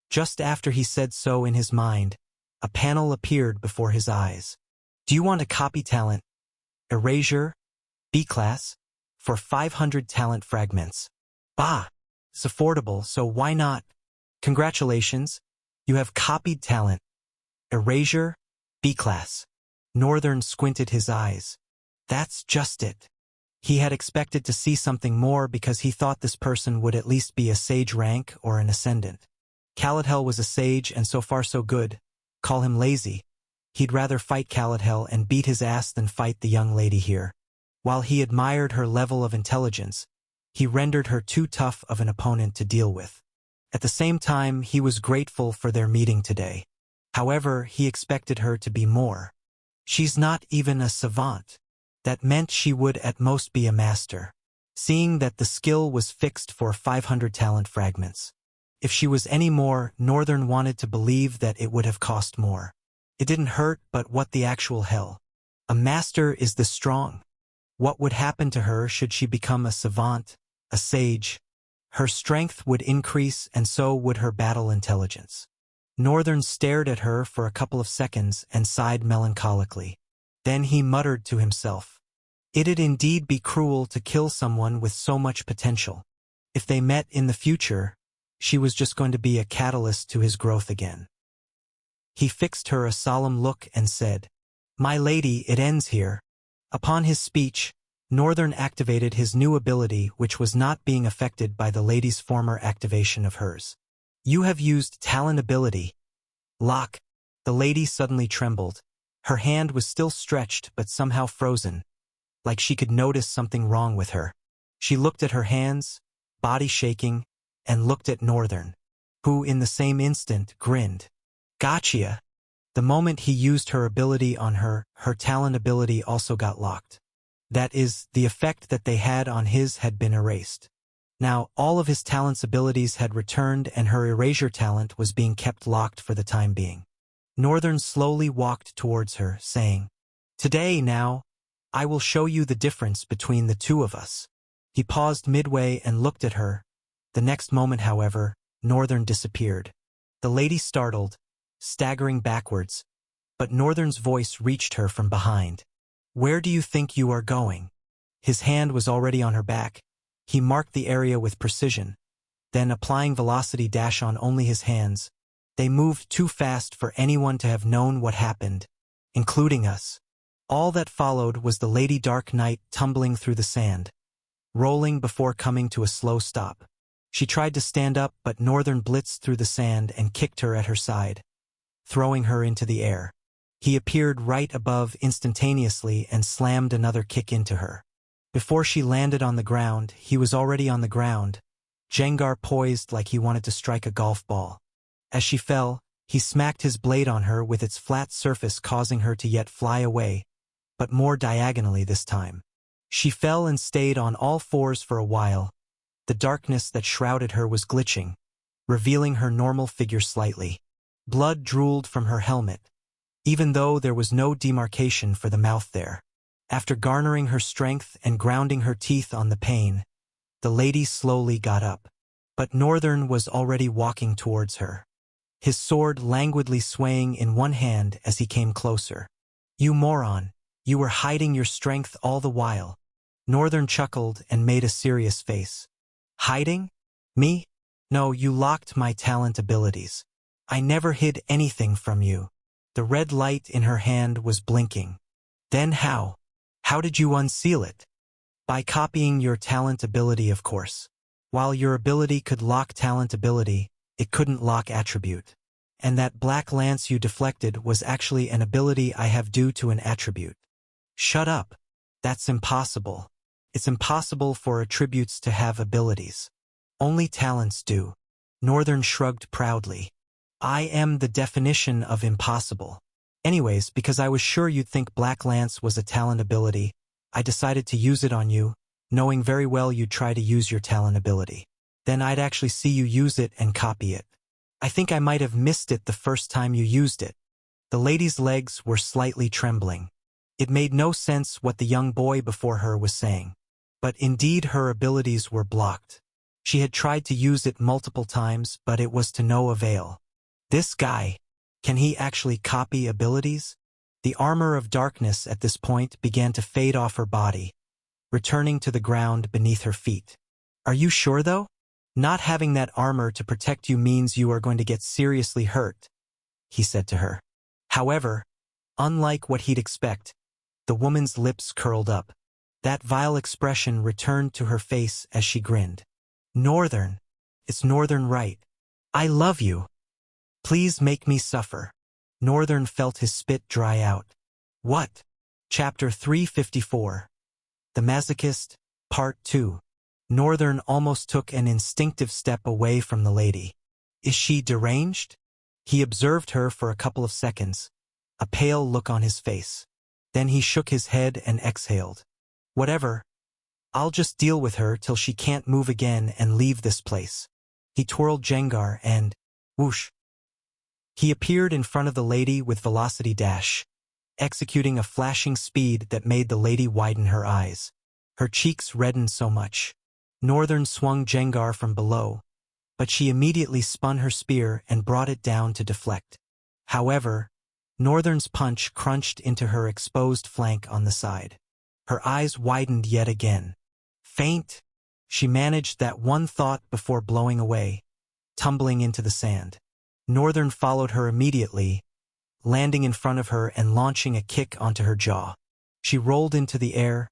Just after he said so in his mind, a panel appeared before his eyes. "Do you want a copy talent? Erasure? B-class? For 500 talent fragments." "Bah! It's affordable, so why not? Congratulations, you have copied talent. Erasure? B-class." Northern squinted his eyes. That's just it. He had expected to see something more because he thought this person would at least be a sage rank or an ascendant. Caladhel was a sage and so far so good. Call him lazy. He'd rather fight Caladhel and beat his ass than fight the young lady here. While he admired her level of intelligence, he rendered her too tough of an opponent to deal with. At the same time, he was grateful for their meeting today. However, he expected her to be more. She's not even a savant. That meant she would at most be a master. Seeing that the skill was fixed for 500 talent fragments. If she was any more, Northern wanted to believe that it would have cost more. It didn't hurt, but what the actual hell? A master is the strong. What would happen to her should she become a savant, a sage? Her strength would increase and so would her battle intelligence. Northern stared at her for a couple of seconds and sighed melancholically. Then he muttered to himself. It'd indeed be cruel to kill someone with so much potential. If they met in the future, she was just going to be a catalyst to his growth again. He fixed her a solemn look and said, "My lady, it ends here." Upon his speech, Northern activated his new ability, which was not being affected by the lady's former activation of hers. "You have used talent ability. Lock." The lady suddenly trembled. Her hand was still stretched but somehow frozen, like she could notice something wrong with her. She looked at her hands, body shaking, and looked at Northern, who in the same instant grinned. "Gotcha." The moment he used her ability on her, her talent ability also got locked. That is, the effect that they had on his had been erased. Now, all of his talent's abilities had returned and her erasure talent was being kept locked for the time being. Northern slowly walked towards her, saying, "Today, now, I will show you the difference between the two of us." He paused midway and looked at her. The next moment, however, Northern disappeared. The lady startled, staggering backwards, but Northern's voice reached her from behind. "Where do you think you are going?" His hand was already on her back. He marked the area with precision. Then, applying velocity dash on only his hands, they moved too fast for anyone to have known what happened, including us. All that followed was the Lady Dark Knight tumbling through the sand, rolling before coming to a slow stop. She tried to stand up, but Northern blitzed through the sand and kicked her at her side, throwing her into the air. He appeared right above instantaneously and slammed another kick into her. Before she landed on the ground, he was already on the ground, Jengar poised like he wanted to strike a golf ball. As she fell, he smacked his blade on her with its flat surface, causing her to yet fly away, but more diagonally this time. She fell and stayed on all fours for a while. The darkness that shrouded her was glitching, revealing her normal figure slightly. Blood drooled from her helmet, even though there was no demarcation for the mouth there. After garnering her strength and grounding her teeth on the pain, the lady slowly got up. But Northern was already walking towards her, his sword languidly swaying in one hand as he came closer. "You moron, you were hiding your strength all the while." Northern chuckled and made a serious face. "Hiding? Me? No, you locked my talent abilities. I never hid anything from you." The red light in her hand was blinking. "Then how? How did you unseal it?" "By copying your talent ability, of course." While your ability could lock talent ability, it couldn't lock attribute. And that black lance you deflected was actually an ability I have due to an attribute. Shut up. That's impossible. It's impossible for attributes to have abilities. Only talents do. Northern shrugged proudly. I am the definition of impossible. Anyways, because I was sure you'd think Black Lance was a talent ability, I decided to use it on you, knowing very well you'd try to use your talent ability. Then I'd actually see you use it and copy it. I think I might have missed it the first time you used it. The lady's legs were slightly trembling. It made no sense what the young boy before her was saying. But indeed her abilities were blocked. She had tried to use it multiple times, but it was to no avail. This guy, can he actually copy abilities? The armor of darkness at this point began to fade off her body, returning to the ground beneath her feet. Are you sure though? Not having that armor to protect you means you are going to get seriously hurt, he said to her. However, unlike what he'd expect, the woman's lips curled up. That vile expression returned to her face as she grinned. Northern. It's Northern, right? I love you. Please make me suffer. Northern felt his spit dry out. What? Chapter 354. The Masochist, Part 2. Northern almost took an instinctive step away from the lady. Is she deranged? He observed her for a couple of seconds, a pale look on his face. Then he shook his head and exhaled. Whatever. I'll just deal with her till she can't move again and leave this place. He twirled Jengar and, whoosh. He appeared in front of the lady with velocity dash, executing a flashing speed that made the lady widen her eyes. Her cheeks reddened so much. Northern swung Jengar from below, but she immediately spun her spear and brought it down to deflect. However, Northern's punch crunched into her exposed flank on the side. Her eyes widened yet again. Faint? She managed that one thought before blowing away, tumbling into the sand. Northern followed her immediately, landing in front of her and launching a kick onto her jaw. She rolled into the air,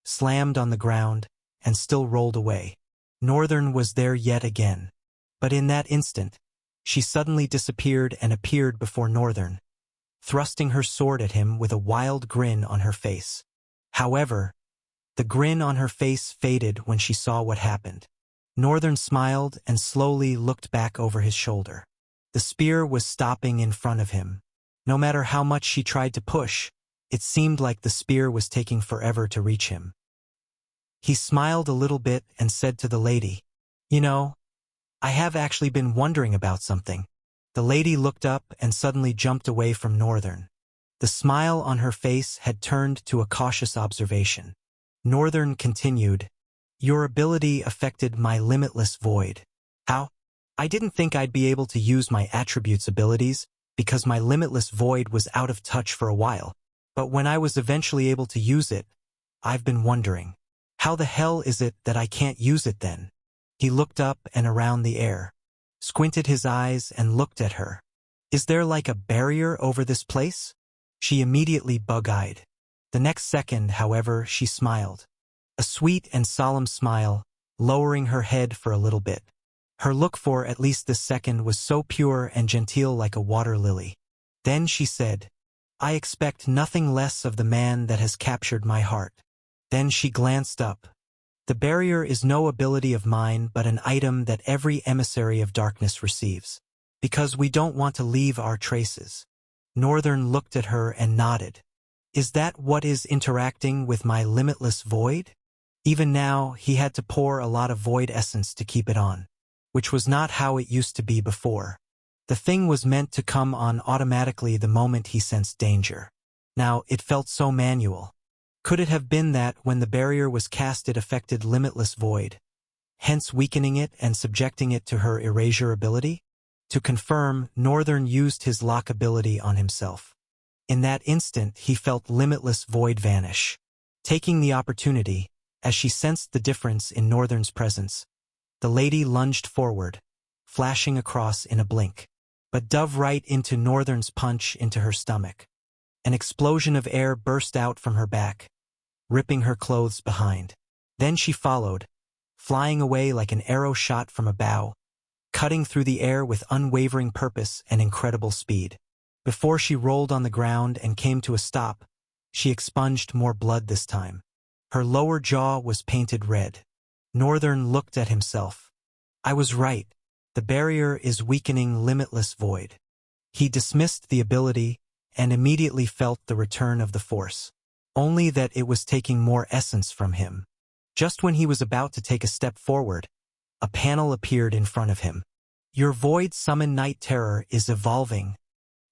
slammed on the ground, and still rolled away. Northern was there yet again. But in that instant, she suddenly disappeared and appeared before Northern, thrusting her sword at him with a wild grin on her face. However, the grin on her face faded when she saw what happened. Northern smiled and slowly looked back over his shoulder. The spear was stopping in front of him. No matter how much she tried to push, it seemed like the spear was taking forever to reach him. He smiled a little bit and said to the lady, You know, I have actually been wondering about something. The lady looked up and suddenly jumped away from Northern. The smile on her face had turned to a cautious observation. Northern continued, Your ability affected my limitless void. How? I didn't think I'd be able to use my attributes abilities because my limitless void was out of touch for a while. But when I was eventually able to use it, I've been wondering, how the hell is it that I can't use it then? He looked up and around the air, squinted his eyes and looked at her. Is there like a barrier over this place? She immediately bug-eyed. The next second, however, she smiled. A sweet and solemn smile, lowering her head for a little bit. Her look for at least this second was so pure and genteel like a water lily. Then she said, I expect nothing less of the man that has captured my heart. Then she glanced up. The barrier is no ability of mine but an item that every emissary of darkness receives, because we don't want to leave our traces. Northern looked at her and nodded. Is that what is interacting with my limitless void? Even now, he had to pour a lot of void essence to keep it on, which was not how it used to be before. The thing was meant to come on automatically the moment he sensed danger. Now, it felt so manual. Could it have been that when the barrier was cast it affected limitless void, hence weakening it and subjecting it to her erasure ability? To confirm, Northern used his lock ability on himself. In that instant, he felt limitless void vanish. Taking the opportunity, as she sensed the difference in Northern's presence, the lady lunged forward, flashing across in a blink, but dove right into Northern's punch into her stomach. An explosion of air burst out from her back, ripping her clothes behind. Then she followed, flying away like an arrow shot from a bow, cutting through the air with unwavering purpose and incredible speed. Before she rolled on the ground and came to a stop, she expunged more blood this time. Her lower jaw was painted red. Northern looked at himself. I was right. The barrier is weakening limitless void. He dismissed the ability and immediately felt the return of the force. Only that it was taking more essence from him. Just when he was about to take a step forward, a panel appeared in front of him. Your void summon night terror is evolving.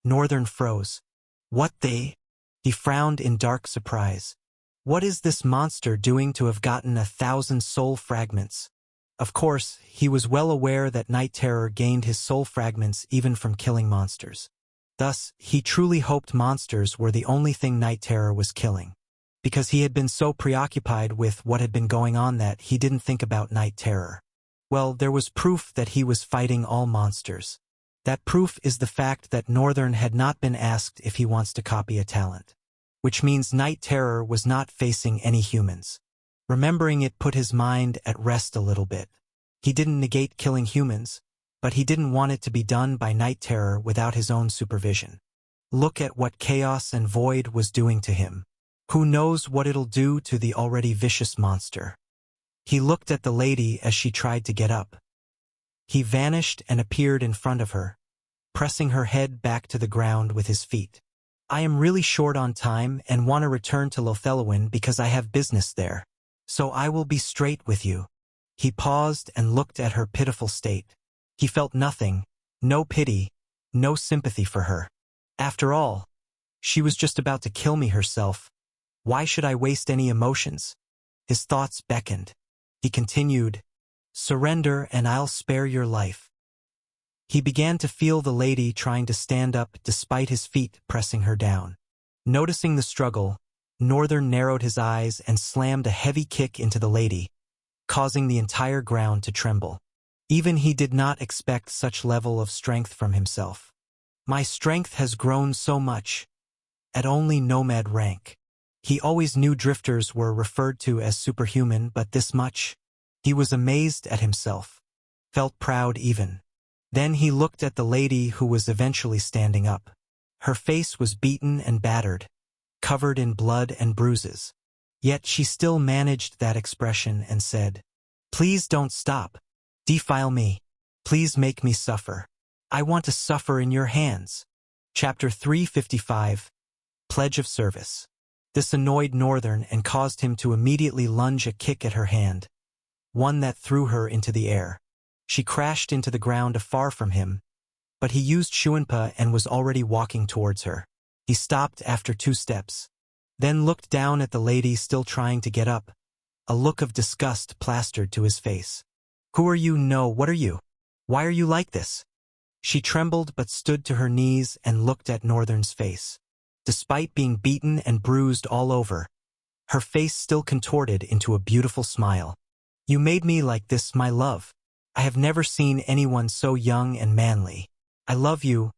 Northern froze. What the? He frowned in dark surprise. What is this monster doing to have gotten 1,000 soul fragments? Of course, he was well aware that night terror gained his soul fragments even from killing monsters. Thus, he truly hoped monsters were the only thing night terror was killing. Because he had been so preoccupied with what had been going on that he didn't think about night terror. Well, there was proof that he was fighting all monsters. That proof is the fact that Northern had not been asked if he wants to copy a talent. Which means night terror was not facing any humans. Remembering it put his mind at rest a little bit. He didn't negate killing humans, but he didn't want it to be done by night terror without his own supervision. Look at what chaos and void was doing to him. Who knows what it'll do to the already vicious monster? He looked at the lady as she tried to get up. He vanished and appeared in front of her, pressing her head back to the ground with his feet. I am really short on time and want to return to Lothelowin because I have business there. So I will be straight with you. He paused and looked at her pitiful state. He felt nothing, no pity, no sympathy for her. After all, she was just about to kill me herself. Why should I waste any emotions? His thoughts beckoned. He continued, surrender and I'll spare your life. He began to feel the lady trying to stand up despite his feet pressing her down. Noticing the struggle, Northern narrowed his eyes and slammed a heavy kick into the lady, causing the entire ground to tremble. Even he did not expect such level of strength from himself. My strength has grown so much. At only nomad rank. He always knew drifters were referred to as superhuman, but this much? He was amazed at himself. Felt proud even. Then he looked at the lady who was eventually standing up. Her face was beaten and battered, covered in blood and bruises. Yet she still managed that expression and said, please don't stop. Defile me. Please make me suffer. I want to suffer in your hands. Chapter 355. Pledge of Service. This annoyed Northern and caused him to immediately lunge a kick at her hand, one that threw her into the air. She crashed into the ground far from him, but he used Shuanpa and was already walking towards her. He stopped after 2 steps, then looked down at the lady still trying to get up, a look of disgust plastered to his face. Who are you? No, what are you? Why are you like this? She trembled but stood to her knees and looked at Northern's face. Despite being beaten and bruised all over, her face still contorted into a beautiful smile. You made me like this, my love. I have never seen anyone so young and manly. I love you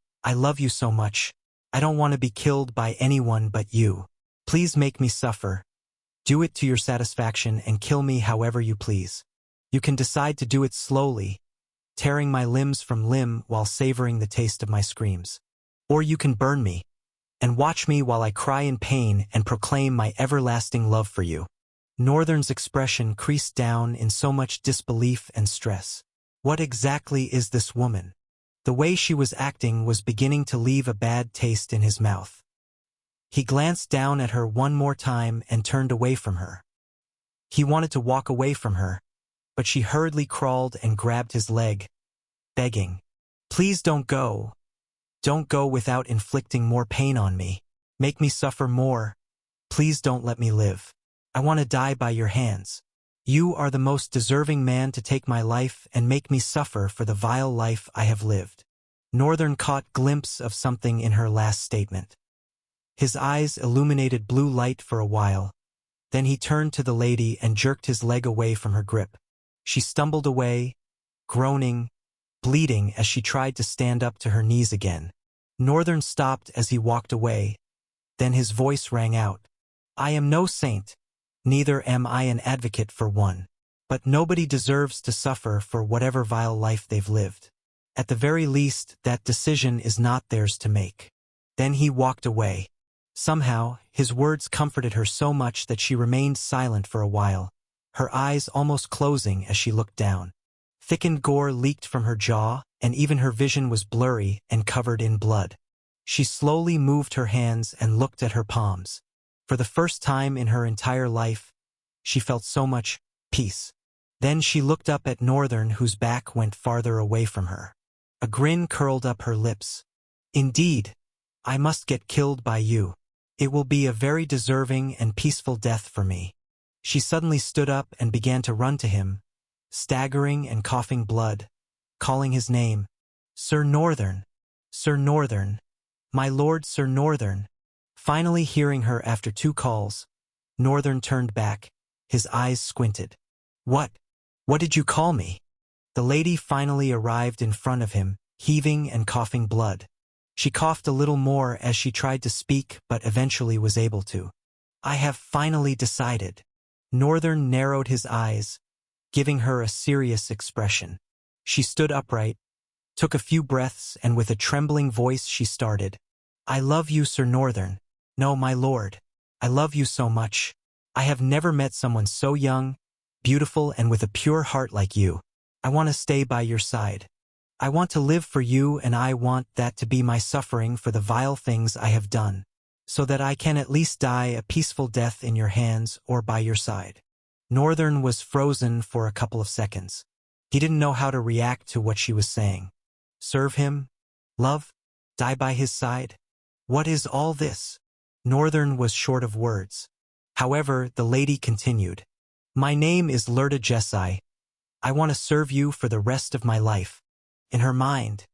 so much. I don't want to be killed by anyone but you. Please make me suffer. Do it to your satisfaction and kill me however you please. You can decide to do it slowly, tearing my limbs from limb while savoring the taste of my screams. Or you can burn me, and watch me while I cry in pain and proclaim my everlasting love for you. Northern's expression creased down in so much disbelief and stress. What exactly is this woman? The way she was acting was beginning to leave a bad taste in his mouth. He glanced down at her one more time and turned away from her. He wanted to walk away from her, but she hurriedly crawled and grabbed his leg, begging, please don't go. Don't go without inflicting more pain on me. Make me suffer more. Please don't let me live. I want to die by your hands. You are the most deserving man to take my life and make me suffer for the vile life I have lived. Northern caught glimpse of something in her last statement. His eyes illuminated blue light for a while. Then he turned to the lady and jerked his leg away from her grip. She stumbled away, groaning, bleeding as she tried to stand up to her knees again. Northern stopped as he walked away. Then his voice rang out. I am no saint. Neither am I an advocate for one. But nobody deserves to suffer for whatever vile life they've lived. At the very least, that decision is not theirs to make. Then he walked away. Somehow, his words comforted her so much that she remained silent for a while, her eyes almost closing as she looked down. Thickened gore leaked from her jaw, and even her vision was blurry and covered in blood. She slowly moved her hands and looked at her palms. For the first time in her entire life, she felt so much peace. Then she looked up at Northern, whose back went farther away from her. A grin curled up her lips. Indeed, I must get killed by you. It will be a very deserving and peaceful death for me. She suddenly stood up and began to run to him, staggering and coughing blood, calling his name. Sir Northern, Sir Northern, my lord Sir Northern. Finally hearing her after 2 calls, Northern turned back, his eyes squinted. What did you call me? The lady finally arrived in front of him, heaving and coughing blood. She coughed a little more as she tried to speak but eventually was able to. I have finally decided. Northern narrowed his eyes, giving her a serious expression. She stood upright, took a few breaths, and with a trembling voice she started. I love you, Sir Northern. No, my lord. I love you so much. I have never met someone so young, beautiful, and with a pure heart like you. I want to stay by your side. I want to live for you, and I want that to be my suffering for the vile things I have done, so that I can at least die a peaceful death in your hands or by your side. Northern was frozen for a couple of seconds. He didn't know how to react to what she was saying. Serve him? Love? Die by his side? What is all this? Northern was short of words. However, the lady continued. My name is Lurda Jesai. I want to serve you for the rest of my life. In her mind,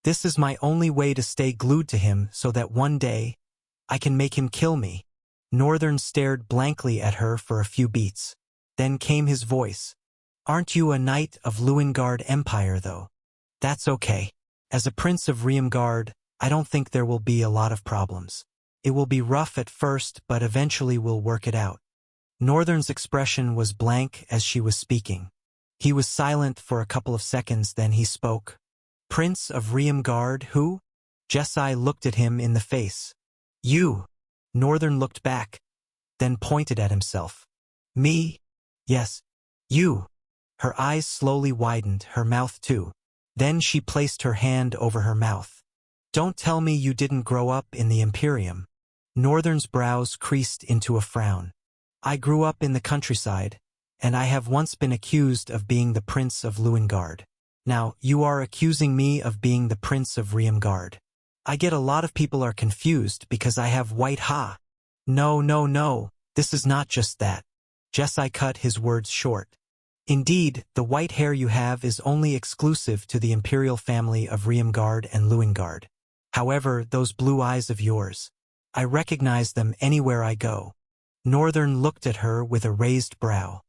this is my only way to stay glued to him so that one day I can make him kill me. Northern stared blankly at her for a few beats. Then came his voice. Aren't you a knight of Luingard Empire, though? That's okay. As a prince of Riemgard, I don't think there will be a lot of problems. It will be rough at first, but eventually we'll work it out. Northern's expression was blank as she was speaking. He was silent for a couple of seconds, then he spoke. Prince of Riemgard, who? Jesai looked at him in the face. You. Northern looked back, then pointed at himself. Me? Yes. You. Her eyes slowly widened, her mouth too. Then she placed her hand over her mouth. Don't tell me you didn't grow up in the Imperium. Northern's brows creased into a frown. I grew up in the countryside, and I have once been accused of being the Prince of Luingard. Now, you are accusing me of being the Prince of Riemgard. I get a lot of people are confused because I have white hair. No, this is not just that. Jesai cut his words short. Indeed, the white hair you have is only exclusive to the imperial family of Riemgard and Luingard. However, those blue eyes of yours, I recognize them anywhere I go. Northern looked at her with a raised brow.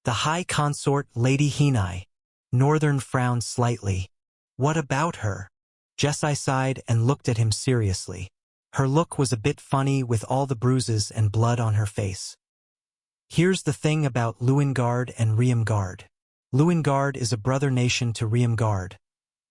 The High Consort Lady Hinai. Northern frowned slightly. What about her? Jesai sighed and looked at him seriously. Her look was a bit funny with all the bruises and blood on her face. Here's the thing about Luingard and Riemgard. Luingard is a brother nation to Riemgard,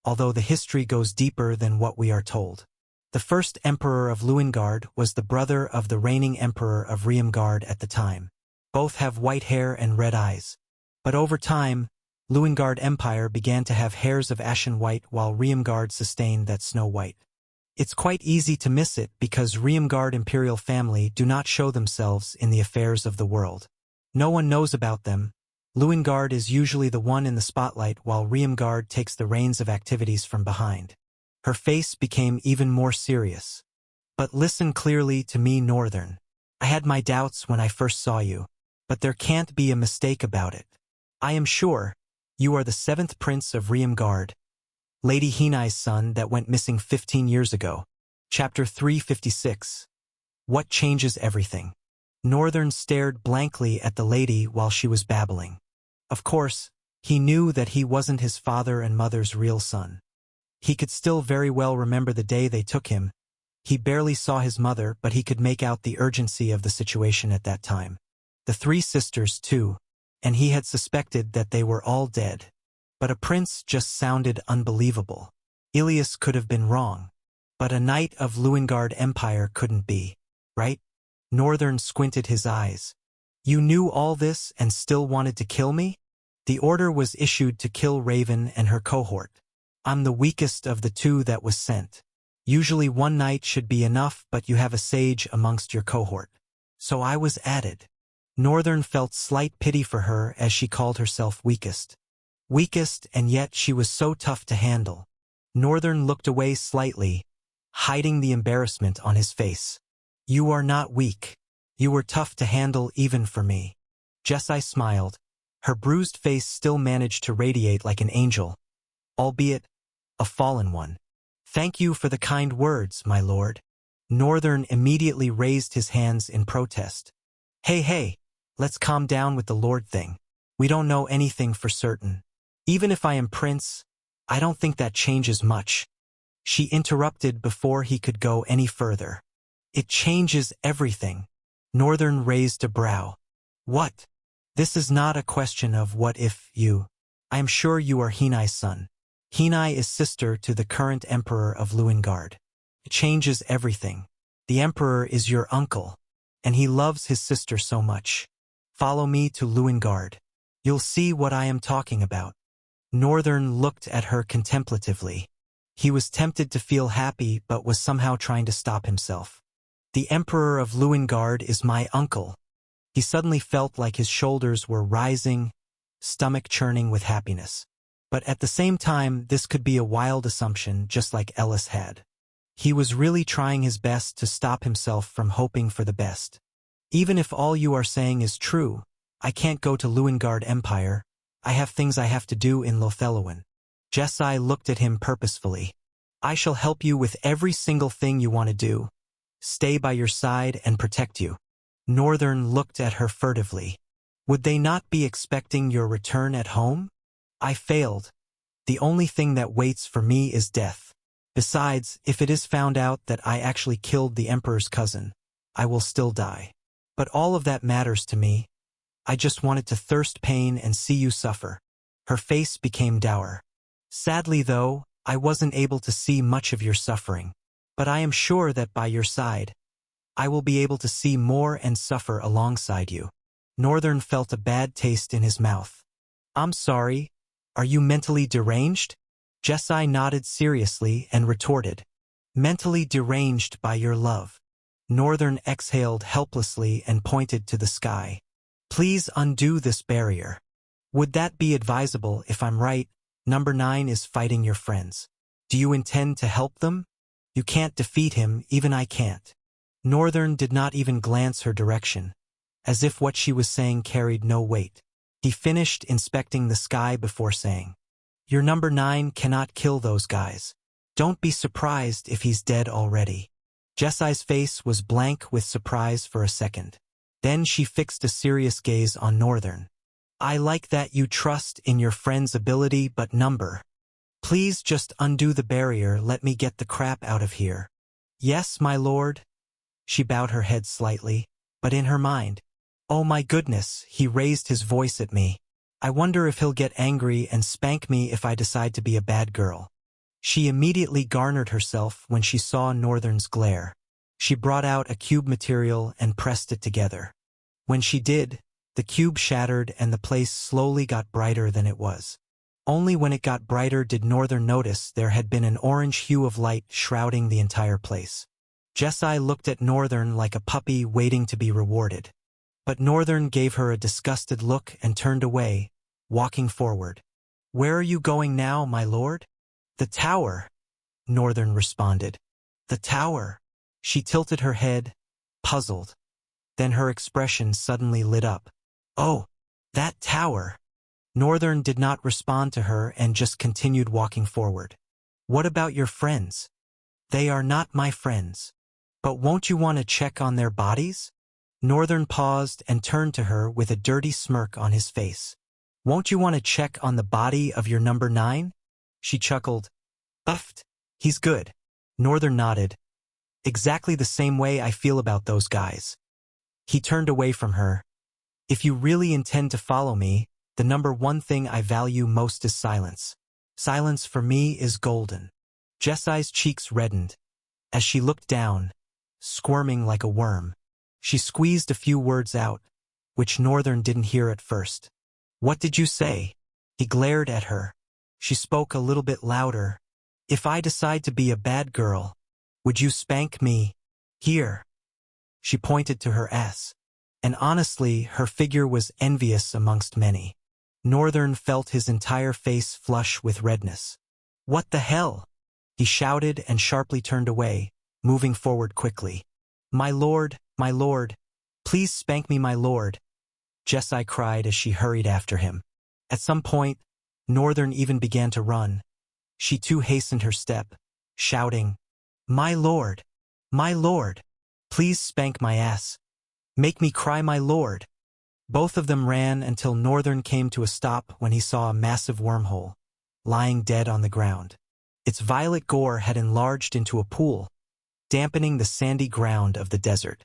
although the history goes deeper than what we are told. The first emperor of Luingard was the brother of the reigning emperor of Riemgard at the time. Both have white hair and red eyes. But over time, Luingard Empire began to have hairs of ashen white while Riemgard sustained that snow white. It's quite easy to miss it because Riemgard imperial family do not show themselves in the affairs of the world. No one knows about them. Luingard is usually the one in the spotlight while Riemgard takes the reins of activities from behind. Her face became even more serious. But listen clearly to me, Northern. I had my doubts when I first saw you, but there can't be a mistake about it. I am sure you are the 7th Prince of Riemgard, Lady Hinai's son that went missing 15 years ago. Chapter 356. What changes everything? Northern stared blankly at the lady while she was babbling. Of course, he knew that he wasn't his father and mother's real son. He could still very well remember the day they took him. He barely saw his mother, but he could make out the urgency of the situation at that time. The 3 sisters, too. and he had suspected that they were all dead. But a prince just sounded unbelievable. Ilias could have been wrong. But a knight of Luingard Empire couldn't be, right? Northern squinted his eyes. You knew all this and still wanted to kill me? The order was issued to kill Raven and her cohort. I'm the weakest of the two that was sent. Usually one knight should be enough, but you have a sage amongst your cohort. So I was added. Northern felt slight pity for her as she called herself weakest. Weakest, and yet she was so tough to handle. Northern looked away slightly, hiding the embarrassment on his face. You are not weak. You were tough to handle even for me. Jessie smiled. Her bruised face still managed to radiate like an angel, albeit a fallen one. Thank you for the kind words, my lord. Northern immediately raised his hands in protest. Hey, let's calm down with the lord thing. We don't know anything for certain. Even if I am prince, I don't think that changes much. She interrupted before he could go any further. It changes everything. Northern raised a brow. What? This is not a question of what if you. I am sure you are Hinai's son. Hinai is sister to the current emperor of Luingard. It changes everything. The emperor is your uncle, and he loves his sister so much. Follow me to Luingard. You'll see what I am talking about. Northern looked at her contemplatively. He was tempted to feel happy but was somehow trying to stop himself. The Emperor of Luingard is my uncle. He suddenly felt like his shoulders were rising, stomach churning with happiness. But at the same time, this could be a wild assumption just like Ellis had. He was really trying his best to stop himself from hoping for the best. Even if all you are saying is true, I can't go to Luingard Empire. I have things I have to do in Lothellowen. Jessie looked at him purposefully. I shall help you with every single thing you want to do. Stay by your side and protect you. Northern looked at her furtively. Would they not be expecting your return at home? I failed. The only thing that waits for me is death. Besides, if it is found out that I actually killed the Emperor's cousin, I will still die. But all of that matters to me. I just wanted to thirst pain and see you suffer. Her face became dour. Sadly, though, I wasn't able to see much of your suffering. But I am sure that by your side, I will be able to see more and suffer alongside you. Northern felt a bad taste in his mouth. I'm sorry. Are you mentally deranged? Jessie nodded seriously and retorted. Mentally deranged by your love. Northern exhaled helplessly and pointed to the sky. Please undo this barrier. Would that be advisable if I'm right? Number 9 is fighting your friends. Do you intend to help them? You can't defeat him, even I can't. Northern did not even glance her direction, as if what she was saying carried no weight. He finished inspecting the sky before saying, Your number 9 cannot kill those guys. Don't be surprised if he's dead already. Jessie's face was blank with surprise for a second. Then she fixed a serious gaze on Northern. I like that you trust in your friend's ability, but number. Please just undo the barrier, let me get the crap out of here. Yes, my lord. She bowed her head slightly, but in her mind, oh my goodness, he raised his voice at me. I wonder if he'll get angry and spank me if I decide to be a bad girl. She immediately garnered herself when she saw Northern's glare. She brought out a cube material and pressed it together. When she did, the cube shattered and the place slowly got brighter than it was. Only when it got brighter did Northern notice there had been an orange hue of light shrouding the entire place. Jessie looked at Northern like a puppy waiting to be rewarded. But Northern gave her a disgusted look and turned away, walking forward. Where are you going now, my lord? The tower, Northern responded. The tower. She tilted her head, puzzled. Then her expression suddenly lit up. Oh, that tower. Northern did not respond to her and just continued walking forward. What about your friends? They are not my friends. But won't you want to check on their bodies? Northern paused and turned to her with a dirty smirk on his face. Won't you want to check on the body of your number 9? She chuckled. Uffed. He's good. Northern nodded. Exactly the same way I feel about those guys. He turned away from her. If you really intend to follow me, the number one thing I value most is silence. Silence for me is golden. Jessai's cheeks reddened. As she looked down, squirming like a worm, she squeezed a few words out, which Northern didn't hear at first. What did you say? He glared at her. She spoke a little bit louder. If I decide to be a bad girl, would you spank me? Here. She pointed to her ass. And honestly, her figure was envious amongst many. Northern felt his entire face flush with redness. What the hell? He shouted and sharply turned away, moving forward quickly. My lord, please spank me, my lord, Jessai cried as she hurried after him. At some point, Northern even began to run. She too hastened her step, shouting, my lord, please spank my ass. Make me cry, my lord. Both of them ran until Northern came to a stop when he saw a massive wormhole, lying dead on the ground. Its violet gore had enlarged into a pool, dampening the sandy ground of the desert.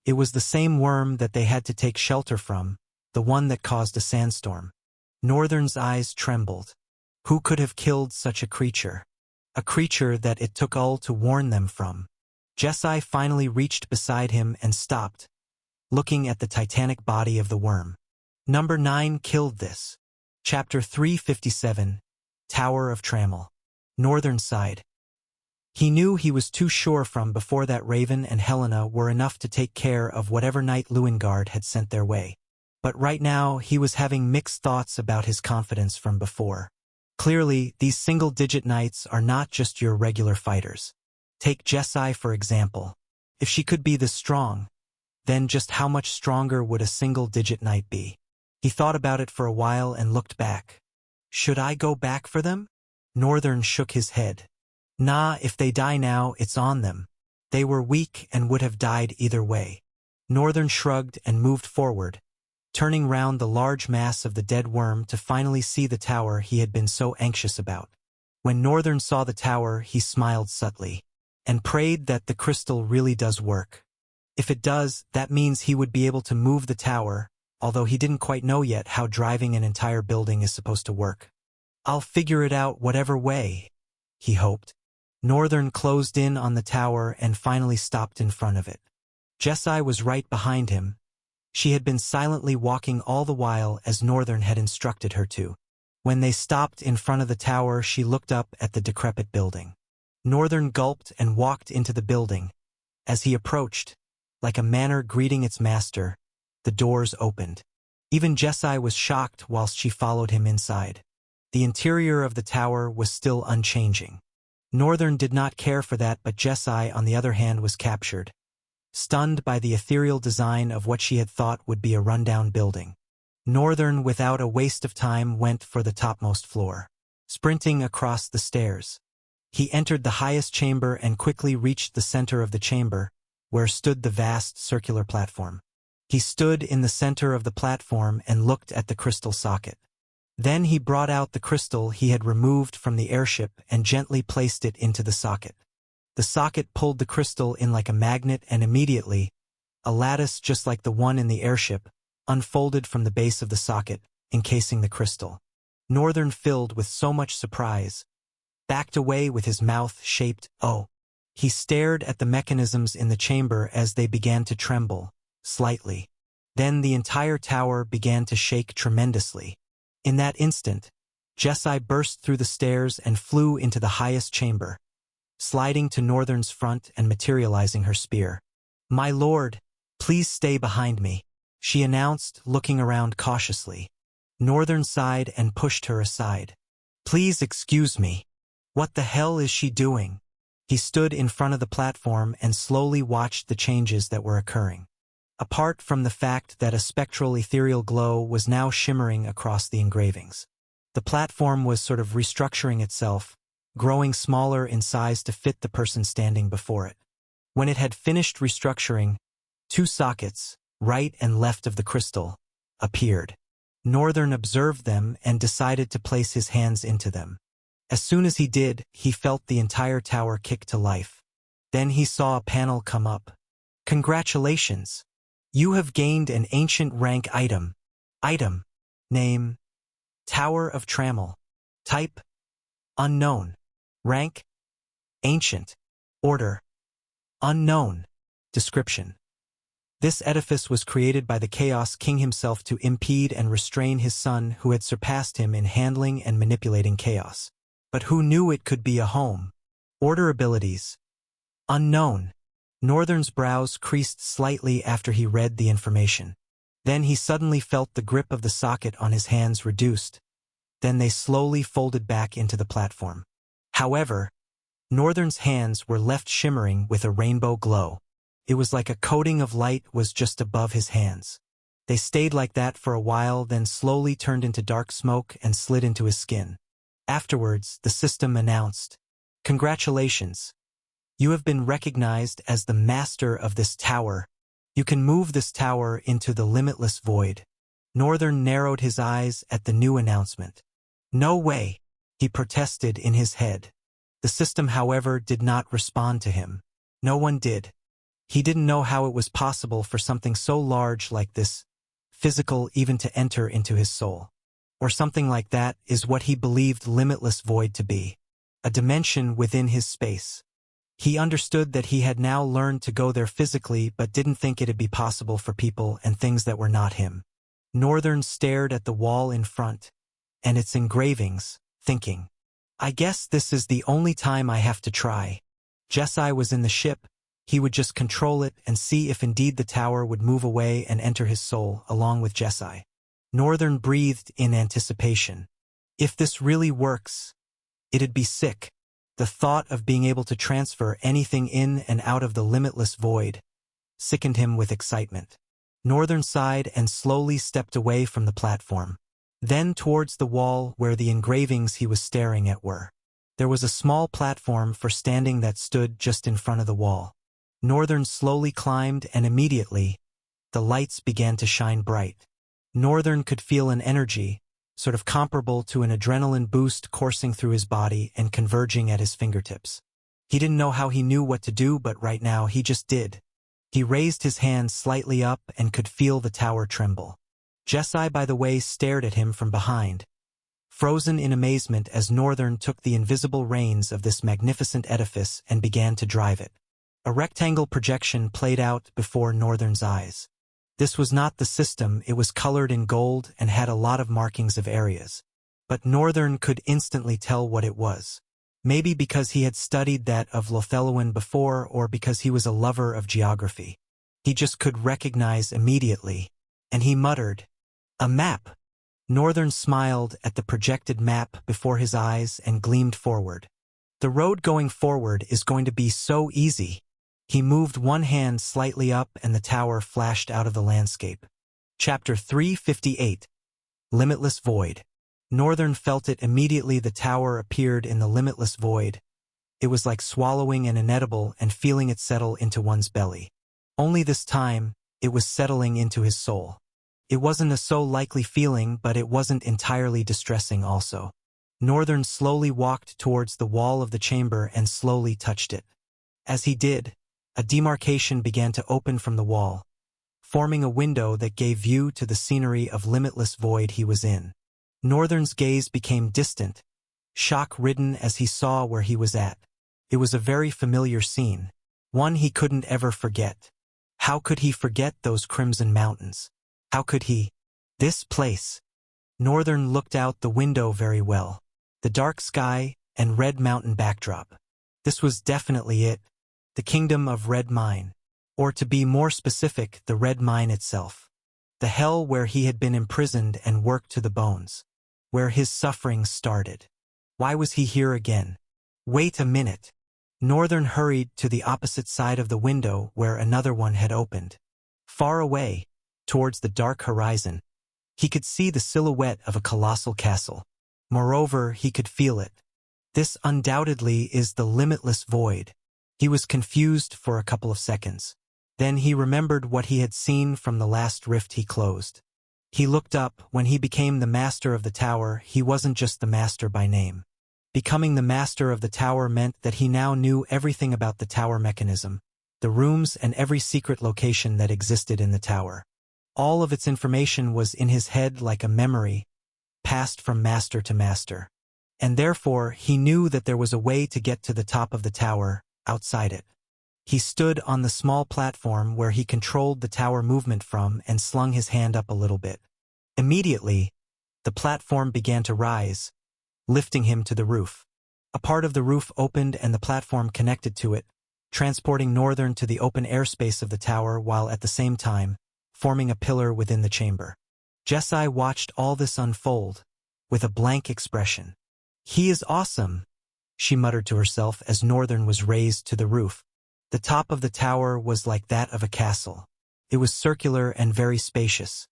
It was the same worm that they had to take shelter from, the one that caused a sandstorm. Northern's eyes trembled. Who could have killed such a creature? A creature that it took all to warn them from. Jessai finally reached beside him and stopped, looking at the titanic body of the worm. Number 9 killed this. Chapter 357, Tower of Trammel. Northern sighed. He knew he was too sure from before that Raven and Helena were enough to take care of whatever Knight Luengard had sent their way. But right now, he was having mixed thoughts about his confidence from before. Clearly, these single-digit knights are not just your regular fighters. Take Jessai, for example. If she could be this strong, then just how much stronger would a single-digit knight be? He thought about it for a while and looked back. Should I go back for them? Northern shook his head. Nah, if they die now, it's on them. They were weak and would have died either way. Northern shrugged and moved forward, turning round the large mass of the dead worm to finally see the tower he had been so anxious about. When Northern saw the tower, he smiled subtly, and prayed that the crystal really does work. If it does, that means he would be able to move the tower, although he didn't quite know yet how driving an entire building is supposed to work. I'll figure it out whatever way, he hoped. Northern closed in on the tower and finally stopped in front of it. Jessai was right behind him. She had been silently walking all the while as Northern had instructed her to. When they stopped in front of the tower, she looked up at the decrepit building. Northern gulped and walked into the building. As he approached, like a manor greeting its master, the doors opened. Even Jessai was shocked whilst she followed him inside. The interior of the tower was still unchanging. Northern did not care for that, but Jessai, on the other hand, was captured, stunned by the ethereal design of what she had thought would be a rundown building. Northern, without a waste of time, went for the topmost floor. Sprinting across the stairs, he entered the highest chamber and quickly reached the center of the chamber, where stood the vast circular platform. He stood in the center of the platform and looked at the crystal socket. Then he brought out the crystal he had removed from the airship and gently placed it into the socket. The socket pulled the crystal in like a magnet, and immediately, a lattice just like the one in the airship unfolded from the base of the socket, encasing the crystal. Northern, filled with so much surprise, backed away with his mouth shaped O. He stared at the mechanisms in the chamber as they began to tremble, slightly. Then the entire tower began to shake tremendously. In that instant, Jessai burst through the stairs and flew into the highest chamber, sliding to Northern's front and materializing her spear. My lord, please stay behind me, she announced, looking around cautiously. Northern sighed and pushed her aside. Please excuse me. What the hell is she doing? He stood in front of the platform and slowly watched the changes that were occurring. Apart from the fact that a spectral ethereal glow was now shimmering across the engravings, the platform was sort of restructuring itself, growing smaller in size to fit the person standing before it. When it had finished restructuring, two sockets, right and left of the crystal, appeared. Northern observed them and decided to place his hands into them. As soon as he did, he felt the entire tower kick to life. Then he saw a panel come up. Congratulations! You have gained an ancient rank item. Item. Name. Tower of Trammel. Type. Unknown. Rank. Ancient. Order. Unknown. Description. This edifice was created by the Chaos King himself to impede and restrain his son who had surpassed him in handling and manipulating chaos. But who knew it could be a home? Order abilities. Unknown. Northern's brows creased slightly after he read the information. Then he suddenly felt the grip of the socket on his hands reduced. Then they slowly folded back into the platform. However, Northern's hands were left shimmering with a rainbow glow. It was like a coating of light was just above his hands. They stayed like that for a while, then slowly turned into dark smoke and slid into his skin. Afterwards, the system announced, "Congratulations. You have been recognized as the master of this tower. You can move this tower into the limitless void." Northern narrowed his eyes at the new announcement. "No way," he protested in his head. The system, however, did not respond to him. No one did. He didn't know how it was possible for something so large like this, physical, even to enter into his soul. Or something like that is what he believed limitless void to be. A dimension within his space. He understood that he had now learned to go there physically but didn't think it'd be possible for people and things that were not him. Northern stared at the wall in front and its engravings, thinking, "I guess this is the only time I have to try." Jesai was in the ship. He would just control it and see if indeed the tower would move away and enter his soul along with Jesai. Northern breathed in anticipation. If this really works, it'd be sick. The thought of being able to transfer anything in and out of the limitless void sickened him with excitement. Northern sighed and slowly stepped away from the platform. Then towards the wall where the engravings he was staring at were. There was a small platform for standing that stood just in front of the wall. Northern slowly climbed and immediately, the lights began to shine bright. Northern could feel an energy, sort of comparable to an adrenaline boost coursing through his body and converging at his fingertips. He didn't know how he knew what to do, but right now he just did. He raised his hands slightly up and could feel the tower tremble. Jesai, by the way, stared at him from behind, frozen in amazement as Northern took the invisible reins of this magnificent edifice and began to drive it. A rectangle projection played out before Northern's eyes. This was not the system, it was colored in gold and had a lot of markings of areas. But Northern could instantly tell what it was. Maybe because he had studied that of Lothellowan before, or because he was a lover of geography. He just could recognize immediately, and he muttered, "A map." Northern smiled at the projected map before his eyes and gleamed forward. The road going forward is going to be so easy. He moved one hand slightly up and the tower flashed out of the landscape. Chapter 358. Limitless Void. Northern felt it immediately. The tower appeared in the limitless void. It was like swallowing an inedible and feeling it settle into one's belly. Only this time, it was settling into his soul. It wasn't a so likely feeling, but it wasn't entirely distressing also. Northern slowly walked towards the wall of the chamber and slowly touched it. As he did, a demarcation began to open from the wall, forming a window that gave view to the scenery of limitless void he was in. Northern's gaze became distant, shock-ridden as he saw where he was at. It was a very familiar scene, one he couldn't ever forget. How could he forget those crimson mountains? How could he? This place. Northern looked out the window very well. The dark sky and red mountain backdrop. This was definitely it. The kingdom of Red Mine. Or to be more specific, the Red Mine itself. The hell where he had been imprisoned and worked to the bones. Where his suffering started. Why was he here again? Wait a minute. Northern hurried to the opposite side of the window where another one had opened. Far away, towards the dark horizon, he could see the silhouette of a colossal castle. Moreover, he could feel it. This undoubtedly is the limitless void. He was confused for a couple of seconds. Then he remembered what he had seen from the last rift he closed. He looked up. When he became the master of the tower, he wasn't just the master by name. Becoming the master of the tower meant that he now knew everything about the tower mechanism, the rooms and every secret location that existed in the tower. All of its information was in his head like a memory, passed from master to master. And therefore, he knew that there was a way to get to the top of the tower, outside it. He stood on the small platform where he controlled the tower movement from and slung his hand up a little bit. Immediately, the platform began to rise, lifting him to the roof. A part of the roof opened and the platform connected to it, transporting Northern to the open airspace of the tower while at the same time, forming a pillar within the chamber. Jessie watched all this unfold, with a blank expression. "He is awesome," she muttered to herself as Northern was raised to the roof. The top of the tower was like that of a castle. It was circular and very spacious.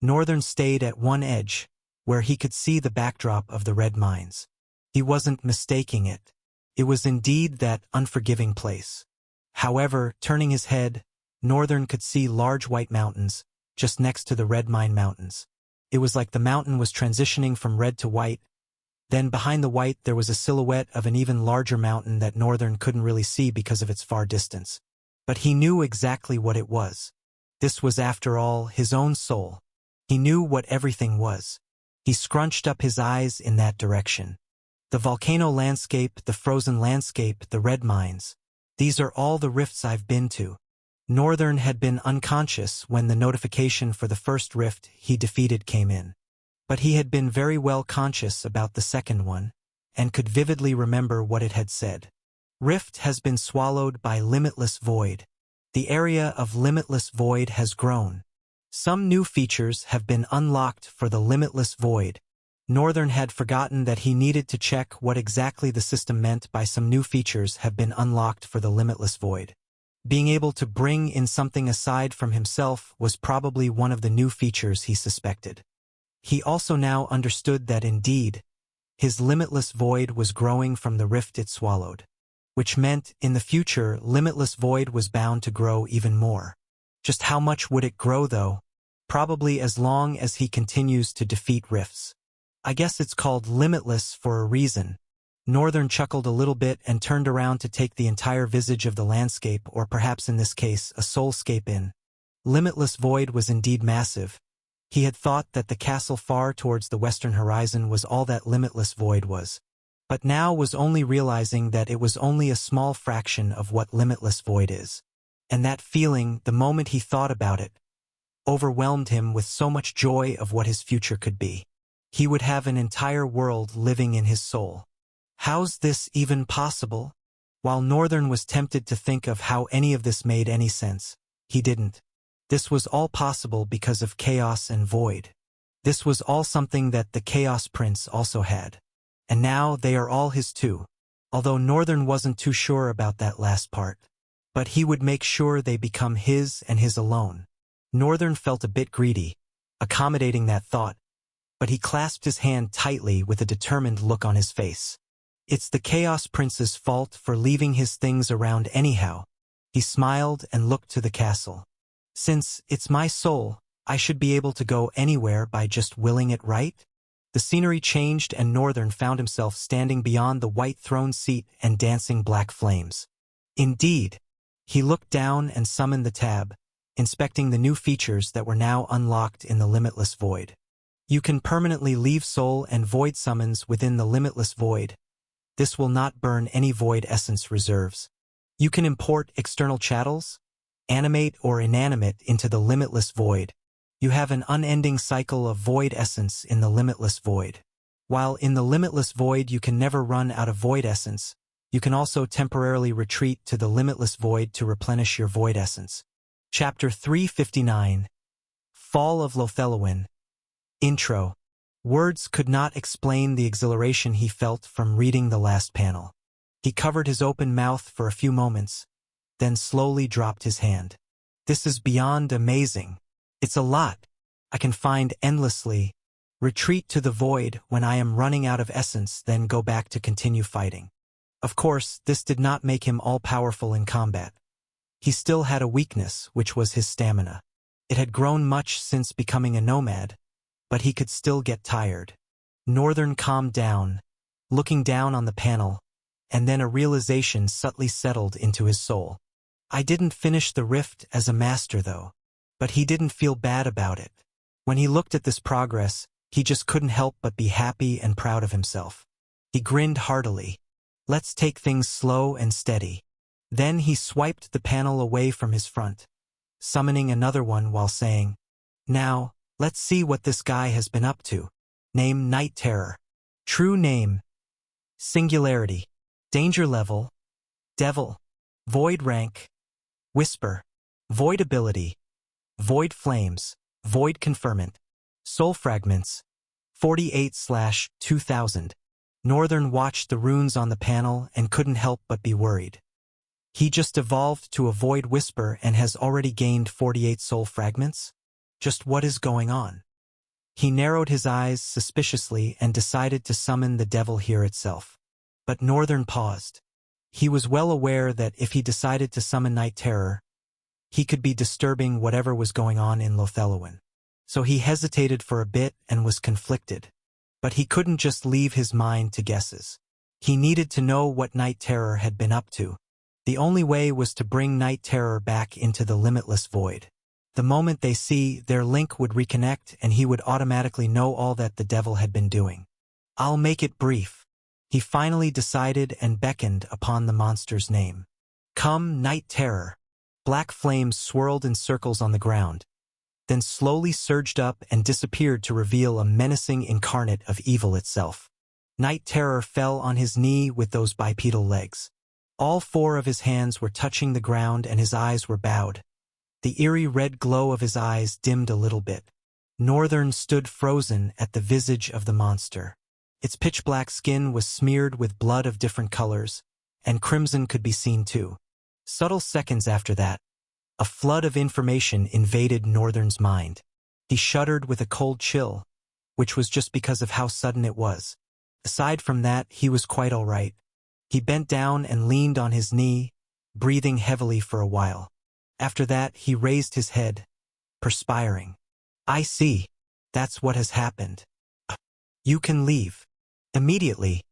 Northern stayed at one edge, where he could see the backdrop of the red mines. He wasn't mistaking it. It was indeed that unforgiving place. However, turning his head, Northern could see large white mountains, just next to the red mine mountains. It was like the mountain was transitioning from red to white. Then behind the white there was a silhouette of an even larger mountain that Northern couldn't really see because of its far distance. But he knew exactly what it was. This was, after all, his own soul. He knew what everything was. He scrunched up his eyes in that direction. The volcano landscape, the frozen landscape, the red mines. These are all the rifts I've been to. Northern had been unconscious when the notification for the first rift he defeated came in. But he had been very well conscious about the second one, and could vividly remember what it had said. Rift has been swallowed by limitless void. The area of limitless void has grown. Some new features have been unlocked for the limitless void. Northern had forgotten that he needed to check what exactly the system meant by some new features have been unlocked for the limitless void. Being able to bring in something aside from himself was probably one of the new features he suspected. He also now understood that indeed, his limitless void was growing from the rift it swallowed. Which meant, in the future, limitless void was bound to grow even more. Just how much would it grow though? Probably as long as he continues to defeat rifts. I guess it's called limitless for a reason. Northern chuckled a little bit and turned around to take the entire visage of the landscape, or perhaps in this case, a soulscape in. Limitless void was indeed massive. He had thought that the castle far towards the western horizon was all that limitless void was. But now was only realizing that it was only a small fraction of what limitless void is. And that feeling, the moment he thought about it, overwhelmed him with so much joy of what his future could be. He would have an entire world living in his soul. How's this even possible? While Northern was tempted to think of how any of this made any sense, he didn't. This was all possible because of chaos and void. This was all something that the Chaos Prince also had. And now they are all his too. Although Northern wasn't too sure about that last part. But he would make sure they become his and his alone. Northern felt a bit greedy, accommodating that thought, but he clasped his hand tightly with a determined look on his face. It's the Chaos Prince's fault for leaving his things around anyhow. He smiled and looked to the castle. Since it's my soul, I should be able to go anywhere by just willing it, right? The scenery changed and Northern found himself standing beyond the white throne seat and dancing black flames. Indeed, he looked down and summoned the tab, inspecting the new features that were now unlocked in the limitless void. You can permanently leave soul and void summons within the limitless void. This will not burn any void essence reserves. You can import external chattels, animate or inanimate into the limitless void. You have an unending cycle of void essence in the limitless void. While in the limitless void you can never run out of void essence, you can also temporarily retreat to the limitless void to replenish your void essence. Chapter 359. Fall of Lothelwyn. Intro. Words could not explain the exhilaration he felt from reading the last panel. He covered his open mouth for a few moments, then slowly dropped his hand. This is beyond amazing. It's a lot. I can find endlessly. Retreat to the void when I am running out of essence, then go back to continue fighting. Of course, this did not make him all-powerful in combat. He still had a weakness, which was his stamina. It had grown much since becoming a nomad, but he could still get tired. Northern calmed down, looking down on the panel, and then a realization subtly settled into his soul. I didn't finish the rift as a master though. But he didn't feel bad about it. When he looked at this progress, he just couldn't help but be happy and proud of himself. He grinned heartily. Let's take things slow and steady. Then he swiped the panel away from his front, summoning another one while saying, Now, let's see what this guy has been up to. Name Night Terror. True name. Singularity. Danger level. Devil. Void rank. Whisper. Void ability. Void flames. Void conferment. Soul fragments. 48/2000. Northern watched the runes on the panel and couldn't help but be worried. He just evolved to a void whisper and has already gained 48 soul fragments? Just what is going on? He narrowed his eyes suspiciously and decided to summon the devil here itself. But Northern paused. He was well aware that if he decided to summon Night Terror, he could be disturbing whatever was going on in Lothellowen. So he hesitated for a bit and was conflicted. But he couldn't just leave his mind to guesses. He needed to know what Night Terror had been up to. The only way was to bring Night Terror back into the limitless void. The moment they see, their link would reconnect and he would automatically know all that the devil had been doing. I'll make it brief. He finally decided and beckoned upon the monster's name. Come, Night Terror. Black flames swirled in circles on the ground, then slowly surged up and disappeared to reveal a menacing incarnate of evil itself. Night Terror fell on his knee with those bipedal legs. All four of his hands were touching the ground and his eyes were bowed. The eerie red glow of his eyes dimmed a little bit. Northern stood frozen at the visage of the monster. Its pitch-black skin was smeared with blood of different colors, and crimson could be seen too. Subtle seconds after that, a flood of information invaded Northern's mind. He shuddered with a cold chill, which was just because of how sudden it was. Aside from that, he was quite all right. He bent down and leaned on his knee, breathing heavily for a while. After that, he raised his head, perspiring. I see. That's what has happened. You can leave. Immediately,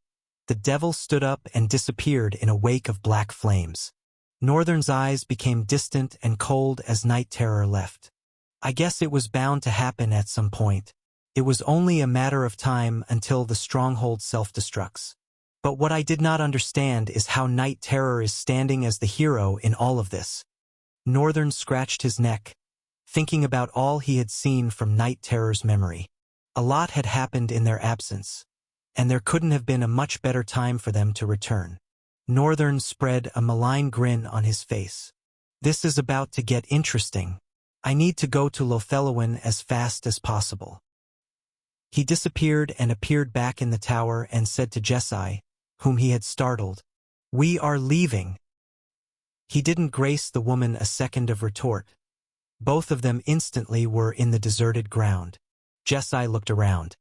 the devil stood up and disappeared in a wake of black flames. Northern's eyes became distant and cold as Night Terror left. I guess it was bound to happen at some point. It was only a matter of time until the stronghold self-destructs. But what I did not understand is how Night Terror is standing as the hero in all of this. Northern scratched his neck, thinking about all he had seen from Night Terror's memory. A lot had happened in their absence, and there couldn't have been a much better time for them to return. Northern spread a malign grin on his face. This is about to get interesting. I need to go to Lothellowen as fast as possible. He disappeared and appeared back in the tower and said to Jesai, whom he had startled, "We are leaving." He didn't grace the woman a second of retort. Both of them instantly were in the deserted ground. Jesai looked around.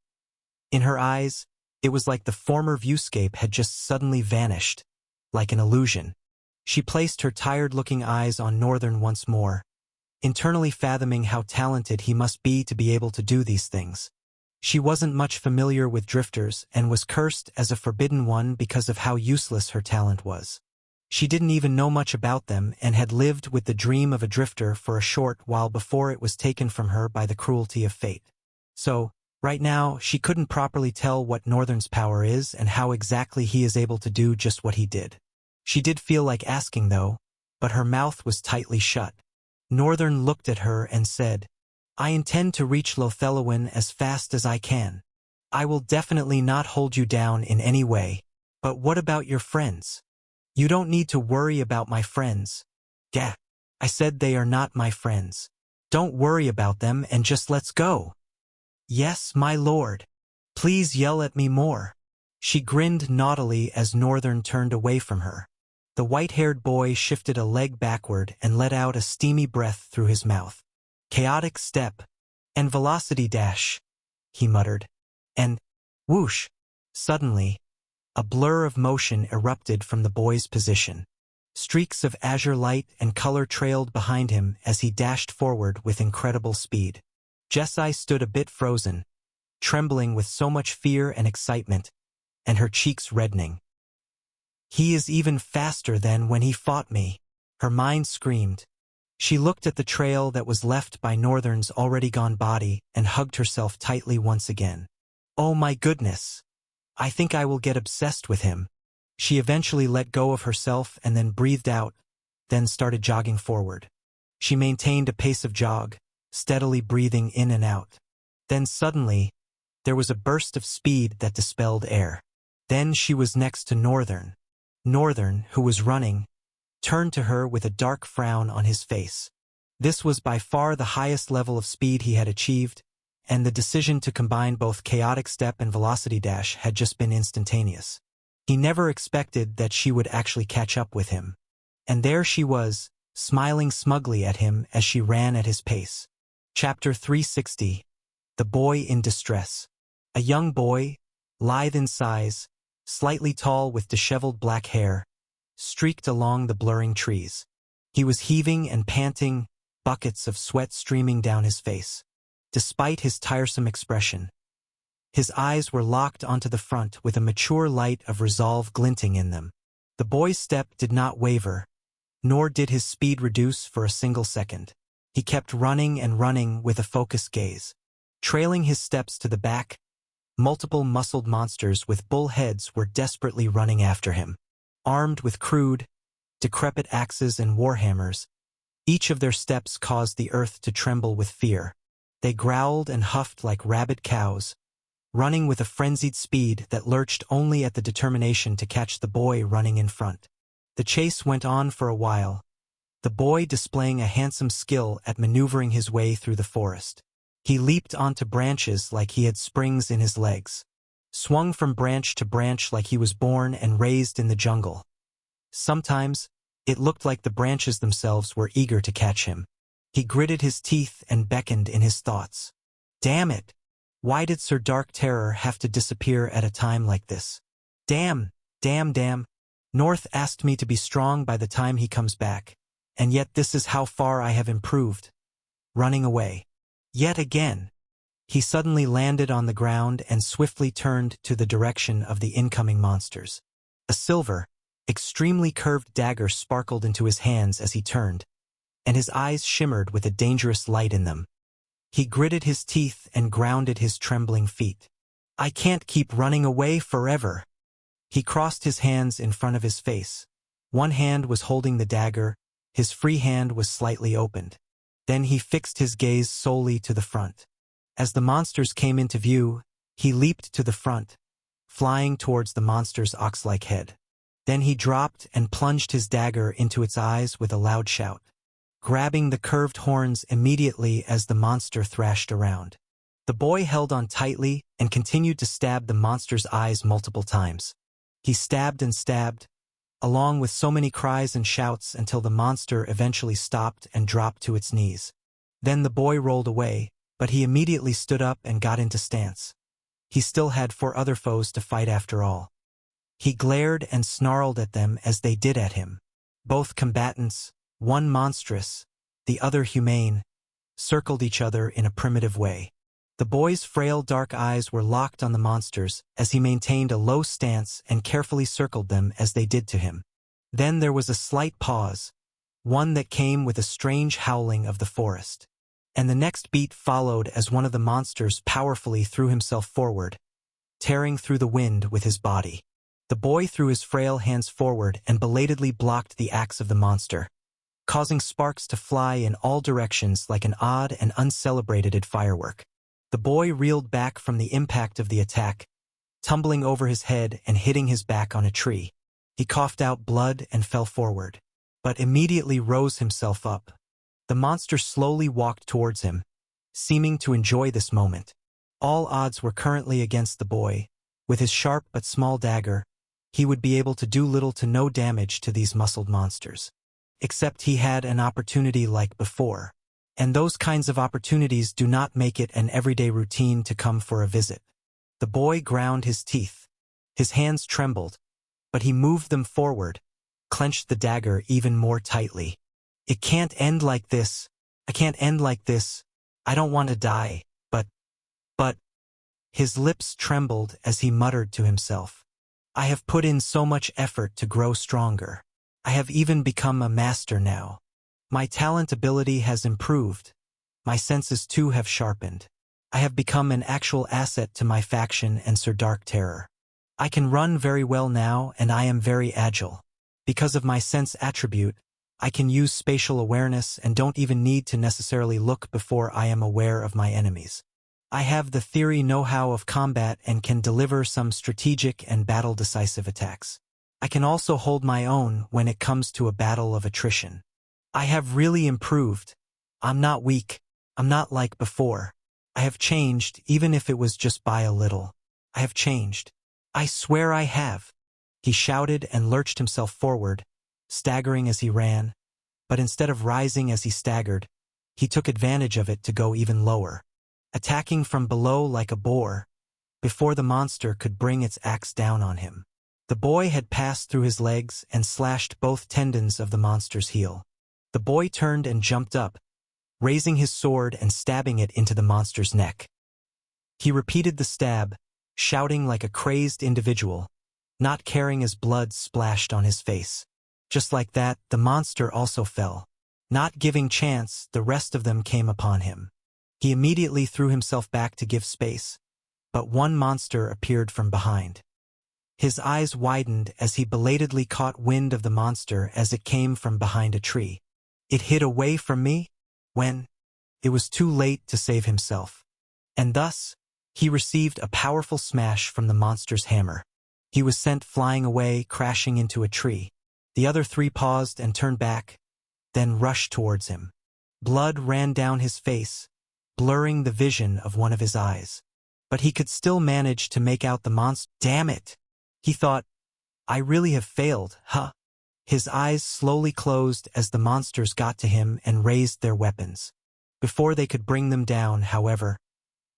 In her eyes, it was like the former viewscape had just suddenly vanished, like an illusion. She placed her tired-looking eyes on Northern once more, internally fathoming how talented he must be to be able to do these things. She wasn't much familiar with drifters and was cursed as a forbidden one because of how useless her talent was. She didn't even know much about them and had lived with the dream of a drifter for a short while before it was taken from her by the cruelty of fate. So, right now, she couldn't properly tell what Northern's power is and how exactly he is able to do just what he did. She did feel like asking though, but her mouth was tightly shut. Northern looked at her and said, I intend to reach Lothellowen as fast as I can. I will definitely not hold you down in any way. But what about your friends? You don't need to worry about my friends. Gah. I said they are not my friends. Don't worry about them and just let's go. Yes, my lord. Please yell at me more. She grinned naughtily as Northern turned away from her. The white-haired boy shifted a leg backward and let out a steamy breath through his mouth. Chaotic step. And velocity dash, he muttered. And whoosh. Suddenly, a blur of motion erupted from the boy's position. Streaks of azure light and color trailed behind him as he dashed forward with incredible speed. Jesai stood a bit frozen, trembling with so much fear and excitement, and her cheeks reddening. He is even faster than when he fought me. Her mind screamed. She looked at the trail that was left by Northern's already gone body and hugged herself tightly once again. Oh my goodness! I think I will get obsessed with him. She eventually let go of herself and then breathed out, then started jogging forward. She maintained a pace of jog, steadily breathing in and out. Then suddenly, there was a burst of speed that dispelled air. Then she was next to Northern. Northern, who was running, turned to her with a dark frown on his face. This was by far the highest level of speed he had achieved, and the decision to combine both chaotic step and velocity dash had just been instantaneous. He never expected that she would actually catch up with him. And there she was, smiling smugly at him as she ran at his pace. Chapter 360. The Boy in Distress. A young boy, lithe in size, slightly tall with disheveled black hair, streaked along the blurring trees. He was heaving and panting, buckets of sweat streaming down his face. Despite his tiresome expression, his eyes were locked onto the front with a mature light of resolve glinting in them. The boy's step did not waver, nor did his speed reduce for a single second. He kept running and running with a focused gaze. Trailing his steps to the back, multiple muscled monsters with bull heads were desperately running after him. Armed with crude, decrepit axes and warhammers, each of their steps caused the earth to tremble with fear. They growled and huffed like rabid cows, running with a frenzied speed that lurched only at the determination to catch the boy running in front. The chase went on for a while, the boy displaying a handsome skill at maneuvering his way through the forest. He leaped onto branches like he had springs in his legs, swung from branch to branch like he was born and raised in the jungle. Sometimes, it looked like the branches themselves were eager to catch him. He gritted his teeth and beckoned in his thoughts. Damn it! Why did Sir Dark Terror have to disappear at a time like this? Damn! North asked me to be strong by the time he comes back, and yet this is how far I have improved. Running away. Yet again. He suddenly landed on the ground and swiftly turned to the direction of the incoming monsters. A silver, extremely curved dagger sparkled into his hands as he turned, and his eyes shimmered with a dangerous light in them. He gritted his teeth and grounded his trembling feet. I can't keep running away forever. He crossed his hands in front of his face. One hand was holding the dagger, his free hand was slightly opened. Then he fixed his gaze solely to the front. As the monsters came into view, he leaped to the front, flying towards the monster's ox-like head. Then he dropped and plunged his dagger into its eyes with a loud shout, grabbing the curved horns immediately as the monster thrashed around. The boy held on tightly and continued to stab the monster's eyes multiple times. He stabbed and stabbed, along with so many cries and shouts until the monster eventually stopped and dropped to its knees. Then the boy rolled away, but he immediately stood up and got into stance. He still had 4 other foes to fight after all. He glared and snarled at them as they did at him. Both combatants, one monstrous, the other humane, circled each other in a primitive way. The boy's frail dark eyes were locked on the monsters as he maintained a low stance and carefully circled them as they did to him. Then there was a slight pause, one that came with a strange howling of the forest. And the next beat followed as one of the monsters powerfully threw himself forward, tearing through the wind with his body. The boy threw his frail hands forward and belatedly blocked the axe of the monster, causing sparks to fly in all directions like an odd and uncelebrated firework. The boy reeled back from the impact of the attack, tumbling over his head and hitting his back on a tree. He coughed out blood and fell forward, but immediately rose himself up. The monster slowly walked towards him, seeming to enjoy this moment. All odds were currently against the boy. With his sharp but small dagger, he would be able to do little to no damage to these muscled monsters. Except he had an opportunity like before. And those kinds of opportunities do not make it an everyday routine to come for a visit. The boy ground his teeth. His hands trembled, but he moved them forward, clenched the dagger even more tightly. It can't end like this. I can't end like this. I don't want to die, but... His lips trembled as he muttered to himself. I have put in so much effort to grow stronger. I have even become a master now. My talent ability has improved. My senses too have sharpened. I have become an actual asset to my faction and Sir Dark Terror. I can run very well now and I am very agile. Because of my sense attribute, I can use spatial awareness and don't even need to necessarily look before I am aware of my enemies. I have the theory know-how of combat and can deliver some strategic and battle-decisive attacks. I can also hold my own when it comes to a battle of attrition. I have really improved. I'm not weak. I'm not like before. I have changed, even if it was just by a little. I have changed. I swear I have. He shouted and lurched himself forward, staggering as he ran, but instead of rising as he staggered, he took advantage of it to go even lower, attacking from below like a boar, before the monster could bring its axe down on him. The boy had passed through his legs and slashed both tendons of the monster's heel. The boy turned and jumped up, raising his sword and stabbing it into the monster's neck. He repeated the stab, shouting like a crazed individual, not caring as blood splashed on his face. Just like that, the monster also fell. Not giving chance, the rest of them came upon him. He immediately threw himself back to give space, but one monster appeared from behind. His eyes widened as he belatedly caught wind of the monster as it came from behind a tree. It hid away from me? When? It was too late to save himself. And thus, he received a powerful smash from the monster's hammer. He was sent flying away, crashing into a tree. The other three paused and turned back, then rushed towards him. Blood ran down his face, blurring the vision of one of his eyes. But he could still manage to make out the monster. Damn it! He thought, I really have failed, huh? His eyes slowly closed as the monsters got to him and raised their weapons. Before they could bring them down, however,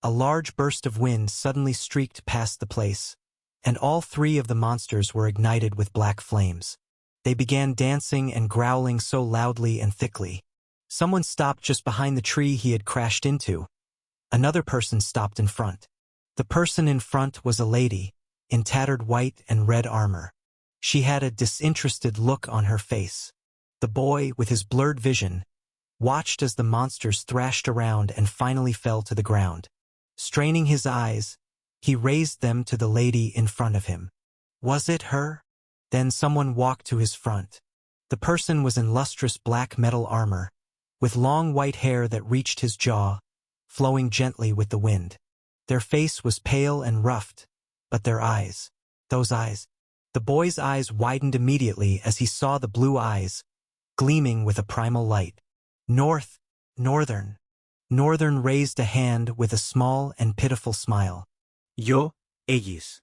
a large burst of wind suddenly streaked past the place, and all three of the monsters were ignited with black flames. They began dancing and growling so loudly and thickly. Someone stopped just behind the tree he had crashed into. Another person stopped in front. The person in front was a lady, in tattered white and red armor. She had a disinterested look on her face. The boy, with his blurred vision, watched as the monsters thrashed around and finally fell to the ground. Straining his eyes, he raised them to the lady in front of him. Was it her? Then someone walked to his front. The person was in lustrous black metal armor, with long white hair that reached his jaw, flowing gently with the wind. Their face was pale and roughed, but their eyes, those eyes. The boy's eyes widened immediately as he saw the blue eyes, gleaming with a primal light. Northern. Northern raised a hand with a small and pitiful smile. Yo, Aegis.